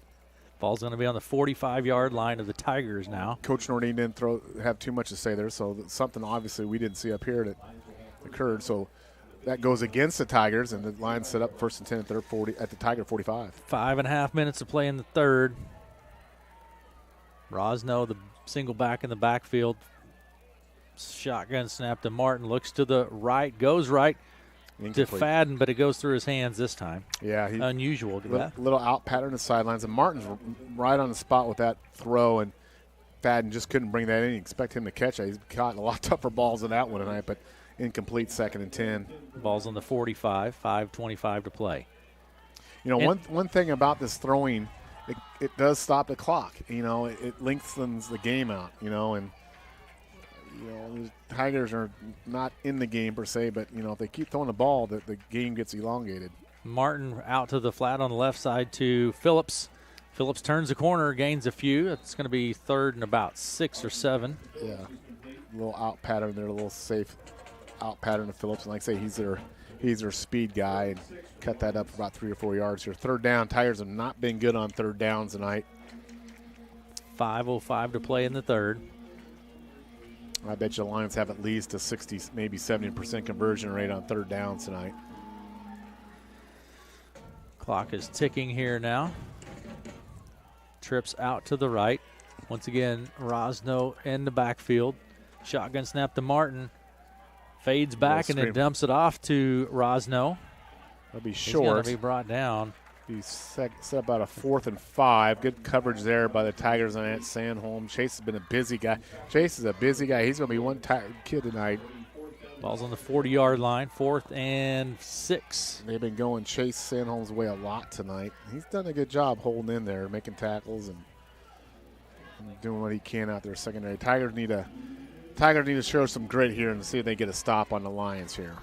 Ball's going to be on the 45-yard line of the Tigers now. Coach Nordine didn't have too much to say there, so something obviously we didn't see up here that occurred. So that goes against the Tigers, and the Lions set up 1st and 10 at their 40 at the Tiger 45. 5.5 minutes to play in the third. Rosno, the single back in the backfield. Shotgun snap to Martin. Looks to the right, goes right to Fadden, but it goes through his hands this time. Yeah, unusual. Little out pattern to the sidelines, and Martin's right on the spot with that throw, and Fadden just couldn't bring that in. You expect him to catch it. He's caught a lot tougher balls than that one tonight, but incomplete, 2nd and 10. Ball's on the 45, 5:25 to play. One thing about this throwing, it does stop the clock. It lengthens the game out. And the Tigers are not in the game per se, but if they keep throwing the ball, the game gets elongated. Martin out to the flat on the left side to Phillips. Phillips turns the corner, gains a few. It's going to be 3rd and about 6 or 7. Yeah, a little out pattern there, a little safe out pattern to Phillips. And like I say, he's their speed guy, and cut that up about 3 or 4 yards here. 3rd down. Tigers have not been good on 3rd downs tonight. 5:05 to play in the third. I bet you the Lions have at least a 60, maybe 70% conversion rate on 3rd downs tonight. Clock is ticking here now. Trips out to the right. Once again, Rosno in the backfield. Shotgun snap to Martin. Fades back and then dumps it off to Rosno. That'll be short. He's going to be brought down. He's set about a 4th and 5. Good coverage there by the Tigers on that. Sandholm. Chase has been a busy guy. Chase is a busy guy. He's going to be one kid tonight. Ball's on the 40-yard line, 4th and 6. They've been going Chase Sandholm's way a lot tonight. He's done a good job holding in there, making tackles and doing what he can out there secondary. Tigers need to show some grit here and see if they get a stop on the Lions here.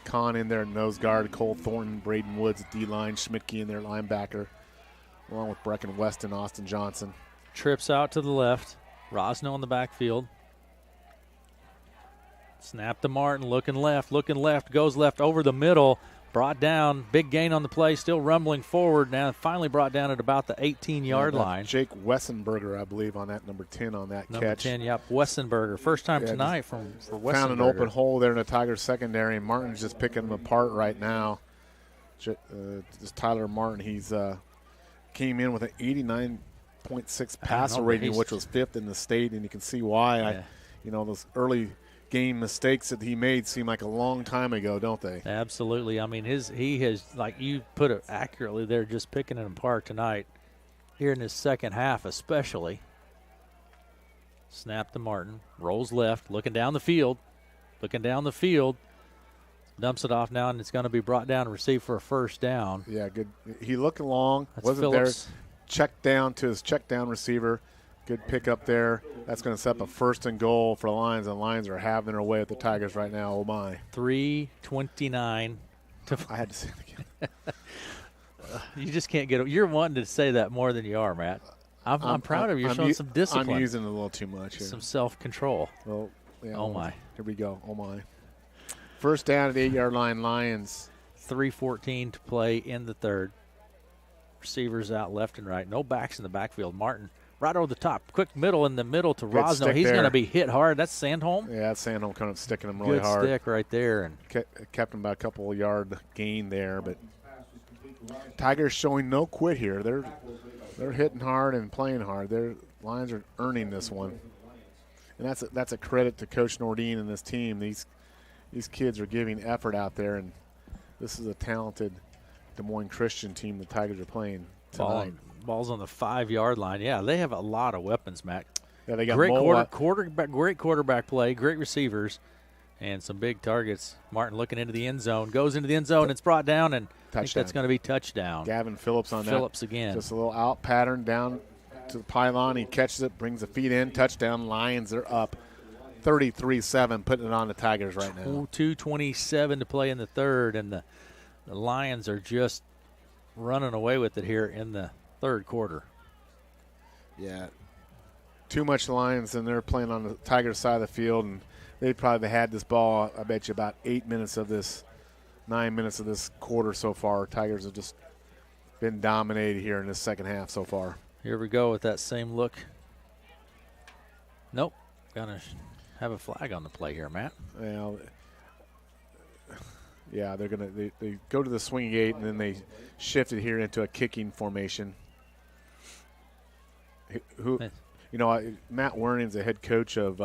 Kahn in there, nose guard, Cole Thornton, Braden Woods at D-line, Schmidtke in there, linebacker, along with Brecken Weston, Austin Johnson. Trips out to the left. Rosno in the backfield. Snap to Martin, looking left, goes left over the middle. Brought down, big gain on the play, still rumbling forward now. Finally brought down at about the 18-yard line. Jake Wessenberger, I believe, on that number 10 on that catch. Number 10, yep, Wessenberger. First time tonight for Wessenberger. Found an open hole there in the Tigers secondary, and Martin's just picking them apart right now. Just Tyler Martin, he's came in with an 89.6 passer rating, which was 5th in the state, and you can see why. Yeah. Those early game mistakes that he made seem like a long time ago, don't they? Absolutely. I mean, he has, like you put it accurately there, just picking it apart tonight, here in his second half especially. Snap to Martin, rolls left, looking down the field, dumps it off now, and it's going to be brought down and received for a 1st down. Yeah, good. He looked long, That's wasn't Phillips. there. Checked down to his check down receiver, Good pick up there. That's going to set up a 1st and goal for the Lions. The Lions are having their way with the Tigers right now. Oh, my. 3:29. I had to say it again. You just can't get – you're wanting to say that more than you are, Matt. I'm proud of you. You're showing some discipline. I'm using it a little too much here. Some self-control. Well, yeah, oh, my. Here we go. Oh, my. First down at the 8-yard line, Lions. 3:14 to play in the third. Receivers out left and right. No backs in the backfield. Martin right over the top. Quick middle in the middle to Rosno. He's going to be hit hard. That's Sandholm. Yeah, that's Sandholm kind of sticking him really hard. Good stick right there. And kept him by a couple of yard gain there. But Tigers showing no quit here. They're hitting hard and playing hard. Their Lions are earning this one. And that's a credit to Coach Nordine and this team. These kids are giving effort out there, and this is a talented Des Moines Christian team the Tigers are playing tonight. Ball's on the 5-yard line. Yeah, they have a lot of weapons, Mac. Yeah, they got great quarterback play, great receivers, and some big targets. Martin looking into the end zone, goes into the end zone, it's brought down, and I think that's going to be touchdown. Gavin Phillips on that. Phillips again. Just a little out pattern down to the pylon. He catches it, brings the feet in, touchdown. Lions are up 33-7, putting it on the Tigers right now. 2:27 to play in the third, and the Lions are just running away with it here in the third quarter. Yeah. Too much Lions, and they're playing on the Tigers side of the field, and they probably had this ball, I bet you, about 9 minutes of this quarter so far. Tigers have just been dominated here in this second half so far. Here we go with that same look. Nope. Gonna have a flag on the play here, Matt. Well, yeah, they go to the swinging gate, and then they shift it here into a kicking formation. Matt Werning's the head coach of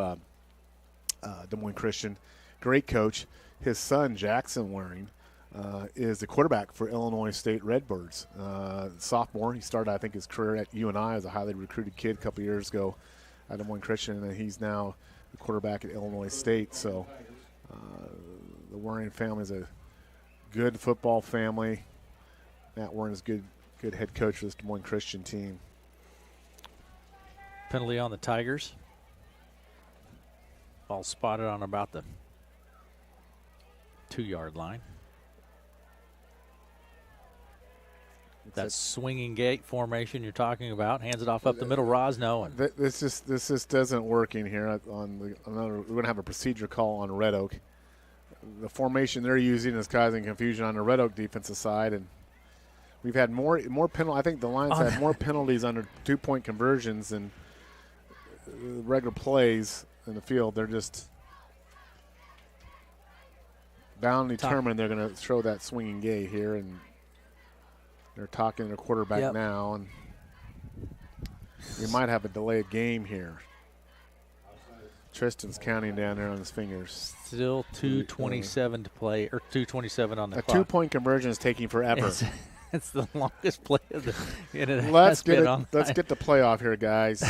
Des Moines Christian. Great coach. His son, Jackson Waring, is the quarterback for Illinois State Redbirds. Sophomore. He started, I think, his career at UNI as a highly recruited kid a couple years ago at Des Moines Christian, and he's now the quarterback at Illinois State. So the Waring family is a good football family. Matt Waring is good head coach for this Des Moines Christian team. Penalty on the Tigers. Ball spotted on about the 2-yard line. That swinging gate formation you're talking about. Hands it off up the middle, Rosno. And this just doesn't work in here. We're going to have a procedure call on Red Oak. The formation they're using is causing confusion on the Red Oak defensive side, and we've had more penalties. I think the Lions had more penalties under 2-point conversions than regular plays in the field. They're just bound and determined they're going to throw that swinging gate here, and they're talking to their quarterback now, and we might have a delayed game here. Tristan's counting down there on his fingers. Still 2:27 to play, or 2:27 on the clock. A 2-point conversion is taking forever. It's the longest play of the. Let's get the playoff here, guys.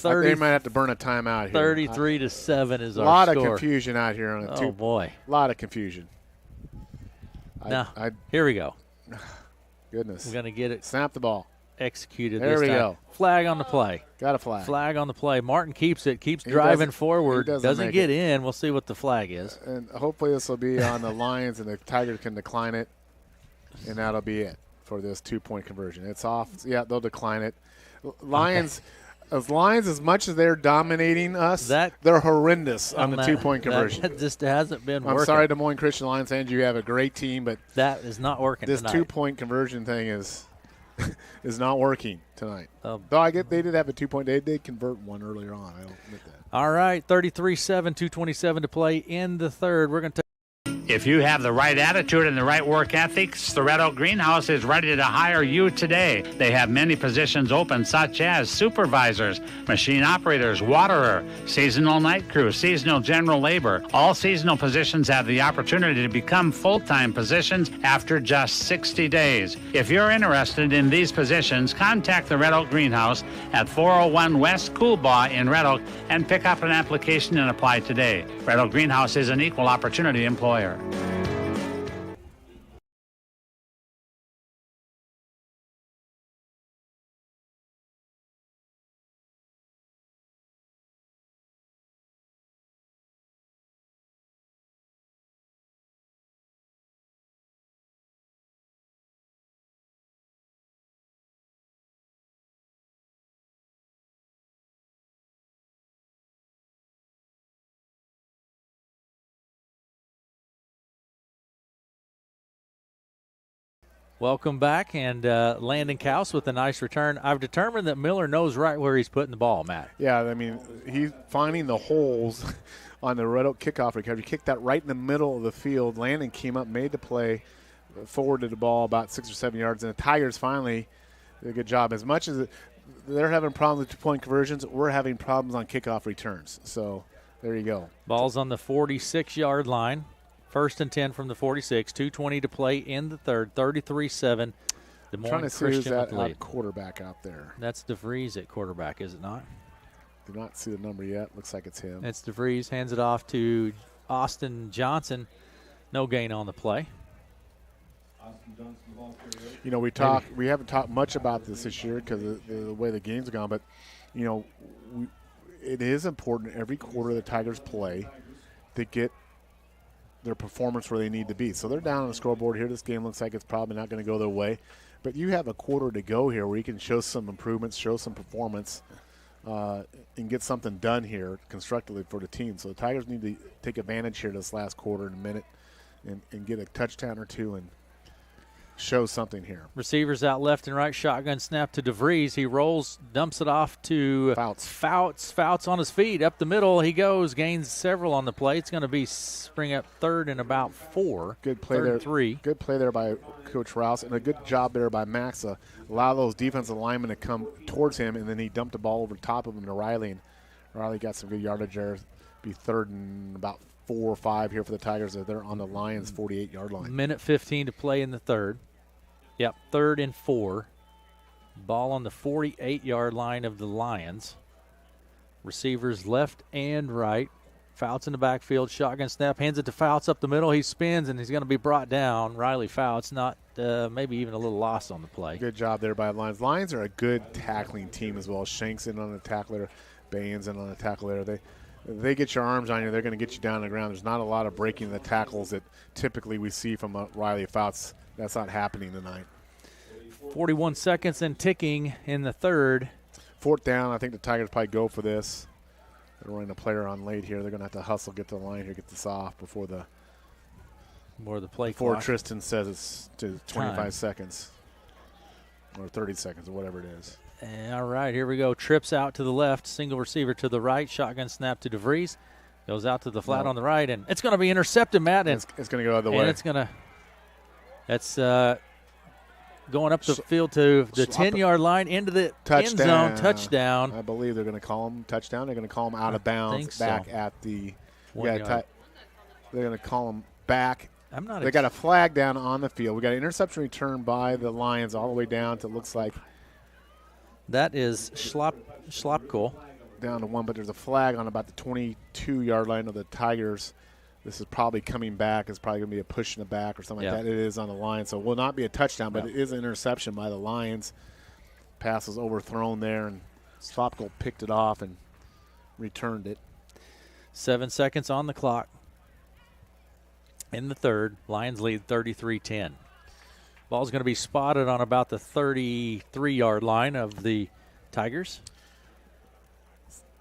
They might have to burn a timeout here. 33-7 is our score. A lot of confusion out here on Oh boy, a lot of confusion. Here we go. Goodness, we're gonna get it. Snap the ball. Executed. There this we time. go. Flag on the play. Got a flag. Flag on the play. Martin keeps it. Keeps driving forward. Doesn't get in. We'll see what the flag is. And hopefully this will be on the Lions, and the Tigers can decline it, and that'll be it for this 2-point conversion. It's off. Yeah, they'll decline it. Lions. As much as they're dominating us, they're horrendous on the 2-point conversion. That just hasn't been working. I'm sorry, Des Moines Christian Lions fans, you have a great team, but that is not working this tonight. 2-point conversion thing is not working tonight. Though I get they did have a 2-point. They did convert one earlier on. I'll admit that. All right, 33-7, 2:27 to play in the third. We're going to If you have the right attitude and the right work ethics, the Red Oak Greenhouse is ready to hire you today. They have many positions open, such as supervisors, machine operators, waterer, seasonal night crew, seasonal general labor. All seasonal positions have the opportunity to become full-time positions after just 60 days. If you're interested in these positions, contact the Red Oak Greenhouse at 401 West Coolbaugh in Red Oak and pick up an application and apply today. Red Oak Greenhouse is an equal opportunity employer. Welcome back, and Landon Kaus with a nice return. I've determined that Miller knows right where he's putting the ball, Matt. Yeah, I mean, he's finding the holes on the Red Oak kickoff recovery. He kicked that right in the middle of the field. Landon came up, made the play, forwarded the ball about 6 or 7 yards, and the Tigers finally did a good job. As much as they're having problems with two-point conversions, we're having problems on kickoff returns. So there you go. Ball's on the 46-yard line. 1st and 10 from the 46. 2:20 to play in the third. 33-7. The Trying to see who's that quarterback out there. That's DeVries at quarterback, is it not? Do not see the number yet. Looks like it's him. It's DeVries. Hands it off to Austin Johnson. No gain on the play. You know, we haven't talked much about this year because of the way the game's gone, but, you know, it is important every quarter the Tigers play to get their performance where they need to be. So they're down on the scoreboard here. This game looks like it's probably not going to go their way. But you have a quarter to go here where you can show some improvements, show some performance, and get something done here constructively for the team. So the Tigers need to take advantage here this last quarter in a minute and get a touchdown or two and show something here. Receivers out left and right. Shotgun snap to DeVries. He rolls, dumps it off to Fouts on his feet. Up the middle he goes. Gains several on the play. It's going to spring up 3rd and about 4. Good play there. 3. Good play there by Coach Rouse, and a good job there by Max. Allow those defensive linemen to come towards him, and then he dumped the ball over top of him to Riley. And Riley got some good yardage there. Be 3rd and about 4 or 5 here for the Tigers. They're on the Lions' 48-yard line. Minute 15 to play in the third. Yep, 3rd and 4. Ball on the 48-yard line of the Lions. Receivers left and right. Fouts in the backfield. Shotgun snap. Hands it to Fouts up the middle. He spins, and he's going to be brought down. Riley Fouts, not maybe even a little lost on the play. Good job there by the Lions. Lions are a good tackling team as well. Shanks in on the tackler. Baines in on the tackler. They get your arms on you, they're going to get you down on the ground. There's not a lot of breaking the tackles that typically we see from Riley Fouts. That's not happening tonight. 41 seconds and ticking in the third. 4th down. I think the Tigers probably go for this. They're running a player on late here. They're going to have to hustle, get to the line here, get this off before the play before clock. Tristan says it's to 25 seconds or 30 seconds or whatever it is. All right, here we go. Trips out to the left, single receiver to the right, shotgun snap to DeVries. Goes out to the flat on the right, and it's going to be intercepted, Matt. And it's going to go the other way. And it's going up the field to the 10-yard line into the end zone. Touchdown. I believe they're going to call him touchdown. They're going to call him out of bounds back at the 1 yard. They're going to call him back. They got a flag down on the field. We got an interception return by the Lions all the way down to, looks like, that is Schlapko. Down to 1, but there's a flag on about the 22-yard line of the Tigers. This is probably coming back. It's probably going to be a push in the back or something like that. It is on the line, so it will not be a touchdown, but it is an interception by the Lions. Pass was overthrown there, and Schlapko picked it off and returned it. 7 seconds on the clock. In the third, Lions lead 33-10. Ball's going to be spotted on about the 33-yard line of the Tigers.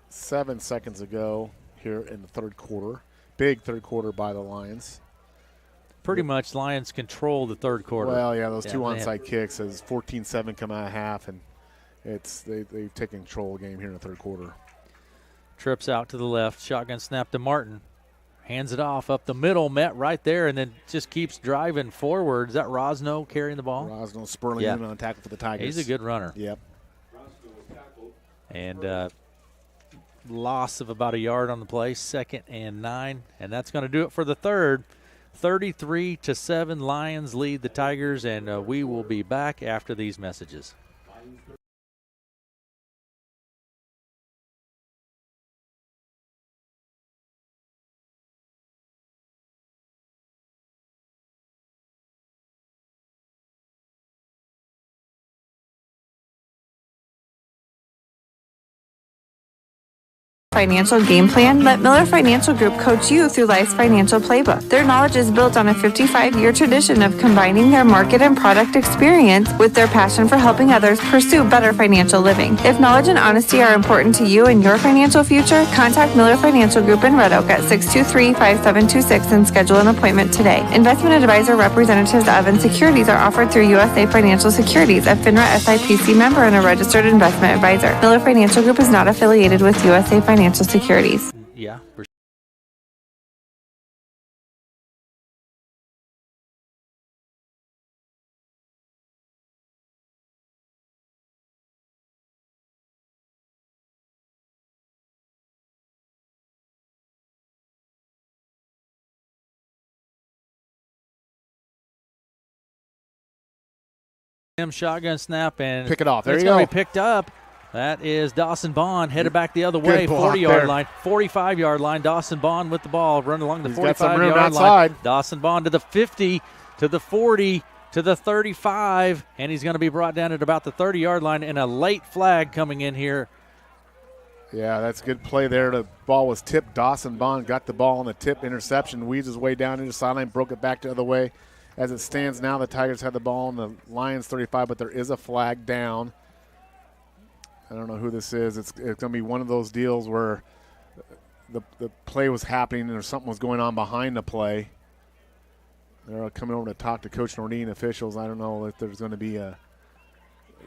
7 seconds ago here in the third quarter. Big third quarter by the Lions. Pretty much Lions control the third quarter. Well, yeah, those two onside kicks as 14-7 come out of half, and they've taken control of the game here in the third quarter. Trips out to the left, shotgun snap to Martin. Hands it off up the middle, met right there, and then just keeps driving forward. Is that Rosno carrying the ball? Rosno spurling in on tackle for the Tigers. He's a good runner. Yep. And loss of about a yard on the play, 2nd and 9. And that's going to do it for the third. 33-7, Lions lead the Tigers, and we will be back after these messages. financial game plan, let Miller Financial Group coach you through life's financial playbook. Their knowledge is built on a 55-year tradition of combining their market and product experience with their passion for helping others pursue better financial living. If knowledge and honesty are important to you and your financial future, contact Miller Financial Group in Red Oak at 623-5726 and schedule an appointment today. Investment advisor representatives of and securities are offered through USA Financial Securities, a FINRA SIPC member and a registered investment advisor. Miller Financial Group is not affiliated with USA Financial Securities. Yeah. Shotgun snap and pick it off. There it's you go. Going to be picked up. That is Dawson Bond headed back the other way, 40-yard line, 45-yard line. Dawson Bond with the ball, running along the 45-yard line. Dawson Bond to the 50, to the 40, to the 35, and he's going to be brought down at about the 30-yard line, and a late flag coming in here. Yeah, that's a good play there. The ball was tipped. Dawson Bond got the ball on the tip, interception, weaves his way down into the sideline, broke it back the other way. As it stands now, the Tigers have the ball on the Lions 35, but there is a flag down. I don't know who this is. It's going to be one of those deals where the play was happening and something was going on behind the play. They're coming over to talk to Coach Nordine officials. I don't know if there's going to be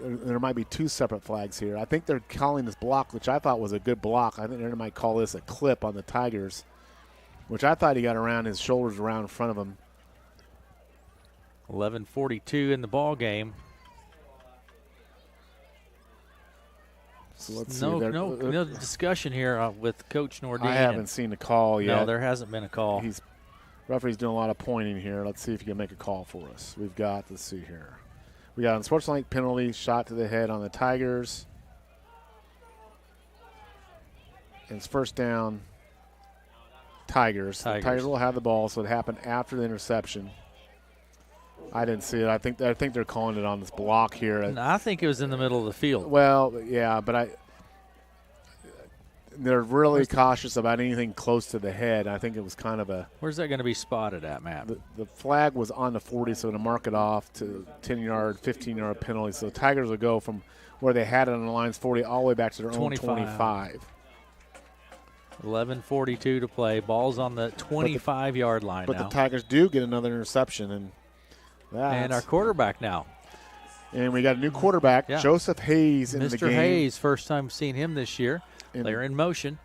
there might be two separate flags here. I think they're calling this block, which I thought was a good block. I think they might call this a clip on the Tigers, which I thought he got around his shoulders around in front of him. 11:42 in the ball game. So let's no, see. No discussion here with Coach Nordine. I haven't seen the call yet. No, there hasn't been a call. Referee's doing a lot of pointing here. Let's see if he can make a call for us. Let's see here. We got unsportsmanlike penalty, shot to the head on the Tigers. And it's first down, Tigers. The Tigers will have the ball, so it happened after the interception. I didn't see it. I think they're calling it on this block here. No, I think it was in the middle of the field. Well, yeah, but they're really cautious about anything close to the head. I think it was kind of a. Where's that going to be spotted at, Matt? The flag was on the 40, so to mark it off to 10-yard, 15-yard penalty. So the Tigers will go from where they had it on the Lions 40 all the way back to their own 25. 11:42 to play. Ball's on the 25-yard line now. But the Tigers do get another interception, and our quarterback now. And we got a new quarterback, Joseph Hayes, in the game. Mr. Hayes, first time seeing him this year. They're in motion.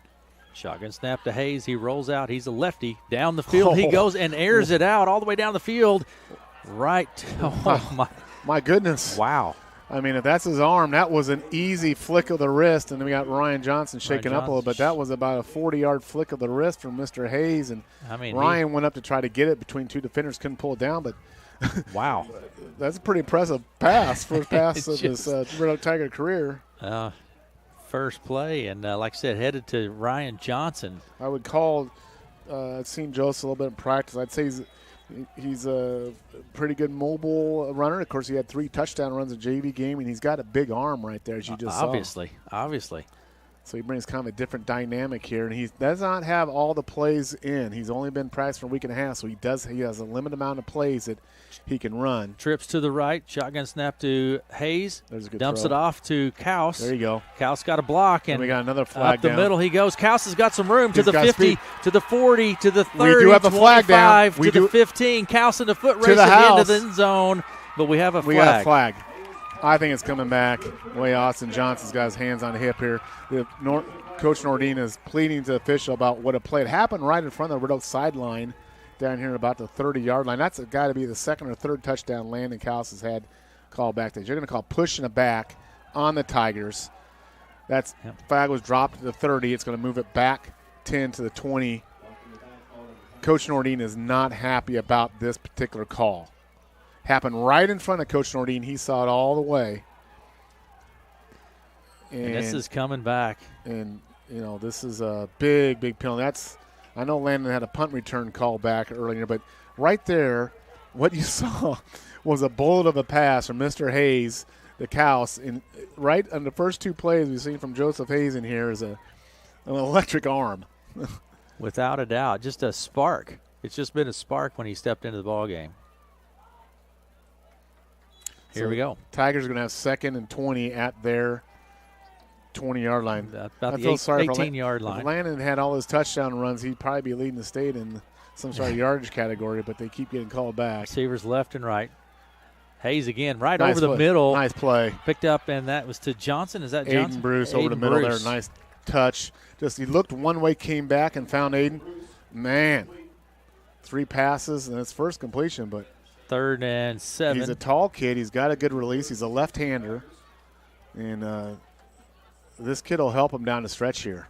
Shotgun snap to Hayes. He rolls out. He's a lefty. Down the field he goes and airs it out all the way down the field. Right. Oh, my goodness. Wow. I mean, if that's his arm, that was an easy flick of the wrist. And then we got Ryan Johnson shaking up a little bit. That was about a 40-yard flick of the wrist from Mr. Hayes. And Ryan went up to try to get it between two defenders, couldn't pull it down. But wow. That's a pretty impressive pass, first pass of his Red Oak Tiger career. First play, and like I said, headed to Ryan Johnson. I would call, I've seen Joseph a little bit in practice. I'd say he's a pretty good mobile runner. Of course, he had 3 touchdown runs in JV game, and he's got a big arm right there, as you just saw. Obviously. So he brings kind of a different dynamic here, and he does not have all the plays in. He's only been practicing for a week and a half, so he has a limited amount of plays that he can run. Trips to the right, shotgun snap to Hayes. There's a good dumps throw. It off to Kaus. There you go. Kaus got a block, and we got another flag up the down. middle he goes. Kaus has got some room to the 50, to the 40, to the 30, we do have a flag down. to the 15. Kaus in the foot race into the end zone, but we have a flag. We got a flag. I think it's coming back. The way Austin Johnson's got his hands on the hip here. Coach Nordine is pleading to the official about what a play. It happened right in front of the Red Oak sideline down here about the 30-yard line. That's got to be the second or third touchdown Landon Kaus has had called back there. You're going to call pushing it back on the Tigers. Flag was dropped to the 30. It's going to move it back 10 to the 20. Coach Nordine is not happy about this particular call. Happened right in front of Coach Nordine. He saw it all the way. And this is coming back. And, this is a big, big penalty. I know Landon had a punt return call back earlier, but right there, what you saw was a bullet of a pass from Mr. Hayes, the Kaus. And right on the first 2 plays we've seen from Joseph Hayes in here is An electric arm. Without a doubt. Just a spark. It's just been a spark when he stepped into the ball game. Here we go. Tigers are going to have 2nd and 20 at their 20-yard line. About the 18-yard line. If Landon had all his touchdown runs, he'd probably be leading the state in some sort of yardage category, but they keep getting called back. Receivers left and right. Hayes again, right over the middle. Nice play. Picked up, and that was to Johnson. Is that Johnson? Aiden Bruce over the middle there. Nice touch. Just he looked one way, came back, and found Aiden. Man, 3 passes, and his first completion, but 3rd and 7. He's a tall kid. He's got a good release. He's a left-hander. And this kid will help him down the stretch here.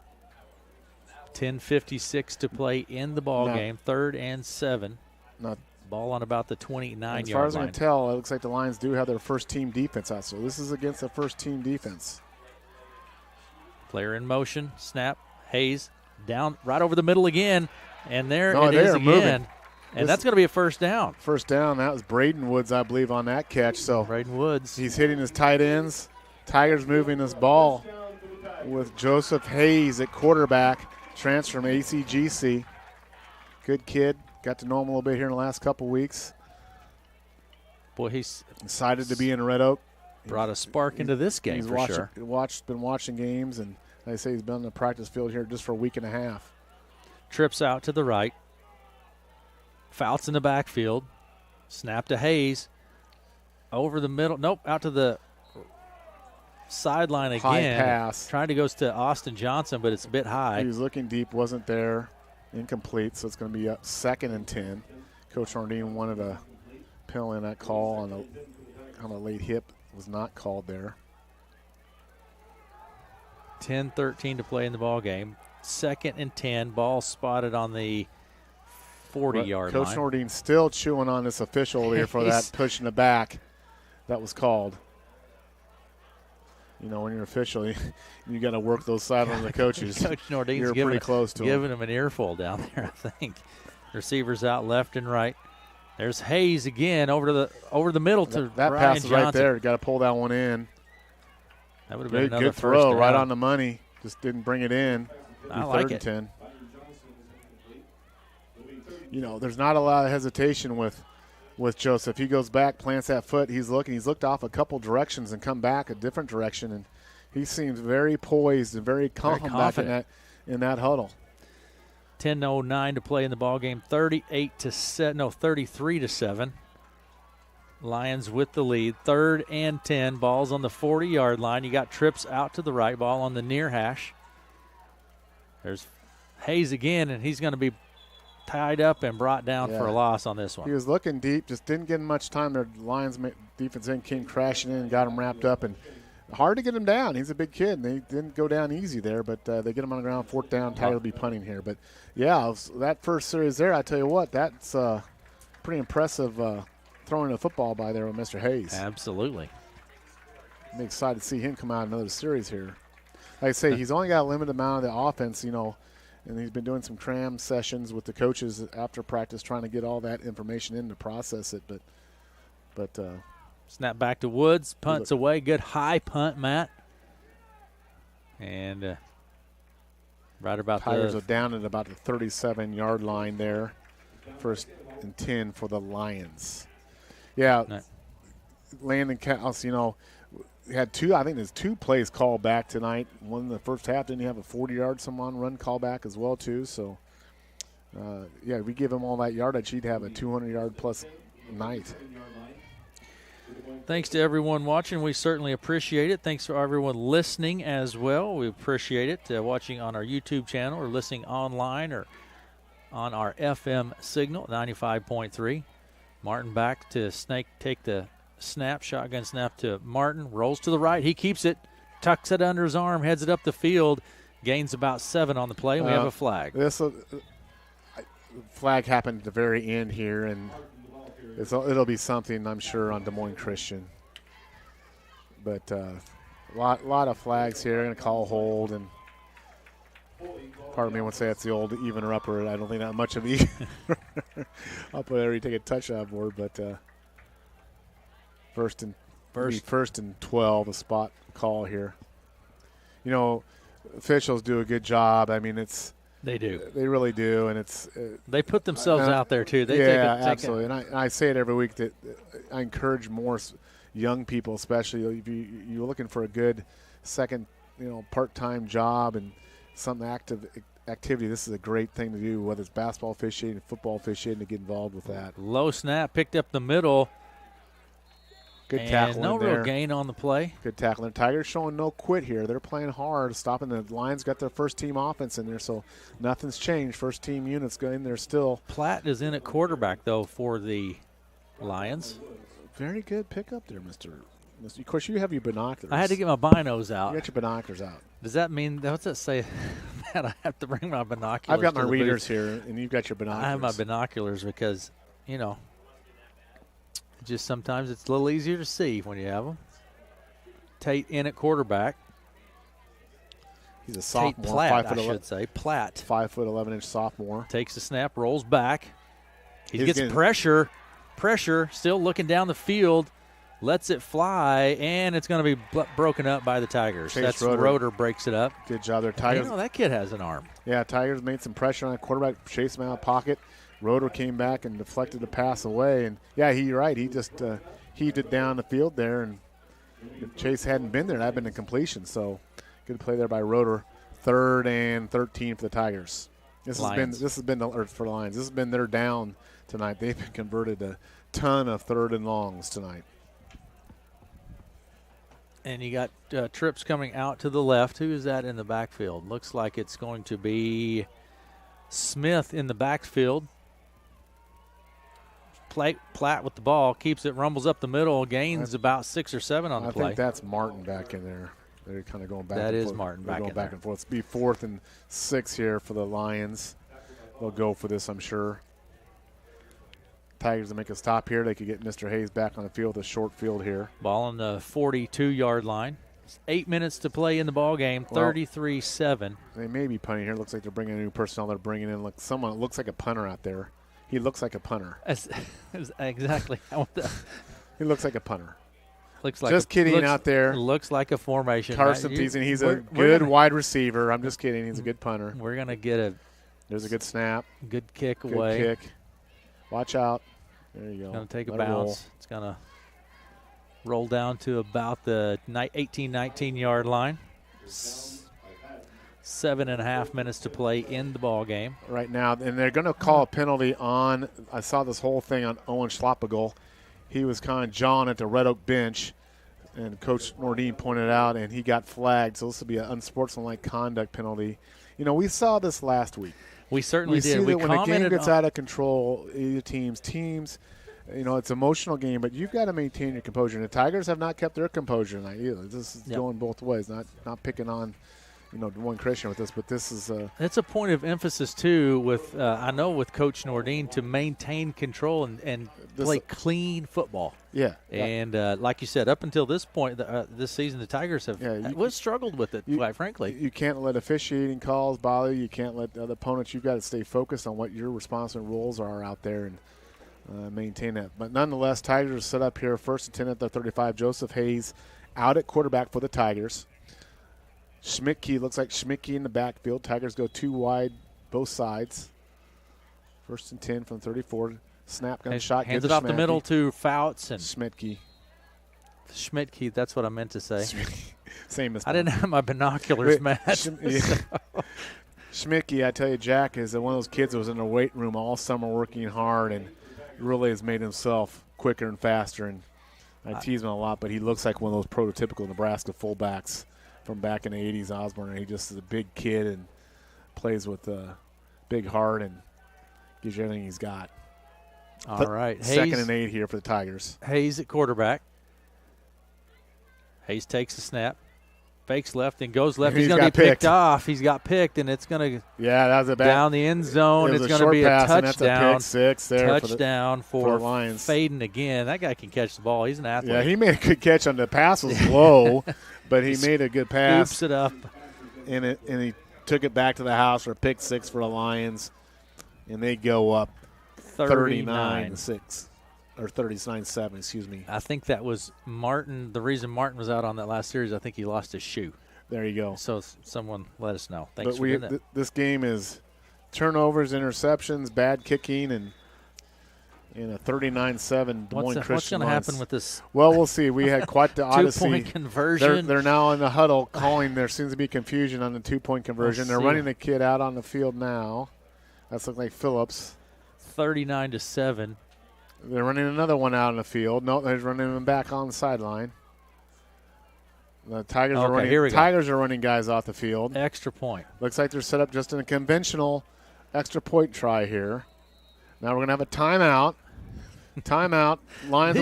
10:56 to play in the ball game. 3rd and 7. Not ball on about the 29-yard line. As far as I can tell, it looks like the Lions do have their first-team defense out. So this is against the first-team defense. Player in motion. Snap. Hayes down right over the middle again. And there it is again. Moving. And that's going to be a first down. First down. That was Braden Woods, I believe, on that catch. So Braden Woods. He's hitting his tight ends. Tigers moving this ball with Joseph Hayes at quarterback, transfer from ACGC. Good kid. Got to know him a little bit here in the last couple weeks. Boy, he's excited to be in Red Oak. Brought a spark into this game for sure. Been watching games, and like I say, he's been on the practice field here just for a week and a half. Trips out to the right. Fouts in the backfield. Snap to Hayes. Over the middle. Nope, out to the sideline again. High pass. Trying to go to Austin Johnson, but it's a bit high. He was looking deep, wasn't there. Incomplete, so it's going to be up 2nd and 10. Coach Ornstein wanted a penalty on that call on a late hip. Was not called there. 10:13 to play in the ball game. 2nd and 10. Ball spotted on the 40-yard line. Coach Ornstein still chewing on this official here for that push in the back. That was called. You know, when you're official, you got to work those sidelines of the coaches. Coach Nordin's you're pretty close to giving him an earful down there, I think. Receivers out left and right. There's Hayes again over the middle to that Ryan pass is Johnson. right there. Got to pull that one in. That would have been another good first throw, down. right on the money. Just didn't bring it in. I like it. 3rd and 10. You know, there's not a lot of hesitation with Joseph. He goes back, plants that foot. He's looking. He's looked off a couple directions and come back a different direction, and he seems very poised and very confident back in that huddle. 10:09 to play in the ball game. 33-7. Lions with the lead. 3rd and 10. Ball's on the 40-yard line. You got trips out to the right. Ball on the near hash. There's Hayes again, and he's going to be tied up and brought down for a loss on this one. He was looking deep, just didn't get much time. Their Lions defense end came crashing in and got him wrapped up, and hard to get him down. He's a big kid, and they didn't go down easy there, but they get him on the ground. 4th down, Tiger will be punting here. But, yeah, that first series there, I tell you what, that's pretty impressive throwing a football by there with Mr. Hayes. Absolutely. I'm excited to see him come out in another series here. Like I say, he's only got a limited amount of the offense, you know, and he's been doing some cram sessions with the coaches after practice trying to get all that information in to process it. But snap back to Woods, punts away. Good high punt, And right about Tigers are down at about the 37-yard line there. 1st and 10 for the Lions. Yeah, Landon Counts, you know, had I think there's 2 plays called back tonight. One in the first half, didn't he have a 40-yard someone run call back as well too? So, yeah, we give him all that yardage, he'd have a 200-yard plus night. Thanks to everyone watching. We certainly appreciate it. Thanks for everyone listening as well. We appreciate it. Watching on our YouTube channel or listening online or on our FM signal, 95.3. Martin back to take the snap, shotgun snap to Martin. Rolls to the right. He keeps it, tucks it under his arm, heads it up the field, gains about 7 on the play, and we have a flag. This flag happened at the very end here, and it'll be something, I'm sure, on Des Moines Christian. But a lot of flags here. Going to call hold, and part of me would say it's the old even or upper. I don't think that much of even. I'll put every take a touchdown board, but first and 12, a spot call here. You know, officials do a good job. I mean, They do. They really do, and they put themselves out there too. They absolutely. And I say it every week that I encourage more young people, especially if you're looking for a good second, part-time job and some activity. This is a great thing to do, whether it's basketball officiating, football officiating, to get involved with that. Low snap, picked up the middle. Good tackle no in there. real gain on the play. Good tackle. The Tigers showing no quit here. They're playing hard, stopping the Lions. Got their first team offense in there, so nothing's changed. First team units going in there still. Platt is in at quarterback though for the Lions. Very good pickup there, Mr. Of course, you have your binoculars. I had to get my binos out. You got your binoculars out. Does that mean, what's that say? Matt, I have to bring my binoculars. I've got my to the readers booth. here, and you've got your binoculars. I have my binoculars because, just sometimes it's a little easier to see when you have them. Tate in at quarterback. He's a sophomore. Tate Platt, I should say. Platt. 5'11" sophomore. Takes the snap, rolls back. He gets pressure. Pressure, still looking down the field. Lets it fly, and it's going to be broken up by the Tigers. Chase Roeder breaks it up. Good job there, Tigers. That kid has an arm. Yeah, Tigers made some pressure on the quarterback, chased him out of the pocket. Roeder came back and deflected the pass away. And, yeah, you're right. He just heaved it down the field there, and if Chase hadn't been there, that would have been a completion. So good play there by Roeder. 3rd and 13 for the Tigers. This has been for the Lions. This has been their down tonight. They've been converted a ton of 3rd and longs tonight. And you got trips coming out to the left. Who is that in the backfield? Looks like it's going to be Smith in the backfield. Platt with the ball, keeps it, rumbles up the middle, gains about 6 or 7 on the play. I think that's Martin back in there. They're kind of going back and forth. That is Martin back in there. Back and forth. It's be 4th and 6 here for the Lions. They'll go for this, I'm sure. Tigers to make a stop here. They could get Mr. Hayes back on the field, a short field here. Ball on the 42-yard line. 8 minutes to play in the ball game, 33-7. They may be punting here. It looks like they're bringing in new personnel. They're bringing in someone that looks like a punter out there. He looks like a punter. Exactly. He looks like a punter. Just kidding out there. Looks like a formation. Carson teasing. He's a good wide receiver. I'm just kidding. He's a good punter. We're going to get There's a good snap. Good kick good away. Kick. Watch out. There you go. Going to take a bounce. It's going to roll down to about the 18, 19-yard line. 7.5 minutes to play in the ball game right now, and they're going to call a penalty on. I saw this whole thing on Owen Schlapagel. He was kind of jawing at the Red Oak bench, and Coach Nordine pointed out, and he got flagged. So this will be an unsportsmanlike conduct penalty. We saw this last week. We certainly did. See that when the game gets out of control, either teams. It's an emotional game, but you've got to maintain your composure. And the Tigers have not kept their composure tonight either. This is going both ways. Not picking on. One Christian with this, but this is it's a point of emphasis too with I know with Coach Nordine to maintain control and play clean football. Yeah. And like you said, up until this point, this season, the Tigers have struggled with it, quite frankly. You can't let officiating calls bother you. You can't let other opponents. You've got to stay focused on what your responsible roles are out there and maintain that. But nonetheless, Tigers are set up here, 1st and 10 at the 35. Joseph Hayes out at quarterback for the Tigers. Schmidtke, looks like Schmidtke in the backfield. Tigers go 2 wide, both sides. 1st and 10 from 34. Snap, gun, shot. Hands it off the middle to Fouts and Schmidtke. Schmidtke, that's what I meant to say. Same as I didn't have my binoculars, Matt. Schmidtke, I tell you, Jack is one of those kids that was in the weight room all summer working hard and really has made himself quicker and faster. And I tease him a lot, but he looks like one of those prototypical Nebraska fullbacks from back in the 80s, Osborne. And he just is a big kid and plays with a big heart and gives you everything he's got. All right. 2nd and 8 here for the Tigers. Hayes at quarterback. Hayes takes the snap, fakes left and goes left. He's going to be picked off. He's got picked, and it's going to that was a down the end zone. It's going to be a touchdown. That's a pick six there touchdown for Lions. Faden again. That guy can catch the ball. He's an athlete. Yeah, he made a good catch on the pass was low, but he made a good pass. Scoops it up. And he took it back to the house for a pick 6 for the Lions, and they go up 39-6. Or 39-7, excuse me. I think that was Martin. The reason Martin was out on that last series, I think he lost his shoe. There you go. So someone let us know. Thanks But for doing that. this game is turnovers, interceptions, bad kicking, and in a 39-7 Des Moines Christian. What's going to happen with this? Well, we'll see. We had quite the odyssey. 2-point conversion. They're now in the huddle calling. There seems to be confusion on the 2-point conversion. They're running the kid out on the field now. That's looking like Phillips. 39-7. They're running another one out on the field. No, they're running him back on the sideline. The Tigers are running. Tigers are running guys off the field. Extra point. Looks like they're set up just in a conventional extra point try here. Now we're going to have a timeout. Timeout. Lions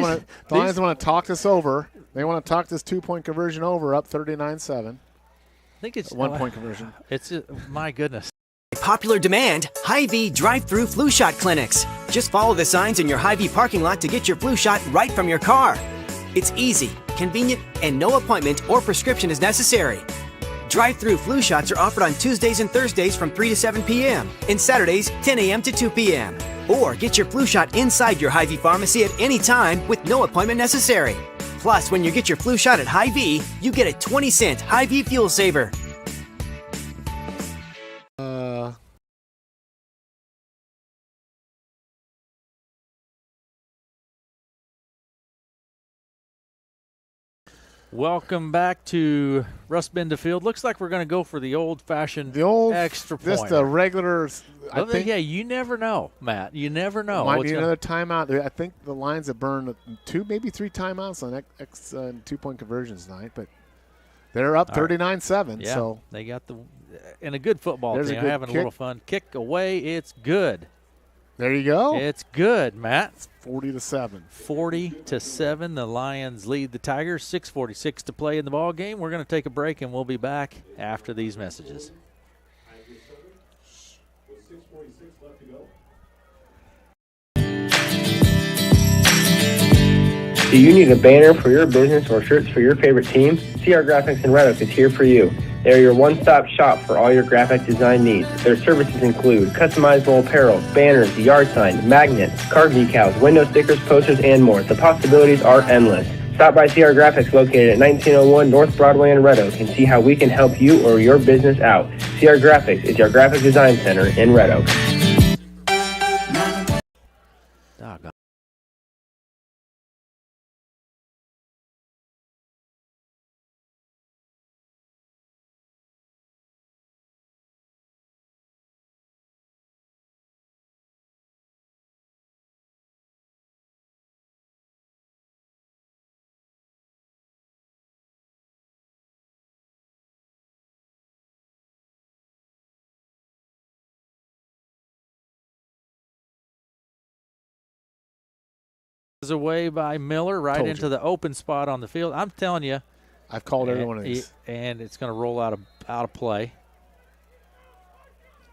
want to talk this over. They want to talk this 2-point conversion over, up 39-7. I think it's 1-point conversion. It's my goodness. Popular demand, Hy-Vee drive-through flu shot clinics. Just follow the signs in your Hy-Vee parking lot to get your flu shot right from your car. It's easy, convenient, and no appointment or prescription is necessary. Drive-through flu shots are offered on Tuesdays and Thursdays from 3 to 7 p.m. and Saturdays 10 a.m. to 2 p.m. Or get your flu shot inside your Hy-Vee pharmacy at any time with no appointment necessary. Plus, when you get your flu shot at Hy-Vee, you get a 20-cent Hy-Vee fuel saver. Welcome back to Russ Benda Field. Looks like we're going to go for the old-fashioned extra point. Just a regular. I think. Yeah, you never know, Matt. You never know. Might be another timeout. I think the Lions have burned 2, maybe 3 timeouts on 2-point conversions tonight, but they're up 39-7. Yeah, so they got in a good football team. Having a little fun. Kick away. It's good. There you go. It's good, Matt. It's 40-7. 40-7. The Lions lead the Tigers. 6:46 to play in the ball game. We're going to take a break, and we'll be back after these messages. Do you need a banner for your business or shirts for your favorite team? CR Graphics in Red Oak is here for you. They're your one-stop shop for all your graphic design needs. Their services include customizable apparel, banners, yard sign, magnets, card decals, window stickers, posters, and more. The possibilities are endless. Stop by CR Graphics located at 1901 North Broadway in Red Oak and see how we can help you or your business out. CR Graphics is your graphic design center in Red Oak. Away by Miller right into the open spot on the field. I'm telling you, I've called every one of these, and it's going to roll out of play.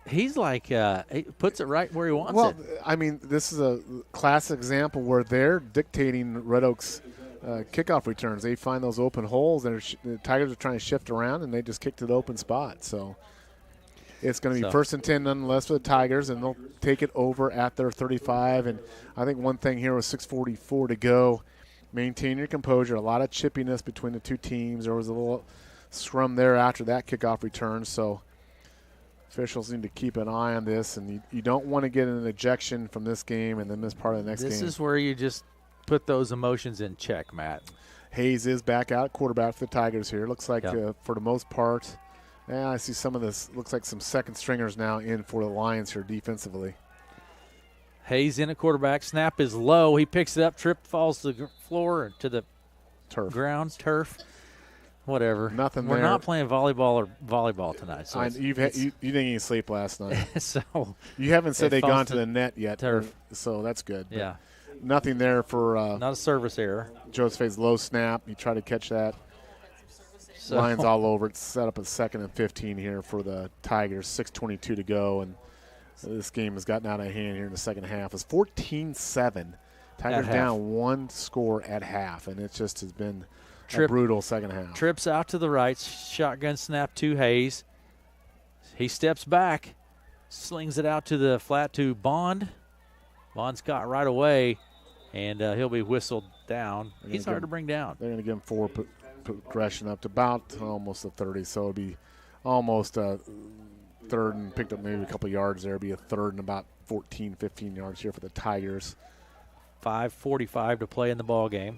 He's like he puts it right where he wants it. Well, I mean, this is a classic example where they're dictating Red Oak's kickoff returns. They find those open holes, and the Tigers are trying to shift around, and they just kick to the open spot. So it's going to be 1st and 10 nonetheless for the Tigers, and they'll take it over at their 35. And I think one thing here was 6:44 to go. Maintain your composure. A lot of chippiness between the two teams. There was a little scrum there after that kickoff return. So officials need to keep an eye on this, and you don't want to get an ejection from this game and then miss part of the next game. This is where you just put those emotions in check, Matt. Hayes is back out at quarterback for the Tigers here. Looks like for the most part, I see some of this. Looks like some second stringers now in for the Lions here defensively. Hayes in at quarterback. Snap is low. He picks it up. Trip falls to the floor or to the turf. Whatever. Nothing We're there. not playing volleyball tonight. So you didn't even sleep last night. So you haven't said they've gone to the net yet. Turf. So that's good. Yeah. Nothing there for not a service error. Joseph's low snap. You try to catch that. So. Lions all over. It's set up at 2nd and 15 here for the Tigers. 6:22 to go, and this game has gotten out of hand here in the second half. It's 14-7. Tigers down one score at half, and it just has been a brutal second half. Trips out to the right. Shotgun snap to Hayes. He steps back, slings it out to the flat to Bond. Bond's caught right away, and he'll be whistled down. He's hard to bring down. They're going to give him 4 progression up to about almost a 30, so it'll be almost a third and picked up maybe a couple yards there. It'll be a third and about 14, 15 yards here for the Tigers. 5:45 to play in the ball game.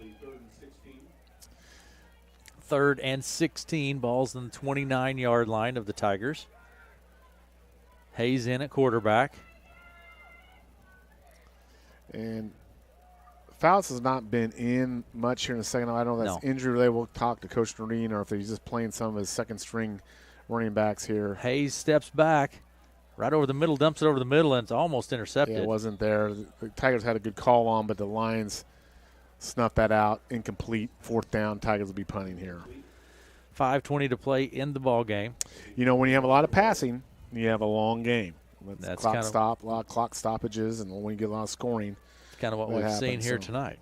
3rd and 16, balls on the 29-yard line of the Tigers. Hayes in at quarterback. And Fouts has not been in much here in the second. I don't know if that's injury related. We'll talk to Coach Noreen, or if he's just playing some of his second-string running backs here. Hayes steps back, right over the middle, dumps it over the middle, and it's almost intercepted. Yeah, it wasn't there. The Tigers had a good call on, but the Lions snuffed that out. Incomplete. 4th down. Tigers will be punting here. 5:20 to play in the ball game. You know, when you have a lot of passing, you have a long game. That's clock kind of, stop, a lot of clock stoppages, and when you get a lot of scoring, it's kind of what we've seen here tonight.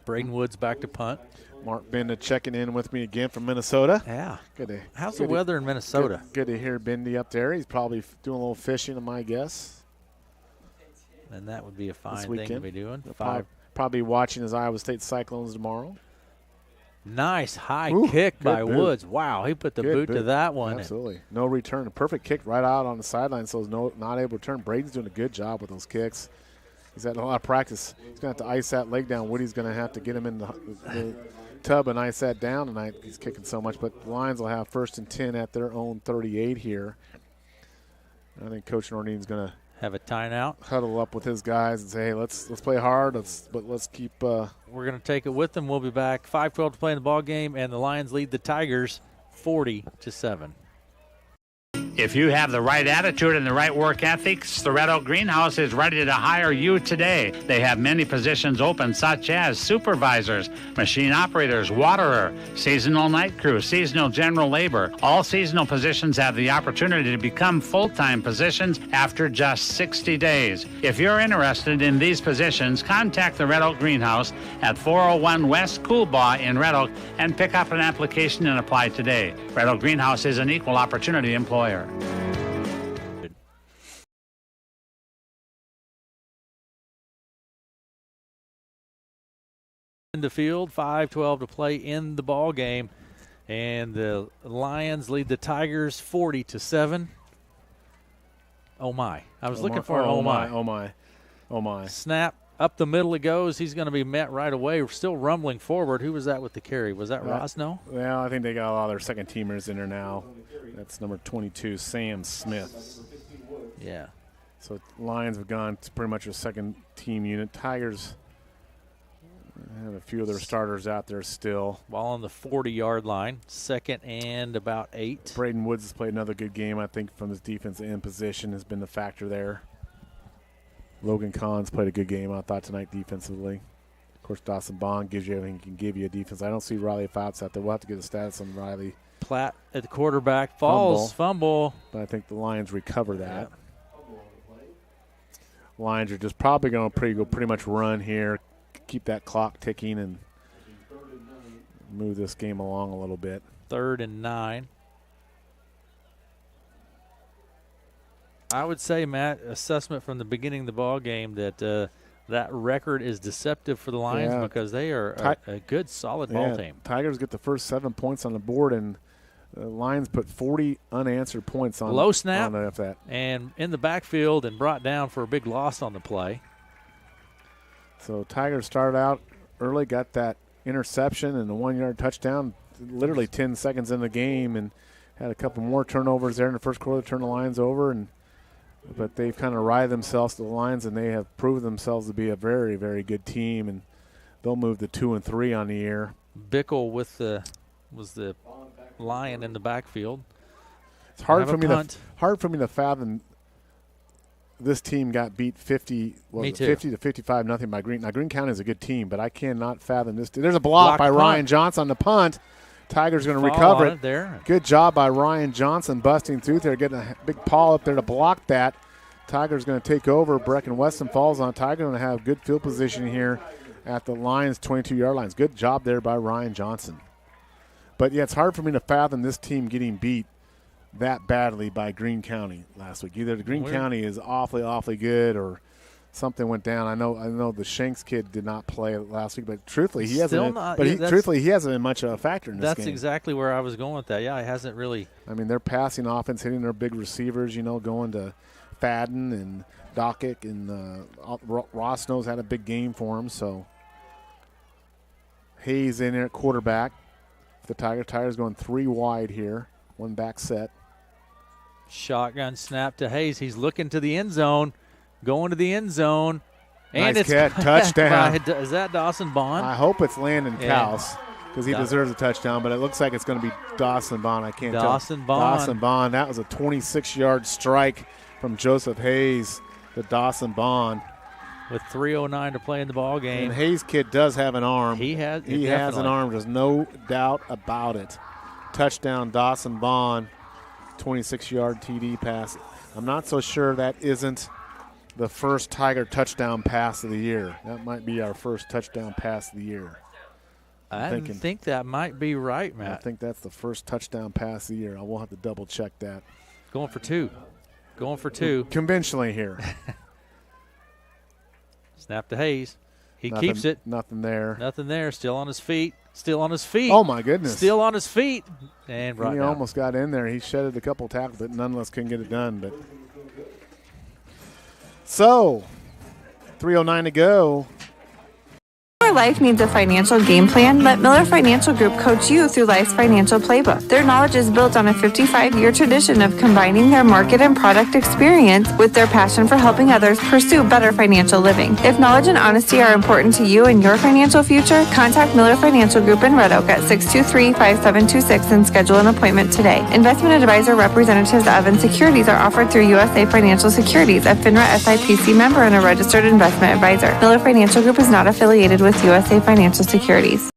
Braden Woods back to punt. Mark Benda checking in with me again from Minnesota. Yeah. How's the weather in Minnesota? Good to hear Bendy up there. He's probably doing a little fishing, my guess. And that would be a fine thing to be doing. Probably watching his Iowa State Cyclones tomorrow. Nice high kick by Woods. Wow, he put the boot to that one. Absolutely. No return. A perfect kick right out on the sideline, so he's not able to return. Braden's doing a good job with those kicks. He's had a lot of practice. He's going to have to ice that leg down. Woody's going to have to get him in the tub and ice that down tonight. He's kicking so much. But the Lions will have 1st and 10 at their own 38 here. I think Coach Noreen's going to have a timeout, huddle up with his guys and say, hey, let's play hard. Let's keep. We're going to take it with them. We'll be back. 5:12 to play in the ball game, and the Lions lead the Tigers 40-7. If you have the right attitude and the right work ethics, the Red Oak Greenhouse is ready to hire you today. They have many positions open, such as supervisors, machine operators, waterer, seasonal night crew, seasonal general labor. All seasonal positions have the opportunity to become full-time positions after just 60 days. If you're interested in these positions, contact the Red Oak Greenhouse at 401 West Coolbaugh in Red Oak and pick up an application and apply today. Red Oak Greenhouse is an equal opportunity employer. In the field, 5:12 to play in the ball game, and the Lions lead the Tigers 40-7. Oh my! I was looking for an oh my. Snap up the middle it goes. He's going to be met right away. We're still rumbling forward. Who was that with the carry? Was that Rosno? Well, I think they got a lot of their second teamers in there now. That's number 22, Sam Smith. Yeah. So Lions have gone to pretty much a second team unit. Tigers have a few of their starters out there still. Ball on the 40-yard line, 2nd and about 8. Braden Woods has played another good game, I think, from his defensive end position has been the factor there. Logan Collins played a good game, I thought, tonight defensively. Of course, Dawson Bond gives you everything he can give you a defense. I don't see Riley Fouts out there. We'll have to get the stats on Riley. Platt at the quarterback, falls, fumble. But I think the Lions recover that. Lions are just probably going to pretty much run here, keep that clock ticking, and move this game along a little bit. 3rd and 9. I would say, Matt, assessment from the beginning of the ball game that that record is deceptive for the Lions because they are a good, solid ball team. Tigers get the first 7 points on the board, and the Lions put 40 unanswered points on low snap that. And in the backfield and brought down for a big loss on the play. So Tigers started out early, got that interception and the 1-yard touchdown literally 10 seconds in the game, and had a couple more turnovers there in the first quarter, turned the Lions over, but they've kind of ride themselves to the Lions, and they have proved themselves to be a very, very good team, and they'll move to 2 and 3 on the year. Bickle was the Lion in the backfield. It's hard for me to fathom this team got beat 50 to 55 nothing by Green. Now Green County is a good team, but I cannot fathom this. There's a block by Ryan Johnson on the punt. Tigers going to recover it. There. Good job by Ryan Johnson busting through there, getting a big paw up there to block that. Tigers going to take over. Brecken Weston falls on. Tigers going to have good field position here at the Lions' 22-yard lines. Good job there by Ryan Johnson. But, yeah, it's hard for me to fathom this team getting beat that badly by Greene County last week. Either the Greene County is awfully, awfully good, or something went down. I know the Shanks kid did not play last week, but truthfully he hasn't. He hasn't been much of a factor in this game. That's exactly where I was going with that. Yeah, he hasn't really. I mean, they're passing offense, hitting their big receivers. Going to Fadden and Dockett, and Ross knows had a big game for him. So Hayes in there at quarterback. The Tigers going 3 wide here, 1 back set. Shotgun snap to Hayes. He's looking to the end zone. Going to the end zone. And nice catch. Touchdown. Is that Dawson Bond? I hope it's Landon Kaus because he deserves a touchdown, but it looks like it's going to be Dawson Bond. I can't tell. Dawson Bond. That was a 26-yard strike from Joseph Hayes to Dawson Bond. With 3:09 to play in the ball game. And Hayes kid does have an arm. He has an arm. There's no doubt about it. Touchdown, Dawson Bond. 26-yard TD pass. I'm not so sure that isn't the first Tiger touchdown pass of the year. That might be our first touchdown pass of the year. I think that might be right, Matt. I think that's the first touchdown pass of the year. I will have to double check that. Going for two. Conventionally here. Snap to Hayes. He keeps it. Nothing there. Still on his feet. Oh, my goodness. Still on his feet. And he almost got in there. He shedded a couple tackles, but nonetheless couldn't get it done. But so, 3:09 to go. Your life needs a financial game plan. Let Miller Financial Group coach you through life's financial playbook. Their knowledge is built on a 55-year tradition of combining their market and product experience with their passion for helping others pursue better financial living. If knowledge and honesty are important to you and your financial future, contact Miller Financial Group in Red Oak at 623-5726 and schedule an appointment today. Investment advisor representatives of and securities are offered through USA Financial Securities, a FINRA SIPC member and a registered investment advisor. Miller Financial Group is not affiliated with USA Financial Securities.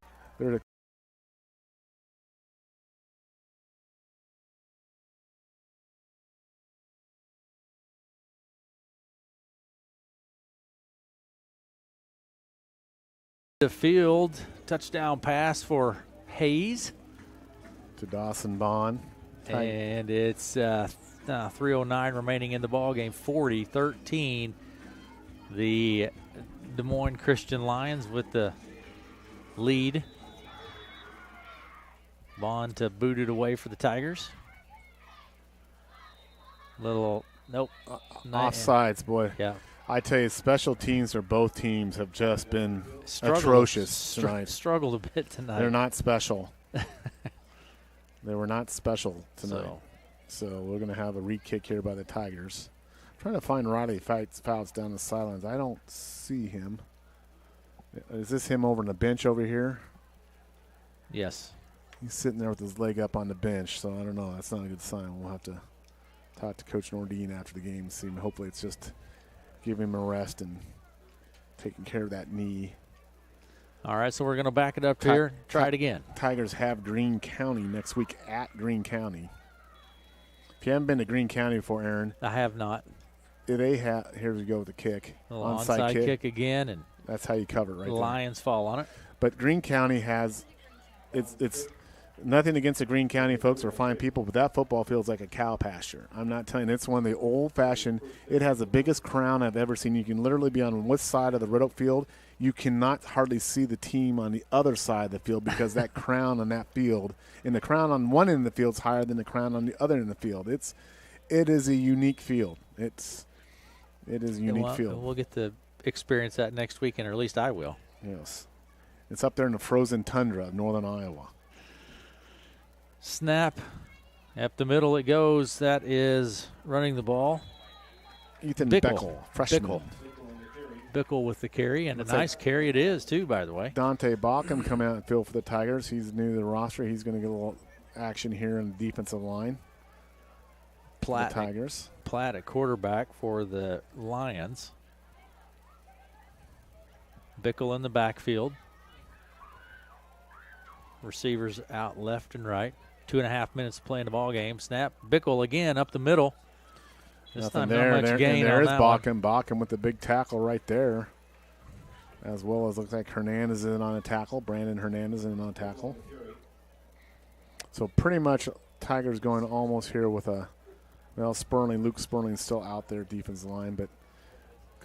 The field touchdown pass for Hayes to Dawson Bond. And it's 3:09 remaining in the ball game. 40-13. The Des Moines Christian Lions with the lead. Bond to boot it away for the Tigers. Offsides, boy. Yeah. I tell you, special teams for both teams have just been atrocious tonight. Struggled a bit tonight. They're not special. They were not special tonight. So we're going to have a re-kick here by the Tigers. I'm trying to find Riley Fouts down the sidelines. I don't see him. Is this him over on the bench over here? Yes. He's sitting there with his leg up on the bench, so I don't know. That's not a good sign. We'll have to talk to Coach Nordine after the game and see. Hopefully it's just give him a rest and taking care of that knee. All right, so we're going to back it up here. Try it again. Tigers have Greene County next week at Greene County. If you haven't been to Greene County before, Aaron. I have not. Here we go with the kick. Onside kick again. And that's how you cover it right there. Lions fall on it. But Greene County has it's nothing against the Greene County folks or fine people, but that football field's like a cow pasture. I'm not telling you. It's one of the old-fashioned. It has the biggest crown I've ever seen. You can literally be on one side of the Red Oak field. You cannot hardly see the team on the other side of the field because that crown on that field, and the crown on one end of the field is higher than the crown on the other end of the field. It is a unique field. It is a unique field. We'll get to experience that next weekend, or at least I will. Yes. It's up there in the frozen tundra of northern Iowa. Snap. Up the middle it goes. That is running the ball. Ethan Bickle, freshman. Bickle with the carry, and a nice carry it is, too, by the way. Dante Bockham coming out and field for the Tigers. He's new to the roster. He's going to get a little action here in the defensive line. Platt, the Tigers. Platt at quarterback for the Lions. Bickle in the backfield. Receivers out left and right. 2.5 minutes to play in the ball game. Snap. Bickle again up the middle. This time not much gain on that one. Bockham with the big tackle right there. As well as looks like Hernandez in on a tackle. Brandon Hernandez in on a tackle. So pretty much Tigers going almost here with Luke Sperling's still out there defensive line, but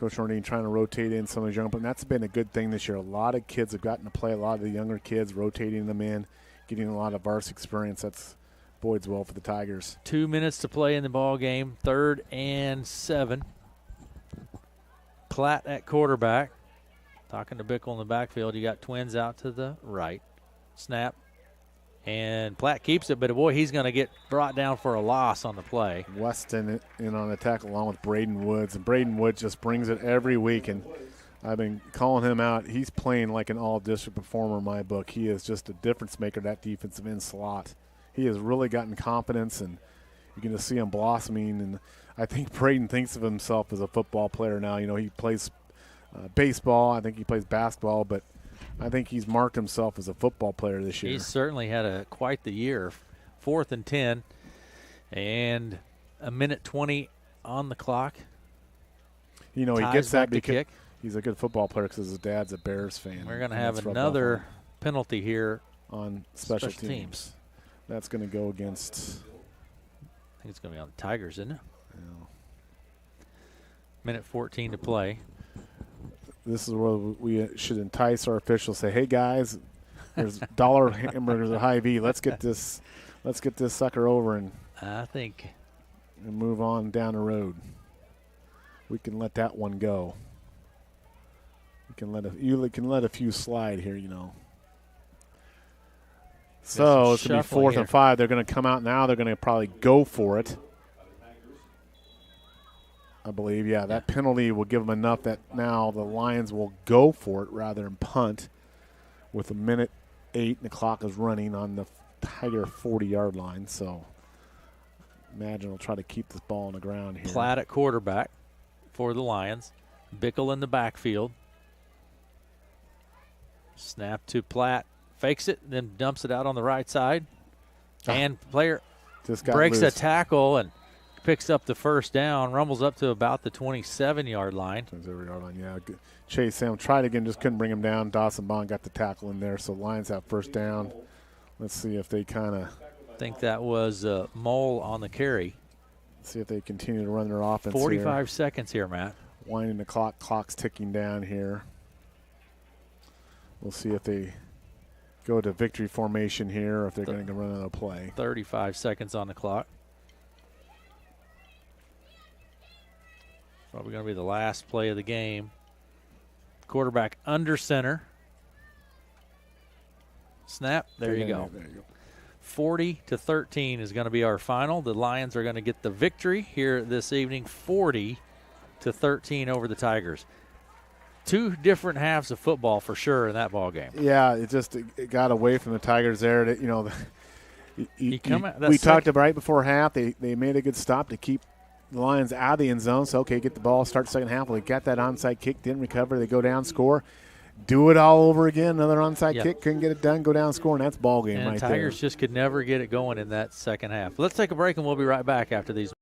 Coach Ornstein trying to rotate in some of his young, but that's been a good thing this year. A lot of kids have gotten to play, a lot of the younger kids rotating them in, getting a lot of varsity experience. That's bodes well for the Tigers. 2 minutes to play in the ball game, 3rd and 7. Platt at quarterback. Talking to Bickle in the backfield. You got Twins out to the right. Snap. And Platt keeps it, but boy, he's going to get brought down for a loss on the play. Weston in on the tackle along with Braden Woods. And Braden Woods just brings it every week. And I've been calling him out. He's playing like an all-district performer in my book. He is just a difference maker, that defensive end slot. He has really gotten confidence, and you can just see him blossoming. And I think Braden thinks of himself as a football player now. You know, he plays baseball. I think he plays basketball, but I think he's marked himself as a football player this year. He's certainly had quite the year. 4th and 10, and a minute 20 on the clock. You know, he gets that because he's a good football player because his dad's a Bears fan. We're going to have another penalty here on special teams. That's going to go against. I think it's going to be on the Tigers, isn't it? Yeah. Minute 14 to play. This is where we should entice our officials. Say, hey guys, there's dollar hamburgers at Hy-Vee. Let's get this sucker over and move on down the road. We can let that one go. You can let a few slide here, you know. So it's going to be 4th and 5. They're going to come out now. They're going to probably go for it. I believe, yeah, that penalty will give them enough that now the Lions will go for it rather than punt with a minute 8 and the clock is running on the Tiger 40-yard line. So imagine they'll try to keep this ball on the ground here. Platt at quarterback for the Lions. Bickle in the backfield. Snap to Platt. Fakes it, then dumps it out on the right side. And player just got breaks loose. a tackle and picks up the first down, rumbles up to about the 27-yard line. 27-yard line, yeah. Chase Sam tried again, just couldn't bring him down. Dawson Bond got the tackle in there, so Lions have first down. Let's see if they kind of. I think that was Mole on the carry. See if they continue to run their offense 45 seconds here, Matt. Winding the clock. Clock's ticking down here. We'll see if they go to victory formation here or if they're going to run another play. 35 seconds on the clock. Probably going to be the last play of the game. Quarterback under center. Snap. There you go. 40-13 is going to be our final. The Lions are going to get the victory here this evening, 40-13 over the Tigers. 2 different halves of football for sure in that ball game. Yeah, it got away from the Tigers there. You know, we talked about right before half. They made a good stop to keep the Lions out of the end zone. So, okay, get the ball, start second half. Well, they got that onside kick, didn't recover. They go down, score. Do it all over again. Another onside kick, couldn't get it done, go down, score, and that's ball game right there. Tigers just could never get it going in that second half. Let's take a break, and we'll be right back after these.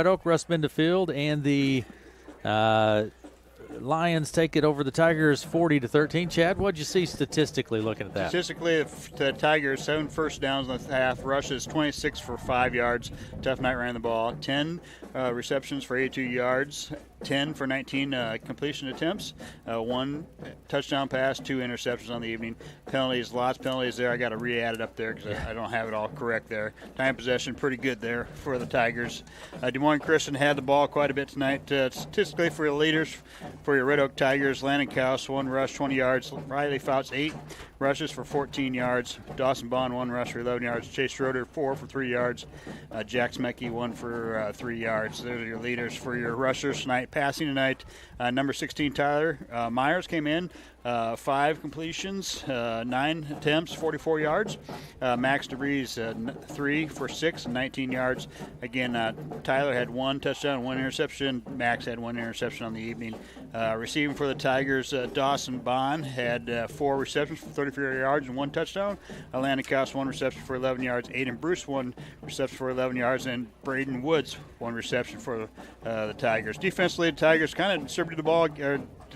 Red Oak, Russ been to field, and the Lions take it over the Tigers 40-13. Chad, what'd you see statistically looking at that? Statistically, the Tigers 7 first downs in the half, rushes 26 for 5 yards. Tough night ran the ball. 10 receptions for 82 yards. 10 for 19 completion attempts, 1 touchdown pass, 2 interceptions on the evening. Penalties, lots of penalties there. I got to re-add it up there because I don't have it all correct there. Time possession, pretty good there for the Tigers. Des Moines Christian had the ball quite a bit tonight. Statistically for your leaders, for your Red Oak Tigers, Landon Kaus, 1 rush, 20 yards. Riley Fouts, 8 rushes for 14 yards. Dawson Bond, 1 rush for 11 yards. Chase Schroeder, 4 for 3 yards. Jack Smecki, 1 for 3 yards. Those are your leaders for your rushers tonight. Passing tonight, number 16 Tyler Myers came in, 5 completions, 9 attempts, 44 yards. Max DeVries 3 for 6, 19 yards. Again, Tyler had 1 touchdown, 1 interception. Max had 1 interception on the evening. Receiving for the Tigers, Dawson Bond had 4 receptions for 34 yards and 1 touchdown. Landon Kaus 1 reception for 11 yards. Aiden Bruce 1 reception for 11 yards, and Braden Woods 1 reception for the Tigers. Defensively, the Tigers kind of distributed the ball,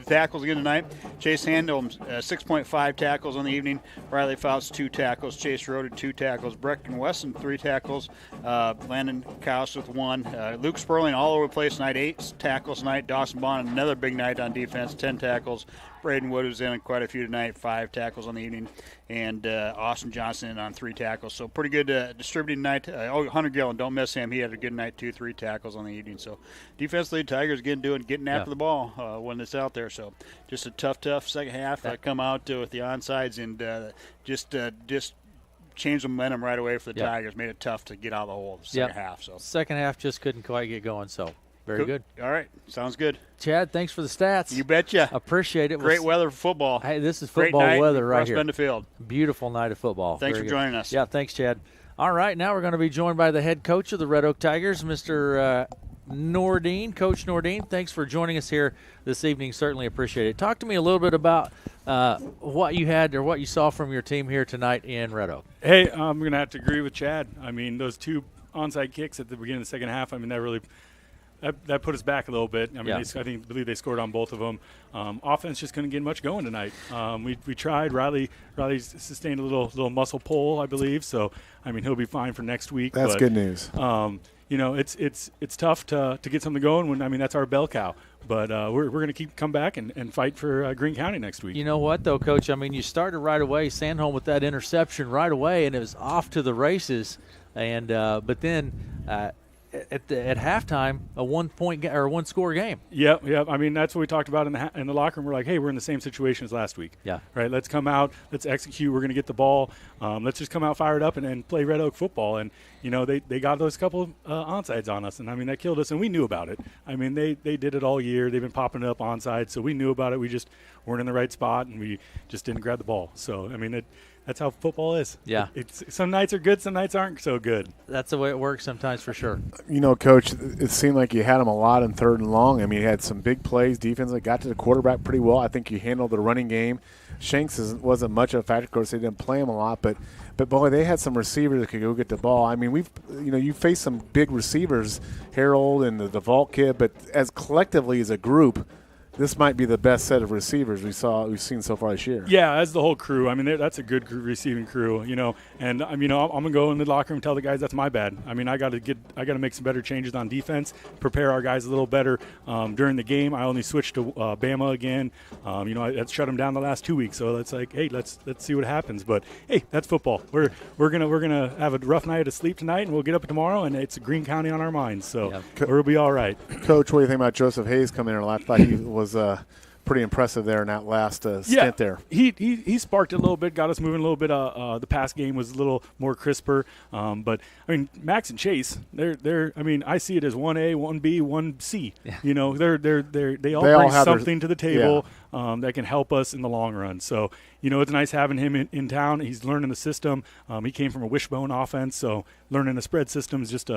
tackles again tonight. Chase Handel, 6.5 tackles on the evening. Riley Fouts, 2 tackles. Chase Schroeder, 2 tackles. Brecken Wesson, 3 tackles. Landon Kaus with 1. Luke Sperling all over the place tonight, 8 tackles tonight. Dawson Bond, another big night on defense, 10 tackles. Braden Wood was in quite a few tonight, 5 tackles on the evening. And Austin Johnson in on 3 tackles. So pretty good distributing night. Hunter Gillen, don't miss him. He had a good night too, 3 tackles on the evening. So defensively, Tigers getting after the ball when it's out there. So just a tough second half. Come out with the onsides and just changed the momentum right away for the Tigers. Made it tough to get out of the hole the second half. So second half just couldn't quite get going. So very good. All right, sounds good. Chad, thanks for the stats. You betcha. Appreciate it. Great weather for football. Hey, this is football weather right here. Bend the field. Beautiful night of football. Thanks for joining us. Yeah, thanks, Chad. All right, now we're going to be joined by the head coach of the Red Oak Tigers, Mr. Nordine. Coach Nordine, thanks for joining us here this evening. Certainly appreciate it. Talk to me a little bit about what you had or what you saw from your team here tonight in Red Oak. Hey, I'm going to have to agree with Chad. I mean, those 2 onside kicks at the beginning of the second half, I mean, that really – that put us back a little bit. I mean, I believe they scored on both of them. Offense just couldn't get much going tonight. We tried. Riley sustained a little muscle pull, I believe. So, I mean, he'll be fine for next week. That's good news. You know, it's tough to get something going when, I mean, that's our bell cow. But we're going to come back and fight for Greene County next week. You know what, though, Coach? I mean, you started right away, Sandholm with that interception right away, and it was off to the races. And but then at halftime, a 1-point or 1-score game. Yep. I mean, that's what we talked about in the locker room. We're like, hey, we're in the same situation as last week. Yeah. Right. Let's come out. Let's execute. We're going to get the ball. Let's just come out fired up and play Red Oak football. And you know, they got those couple onsides on us, and I mean that killed us, and we knew about it. I mean, they did it all year. They've been popping it up onside, so we knew about it. We just weren't in the right spot, and we just didn't grab the ball. So I mean, that's how football is. Yeah. It's some nights are good, some nights aren't so good. That's the way it works sometimes for sure. You know, Coach, it seemed like you had him a lot in 3rd and long. I mean, he had some big plays defensively, got to the quarterback pretty well. I think you handled the running game. Shanks wasn't much of a factor. Of course, they didn't play him a lot, but boy, they had some receivers that could go get the ball. I mean, you faced some big receivers, Harold and the Vault kid, but as collectively as a group, this might be the best set of receivers we've seen so far this year. Yeah, as the whole crew. I mean, that's a good receiving crew, you know. And I'm gonna go in the locker room and tell the guys that's my bad. I mean, I got to make some better changes on defense, prepare our guys a little better during the game. I only switched to Bama again. I shut them down the last 2 weeks, so it's like, hey, let's see what happens. But hey, that's football. We're gonna have a rough night of sleep tonight, and we'll get up tomorrow, and it's Greene County on our minds, so we'll be all right. Coach, what do you think about Joseph Hayes coming in? I thought he was pretty impressive there in that last stint there. He sparked it a little bit, got us moving a little bit. The pass game was a little more crisper. But I mean, Max and Chase, they're. I mean, I see it as 1A, 1B, 1C. Yeah. You know, they all bring something to the table that can help us in the long run. So you know, it's nice having him in town. He's learning the system. He came from a wishbone offense, so learning the spread system is just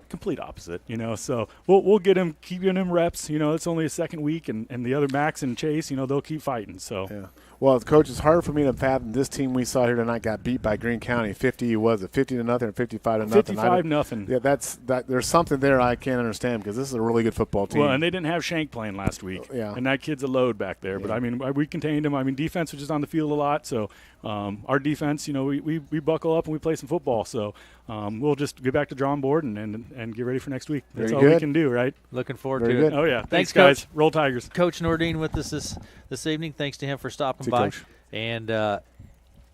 complete opposite, So we'll get him, keep giving him reps. It's only a second week, and the other Max and Chase, they'll keep fighting. So. Yeah. Well, Coach, it's hard for me to fathom this team we saw here tonight got beat by Greene County 50 to nothing or 55 to nothing. 55-0. Yeah, there's something there I can't understand because this is a really good football team. Well, and they didn't have Shank playing last week. Yeah. And that kid's a load back there. But we contained him. Defense was just on the field a lot. So our defense, we buckle up and we play some football. So we'll just get back to drawing board and get ready for next week. That's all we can do, right? Looking forward Very to good. it. Oh yeah. Thanks, guys. Coach. Roll Tigers. Coach Nordine with us this evening. Thanks to him for stopping by. Coach. And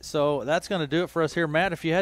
so that's going to do it for us here. Matt, if you had